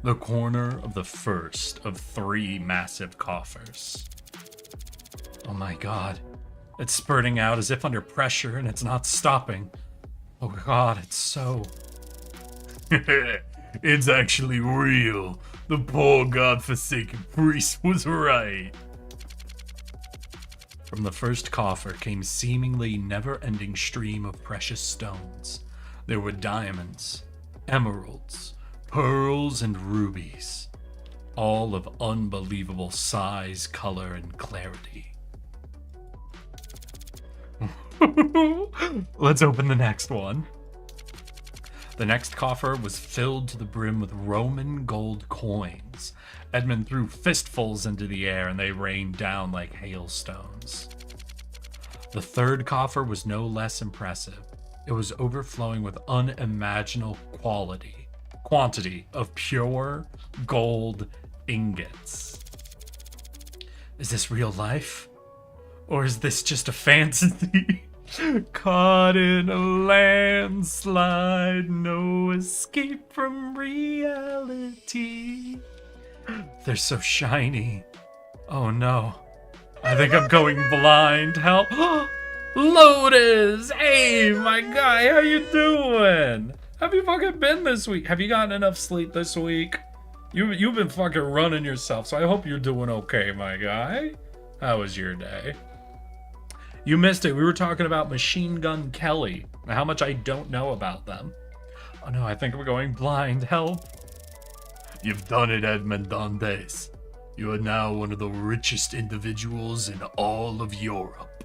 the corner of the first of 3 massive coffers. Oh my god. It's spurting out as if under pressure and it's not stopping. Oh god, it's so... It's actually real. The poor godforsaken priest was right. From the first coffer came seemingly never-ending stream of precious stones. There were diamonds, emeralds, pearls, and rubies, all of unbelievable size, color, and clarity. Let's open the next one. The next coffer was filled to the brim with Roman gold coins. Edmund threw fistfuls into the air and they rained down like hailstones. The third coffer was no less impressive. It was overflowing with unimaginable quantity of pure gold ingots. Is this real life? Or is this just a fantasy? Caught in a landslide, no escape from reality. They're so shiny. Oh no. I think I'm going blind. Help. Lotus! Hey, my guy, how you doing? Have you fucking been this week? Have you gotten enough sleep this week? You've been fucking running yourself, so I hope you're doing okay, my guy. How was your day? You missed it. We were talking about Machine Gun Kelly. How much I don't know about them. Oh no, I think we're going blind. Help. You've done it, Edmond Dantes. You are now one of the richest individuals in all of Europe.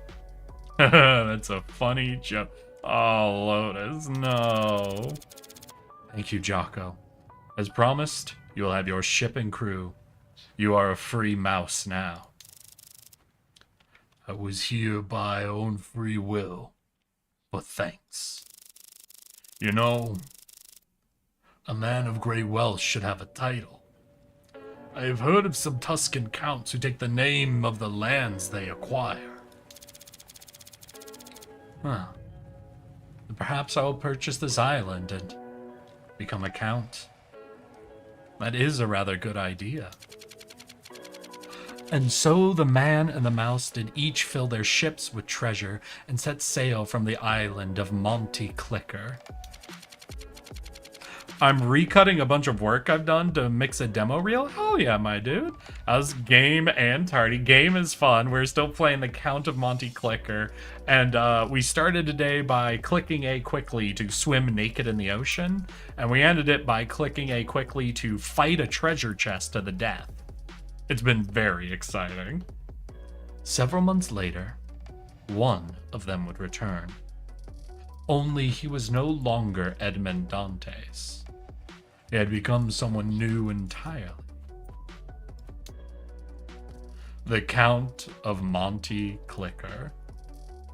That's a funny joke. Oh, Lotus, no. Thank you, Jocko. As promised, you will have your ship and crew. You are a free mouse now. I was here by own free will, but thanks. You know, a man of great wealth should have a title. I have heard of some Tuscan counts who take the name of the lands they acquire. Huh. Perhaps I will purchase this island and become a count. That is a rather good idea. And so the man and the mouse did each fill their ships with treasure and set sail from the island of Monte Clicker. I'm recutting a bunch of work I've done to mix a demo reel. Hell yeah, my dude. How's game and tardy? Game is fun. We're still playing the Count of Monte Clicker. And we started today by clicking A quickly to swim naked in the ocean. And we ended it by clicking A quickly to fight a treasure chest to the death. It's been very exciting. Several months later, one of them would return. Only he was no longer Edmond Dantes. He had become someone new entirely. The Count of Monte Clicker.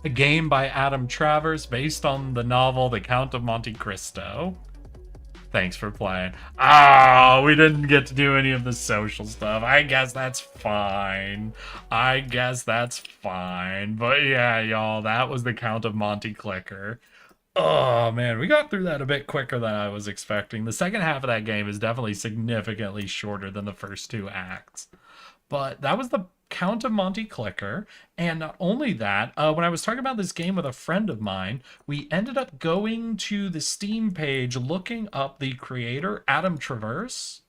A game by Adam Travers based on the novel The Count of Monte Cristo. Thanks for playing. Oh, we didn't get to do any of the social stuff. I guess that's fine. But yeah, y'all, that was the Count of Monte Clicker. Oh, man, we got through that a bit quicker than I was expecting. The second half of that game is definitely significantly shorter than the first two acts. But that was the Count of Monte Clicker. And not only that, when I was talking about this game with a friend of mine, we ended up going to the Steam page, looking up the creator, Adam Travers.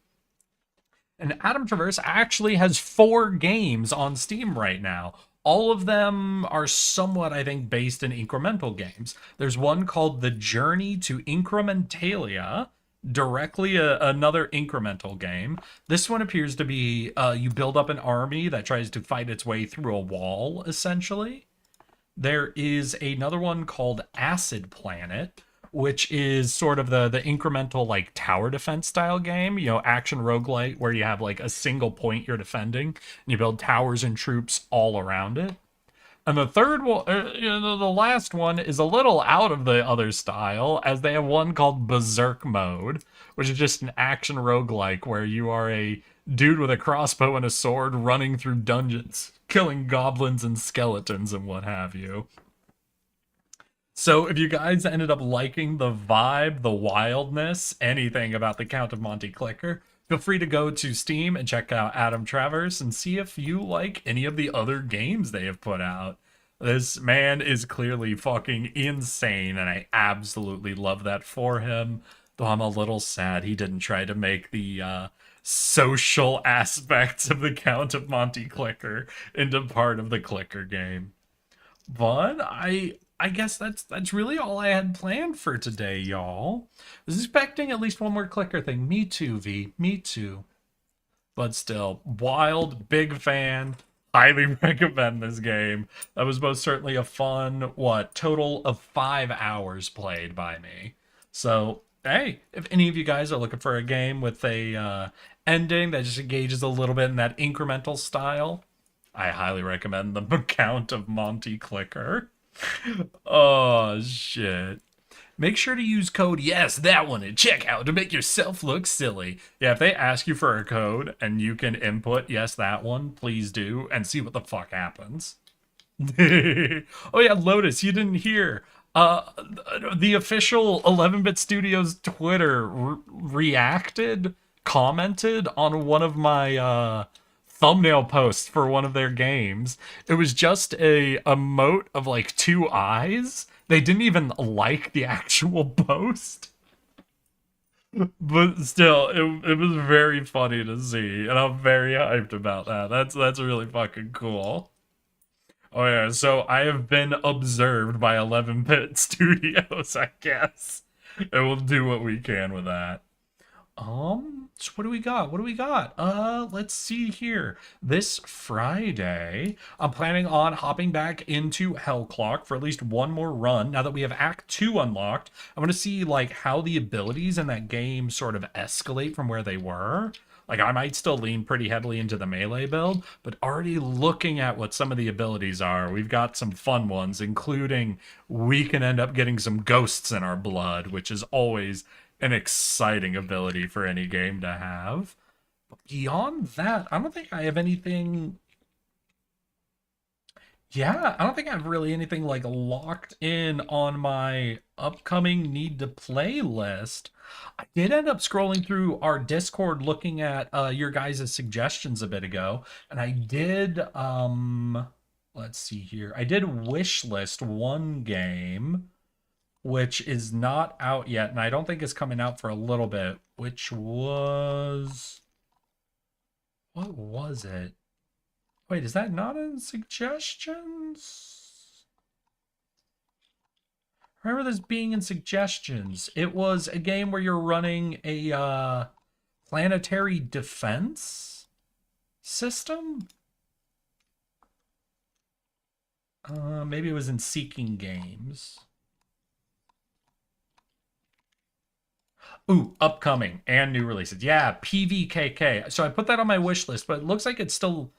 And Adam Travers actually has 4 games on Steam right now. All of them are somewhat, I think, based in incremental games. There's one called The Journey to Incrementalia, directly another incremental game. This one appears to be you build up an army that tries to fight its way through a wall, essentially. There is another one called Acid Planet, which is sort of the incremental like tower defense style game, you know, action roguelite, where you have like a single point you're defending and you build towers and troops all around it. And the third one, the last one is a little out of the other style, as they have one called Berserk Mode, which is just an action roguelike where you are a dude with a crossbow and a sword running through dungeons, killing goblins and skeletons and what have you. So if you guys ended up liking the vibe, the wildness, anything about the Count of Monte Clicker, feel free to go to Steam and check out Adam Travers and see if you like any of the other games they have put out. This man is clearly fucking insane, and I absolutely love that for him. Though I'm a little sad he didn't try to make the social aspects of the Count of Monte Clicker into part of the Clicker game. But I guess that's really all I had planned for today, y'all. I was expecting at least one more clicker thing. Me too, V. Me too. But still, wild, big fan. Highly recommend this game. That was most certainly a fun, total of 5 hours played by me. So, Hey, if any of you guys are looking for a game with a ending that just engages a little bit in that incremental style, I highly recommend the Count of Monte Clicker. Oh shit. Make sure to use code yes that one at checkout to make yourself look silly. Yeah, if they ask you for a code and you can input yes that one, please do and see what the fuck happens. Oh yeah, Lotus, you didn't hear. The official 11-bit Studios Twitter commented on one of my thumbnail posts for one of their games. It was just a emote of like two eyes. They didn't even like the actual post. But still, it was very funny to see, and I'm very hyped about that. That's really fucking cool. Oh yeah, so I have been observed by 11-bit Studios, I guess. And we'll do what we can with that. So what do we got? What do we got? Let's see here. This Friday, I'm planning on hopping back into Hellclock for at least one more run. Now that we have Act 2 unlocked, I want to see like how the abilities in that game sort of escalate from where they were. Like I might still lean pretty heavily into the melee build, but already looking at what some of the abilities are, we've got some fun ones, including we can end up getting some ghosts in our blood, which is always an exciting ability for any game to have. But beyond that, I don't think I have anything. Yeah, I don't think I have really anything like locked in on my upcoming need to play list. I did end up scrolling through our Discord looking at your guys' suggestions a bit ago, and I did let's see here. I did wish list one game which is not out yet, and I don't think it's coming out for a little bit, which was... What was it? Wait, is that not in suggestions? I remember this being in suggestions. It was a game where you're running a planetary defense system? Maybe it was in Seeking Games. Ooh, upcoming and new releases. Yeah, PVKK. So I put that on my wish list, but it looks like it's still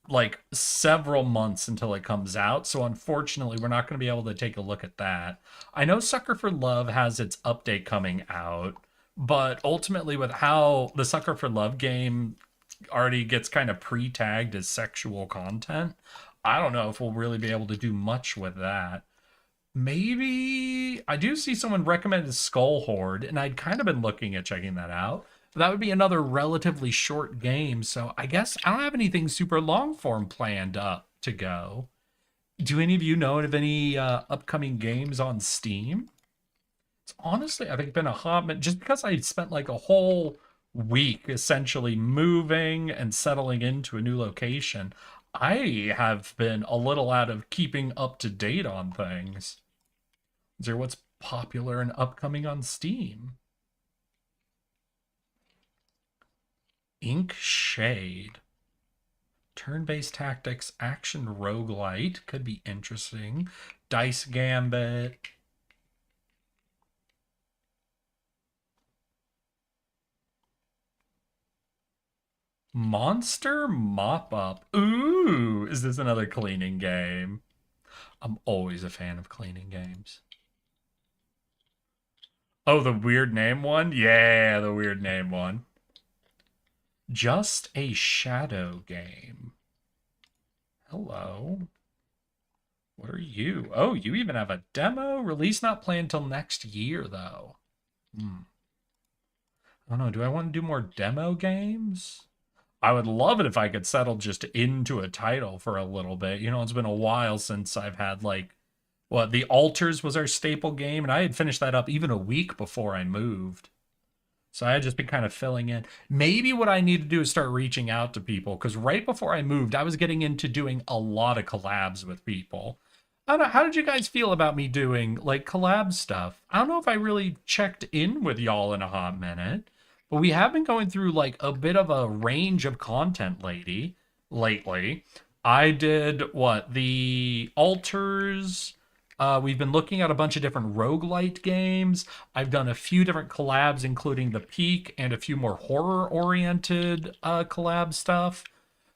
like several months until it comes out. So unfortunately, we're not going to be able to take a look at that. I know Sucker for Love has its update coming out, but ultimately with how the Sucker for Love game already gets kind of pre-tagged as sexual content, I don't know if we'll really be able to do much with that. Maybe I do see someone recommended Skull Horde, and I'd kind of been looking at checking that out. But that would be another relatively short game, so I guess I don't have anything super long form planned up to go. Do any of you know of any upcoming games on Steam? It's honestly, I think, been a hot minute, just because I spent like a whole week essentially moving and settling into a new location. I have been a little out of keeping up to date on things. Is there what's popular and upcoming on Steam? Ink Shade. Turn-based tactics, action roguelite. Could be interesting. Dice Gambit. Monster Mop-Up. Ooh, is this another cleaning game? I'm always a fan of cleaning games. Oh, the weird name one? Yeah, the weird name one. Just a Shadow Game. Hello. What are you? Oh, you even have a demo? Release not planned until next year, though. I don't know. Do I want to do more demo games? I would love it if I could settle just into a title for a little bit. You know, it's been a while since I've had like... Well, The Altars was our staple game, and I had finished that up even a week before I moved. So I had just been kind of filling in. Maybe what I need to do is start reaching out to people, because right before I moved, I was getting into doing a lot of collabs with people. I don't know, how did you guys feel about me doing, like, collab stuff? I don't know if I really checked in with y'all in a hot minute, but we have been going through, like, a bit of a range of content lately. I did, what, The Altars... We've been looking at a bunch of different roguelite games. I've done a few different collabs, including The Peak and a few more horror-oriented collab stuff.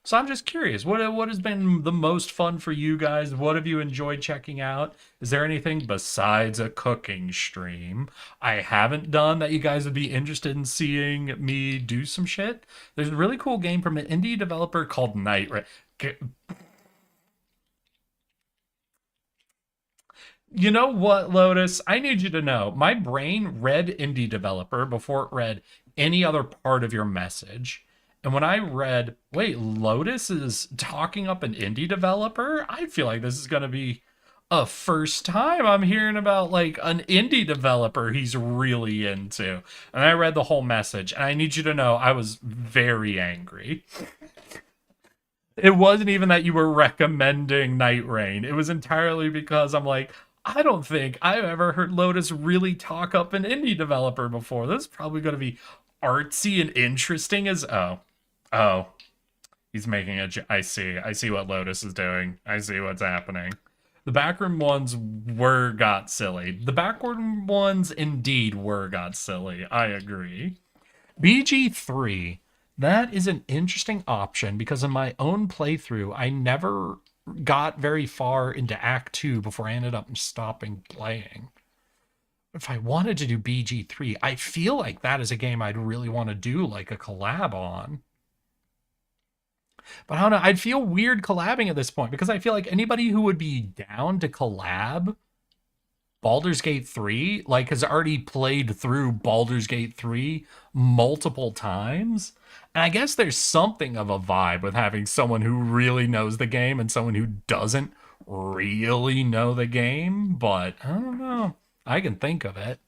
So I'm just curious, what has been the most fun for you guys? What have you enjoyed checking out? Is there anything besides a cooking stream I haven't done that you guys would be interested in seeing me do some shit? There's a really cool game from an indie developer called Night. You know what, Lotus? I need you to know my brain read indie developer before it read any other part of your message. And when I read, wait, Lotus is talking up an indie developer, I feel like this is going to be a first time I'm hearing about like an indie developer he's really into. And I read the whole message, and I need you to know I was very angry. It wasn't even that you were recommending Night Rain. It was entirely because I'm like, I don't think I've ever heard Lotus really talk up an indie developer before. This is probably going to be artsy and interesting as oh, he's making a. I see what Lotus is doing. I see what's happening. The backroom ones got silly. The backroom ones indeed got silly. I agree. BG3. That is an interesting option because in my own playthrough, I never got very far into Act 2 before I ended up stopping playing. If I wanted to do BG3, I feel like that is a game I'd really want to do like a collab on. But I don't know, I'd feel weird collabing at this point because I feel like anybody who would be down to collab Baldur's Gate 3, like, has already played through Baldur's Gate 3 multiple times. And I guess there's something of a vibe with having someone who really knows the game and someone who doesn't really know the game, but I don't know. I can think of it.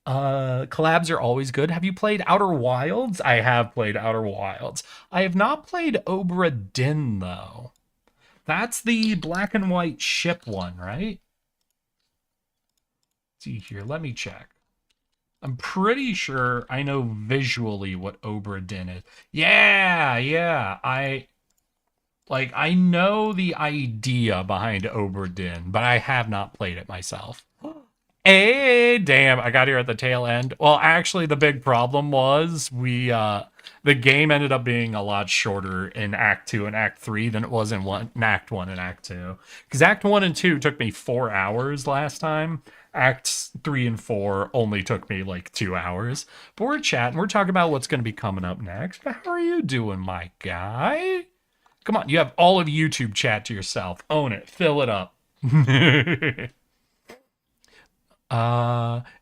Collabs are always good. Have you played Outer Wilds? I have played Outer Wilds. I have not played Obra Dinn, though. That's the black and white ship one, right? See here, let me check. I'm pretty sure I know visually what Obra Dinn is. Yeah. I know the idea behind Obra Dinn, but I have not played it myself. Hey, damn, I got here at the tail end. Well, actually, the big problem was the game ended up being a lot shorter in Act 2 and Act 3 than it was in Act 1 and Act 2. Because Act 1 and 2 took me 4 hours last time. Acts 3 and 4 only took me like 2 hours. But we're chatting. We're talking about what's going to be coming up next. How are you doing, my guy? Come on, you have all of YouTube chat to yourself. Own it. Fill it up.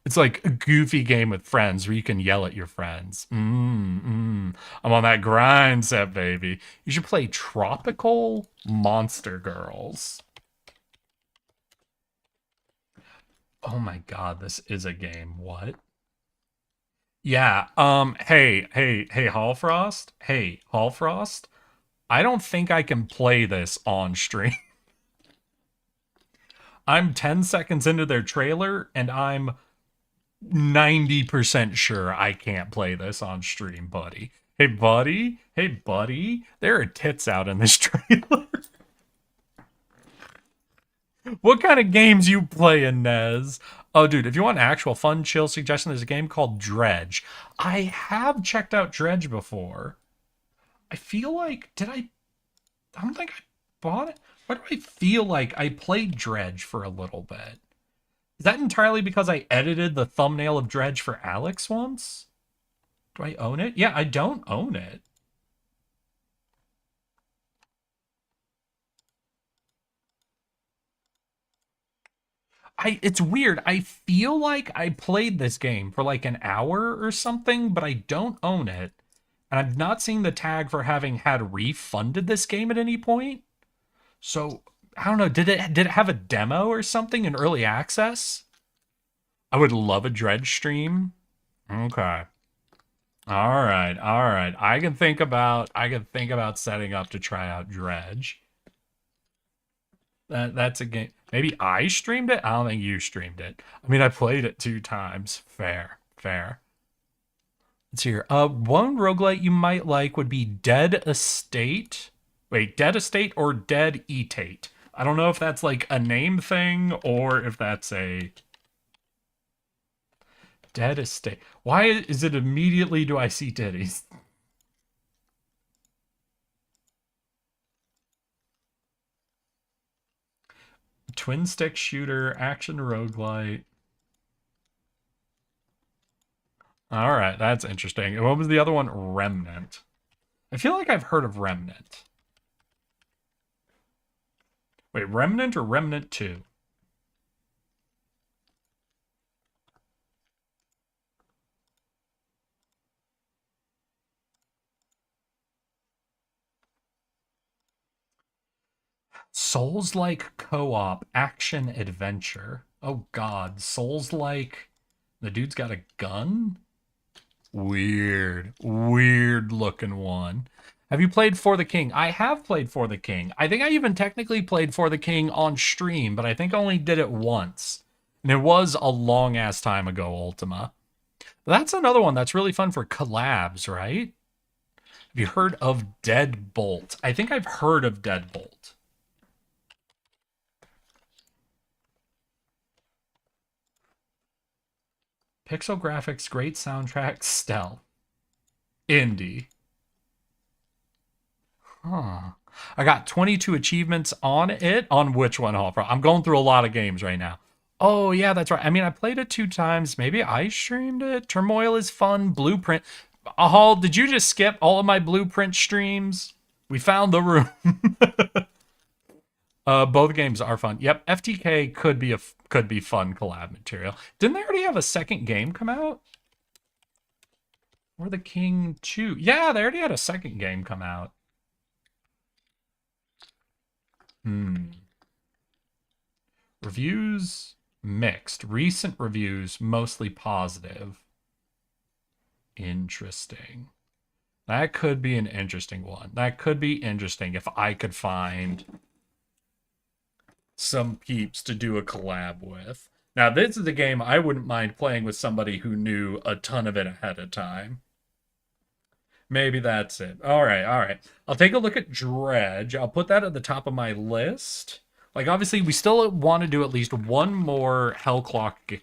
It's like a goofy game with friends where you can yell at your friends. I'm on that grind set, baby. You should play Tropical Monster Girls. Oh my god, this is a game. What? Yeah, hey, Hallfrost. Hey, Hallfrost. I don't think I can play this on stream. I'm 10 seconds into their trailer, and I'm 90% sure I can't play this on stream, buddy. Hey, buddy. There are tits out in this trailer. What kind of games you playing, Nez? Oh, dude, if you want an actual fun, chill suggestion, there's a game called Dredge. I have checked out Dredge before. I feel like, I don't think I bought it. Why do I feel like I played Dredge for a little bit? Is that entirely because I edited the thumbnail of Dredge for Alex once? Do I own it? Yeah, I don't own it. It's weird. I feel like I played this game for like an hour or something, but I don't own it. And I've not seen the tag for having had refunded this game at any point. So, I don't know, did it have a demo or something in early access? I would love a Dredge stream. Okay. All right. I can think about setting up to try out Dredge. That's a game. Maybe I streamed it? I don't think you streamed it. I mean, I played it 2 times. Fair. Let's hear. One roguelite you might like would be Dead Estate. Wait, Dead Estate or Dead Eatate? I don't know if that's like a name thing or if that's a dead estate. Why is it immediately do I see titties? Twin stick shooter, action roguelite. All right, that's interesting. And what was the other one? Remnant. I feel like I've heard of Remnant. Wait, Remnant or Remnant 2? Souls-like co-op action adventure. Oh god, Souls-like the dude's got a gun? Weird. Weird looking one. Have you played For the King? I have played For the King. I think I even technically played For the King on stream, but I think I only did it once. And it was a long ass time ago, Ultima. That's another one that's really fun for collabs, right? Have you heard of Deadbolt? I think I've heard of Deadbolt. Pixel graphics, great soundtrack, stealth. Indie. Huh. I got 22 achievements on it. On which one, Hall? I'm going through a lot of games right now. Oh, yeah, that's right. I mean, I played it 2 times. Maybe I streamed it. Turmoil is fun. Blueprint. Hall, did you just skip all of my Blueprint streams? We found the room. Both games are fun. Yep, FTK could be fun collab material. Didn't they already have a second game come out? Or the King 2? Yeah, they already had a second game come out. Reviews mixed. Recent reviews mostly positive. Interesting. That could be an interesting one. That could be interesting if I could find some peeps to do a collab with. Now, this is a game I wouldn't mind playing with somebody who knew a ton of it ahead of time. Maybe that's it. All right, all right. I'll take a look at Dredge. I'll put that at the top of my list. Like, obviously, we still want to do at least one more Hellclock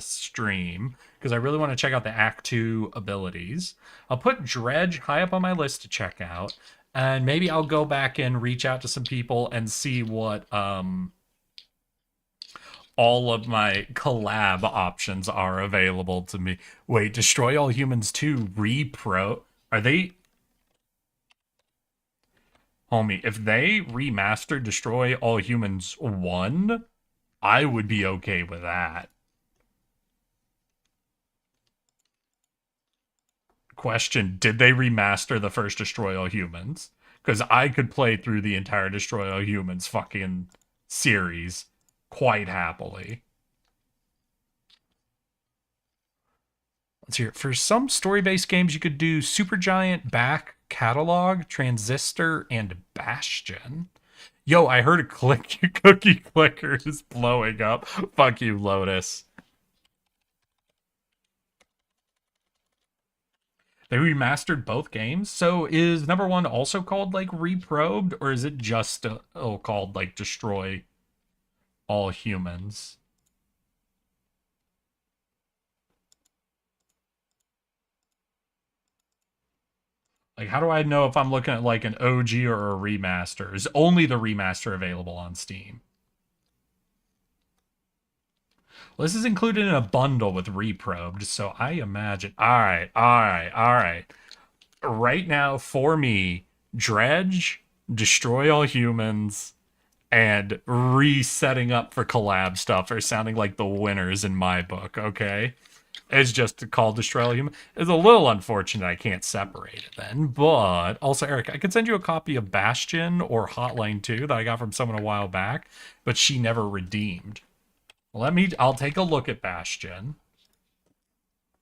stream, because I really want to check out the Act 2 abilities. I'll put Dredge high up on my list to check out, and maybe I'll go back and reach out to some people and see what all of my collab options are available to me. Wait, Destroy All Humans 2 Repro? Are they... Homie, if they remastered Destroy All Humans 1, I would be okay with that. Question, did they remaster the first Destroy All Humans? Because I could play through the entire Destroy All Humans fucking series quite happily. Let's hear it. For some story-based games, you could do Supergiant, Back Catalog, Transistor, and Bastion. Yo, I heard a cookie clicker is blowing up. Fuck you, Lotus. They remastered both games. So is number 1 also called like Reprobed, or is it just called like Destroy All Humans? Like, how do I know if I'm looking at like an OG or a remaster? Is only the remaster available on Steam? Well, this is included in a bundle with Reprobed, so I imagine... Alright. Right now, for me, Dredge, Destroy All Humans, and resetting up for collab stuff are sounding like the winners in my book, okay? It's just called Destroy All Humans. It's a little unfortunate I can't separate it then, but... Also, Eric, I could send you a copy of Bastion or Hotline 2 that I got from someone a while back, but she never redeemed. I'll take a look at Bastion.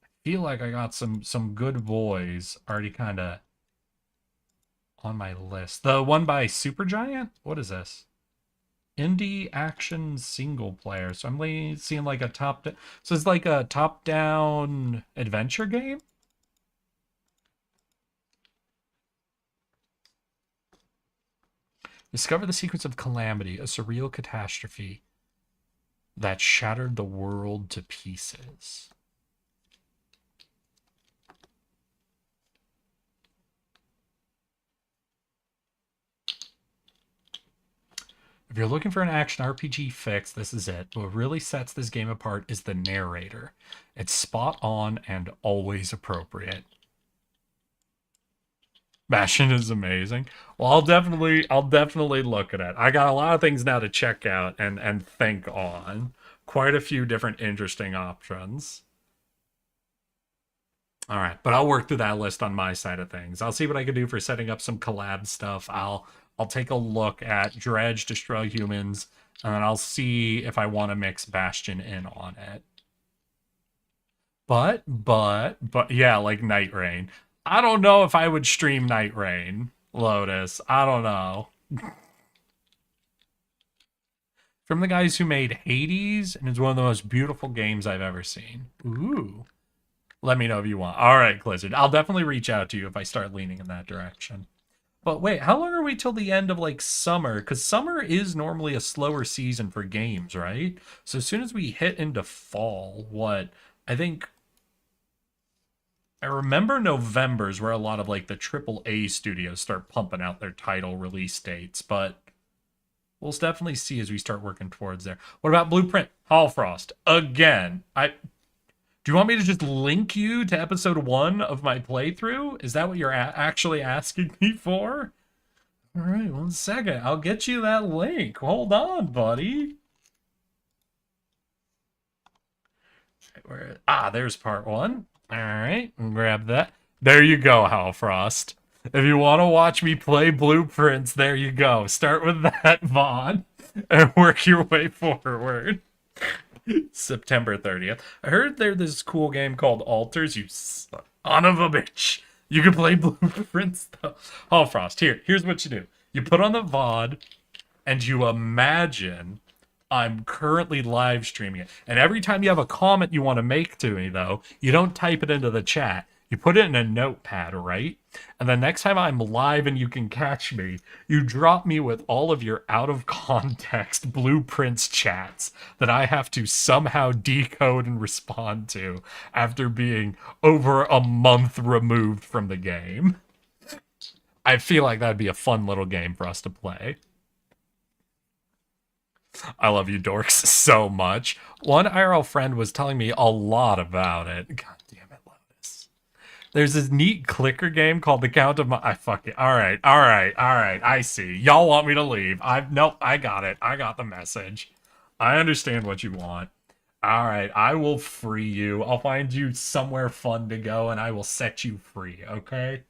I feel like I got some good boys already kind of on my list. The one by Supergiant? What is this? Indie action single player. So I'm seeing like a so it's like a top-down adventure game? Discover the sequence of calamity, a surreal catastrophe that shattered the world to pieces. If you're looking for an action RPG fix, this is it. What really sets this game apart is the narrator. It's spot on and always appropriate. Bastion is amazing. Well, I'll definitely look at it. I got a lot of things now to check out and think on. Quite a few different interesting options. All right, but I'll work through that list on my side of things. I'll see what I can do for setting up some collab stuff. I'll take a look at Dredge, Destroy Humans, and then I'll see if I want to mix Bastion in on it. But yeah, like Night Rain. I don't know if I would stream Night Rain, Lotus. I don't know. From the guys who made Hades, and it's one of the most beautiful games I've ever seen. Ooh. Let me know if you want. All right, Blizzard. I'll definitely reach out to you if I start leaning in that direction. But wait, how long are we till the end of, like, summer? Because summer is normally a slower season for games, right? So as soon as we hit into fall, I think... I remember November's where a lot of, like, the AAA studios start pumping out their title release dates, but we'll definitely see as we start working towards there. What about Blueprint? Hallfrost. Again, do you want me to just link you to episode 1 of my playthrough? Is that what you're actually asking me for? All right, 1 second. I'll get you that link. Hold on, buddy. There's part 1. All right, grab that. There you go, Halfrost. If you want to watch me play Blueprints, there you go. Start with that VOD and work your way forward. September 30th. I heard there's this cool game called Alters, you son of a bitch. You can play Blueprints, though. Halfrost, here's what you do. You put on the VOD, and you imagine I'm currently live streaming it. And every time you have a comment you want to make to me, though, you don't type it into the chat. You put it in a notepad, right? And the next time I'm live and you can catch me, you drop me with all of your out-of-context Blueprints chats that I have to somehow decode and respond to after being over a month removed from the game. I feel like that'd be a fun little game for us to play. I love you dorks so much. One IRL friend was telling me a lot about it. God damn it, Lotus. There's this neat clicker game called The Count of My... fuck it. All right. I see. Y'all want me to leave. Nope, I got it. I got the message. I understand what you want. All right, I will free you. I'll find you somewhere fun to go, and I will set you free, okay?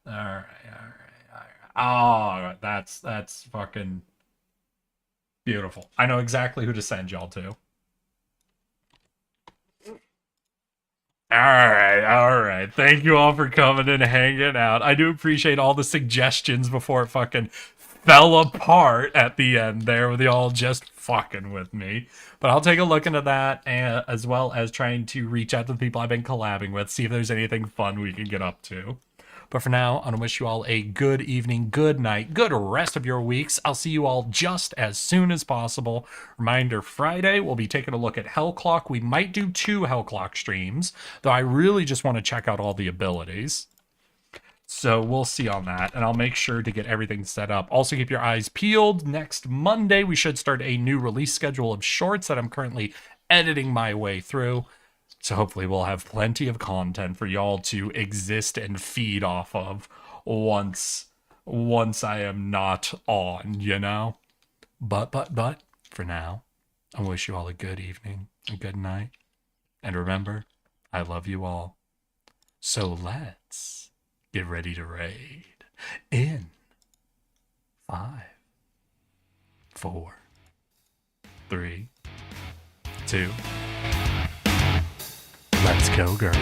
All right. Oh, that's fucking... beautiful. I know exactly who to send y'all to. All right. Thank you all for coming and hanging out. I do appreciate all the suggestions before it fucking fell apart at the end there with y'all just fucking with me. But I'll take a look into that, as well as trying to reach out to the people I've been collabing with, see if there's anything fun we can get up to. But for now, I want to wish you all a good evening, good night, good rest of your weeks. I'll see you all just as soon as possible. Reminder, Friday, we'll be taking a look at Hellclock. We might do 2 Hellclock streams, though I really just want to check out all the abilities. So we'll see on that, and I'll make sure to get everything set up. Also, keep your eyes peeled. Next Monday, we should start a new release schedule of shorts that I'm currently editing my way through. So hopefully we'll have plenty of content for y'all to exist and feed off of once I am not on, you know? But, for now, I wish you all a good evening, a good night. And remember, I love you all. So let's get ready to raid in 5, 4, 3, 2... Let's go, girl.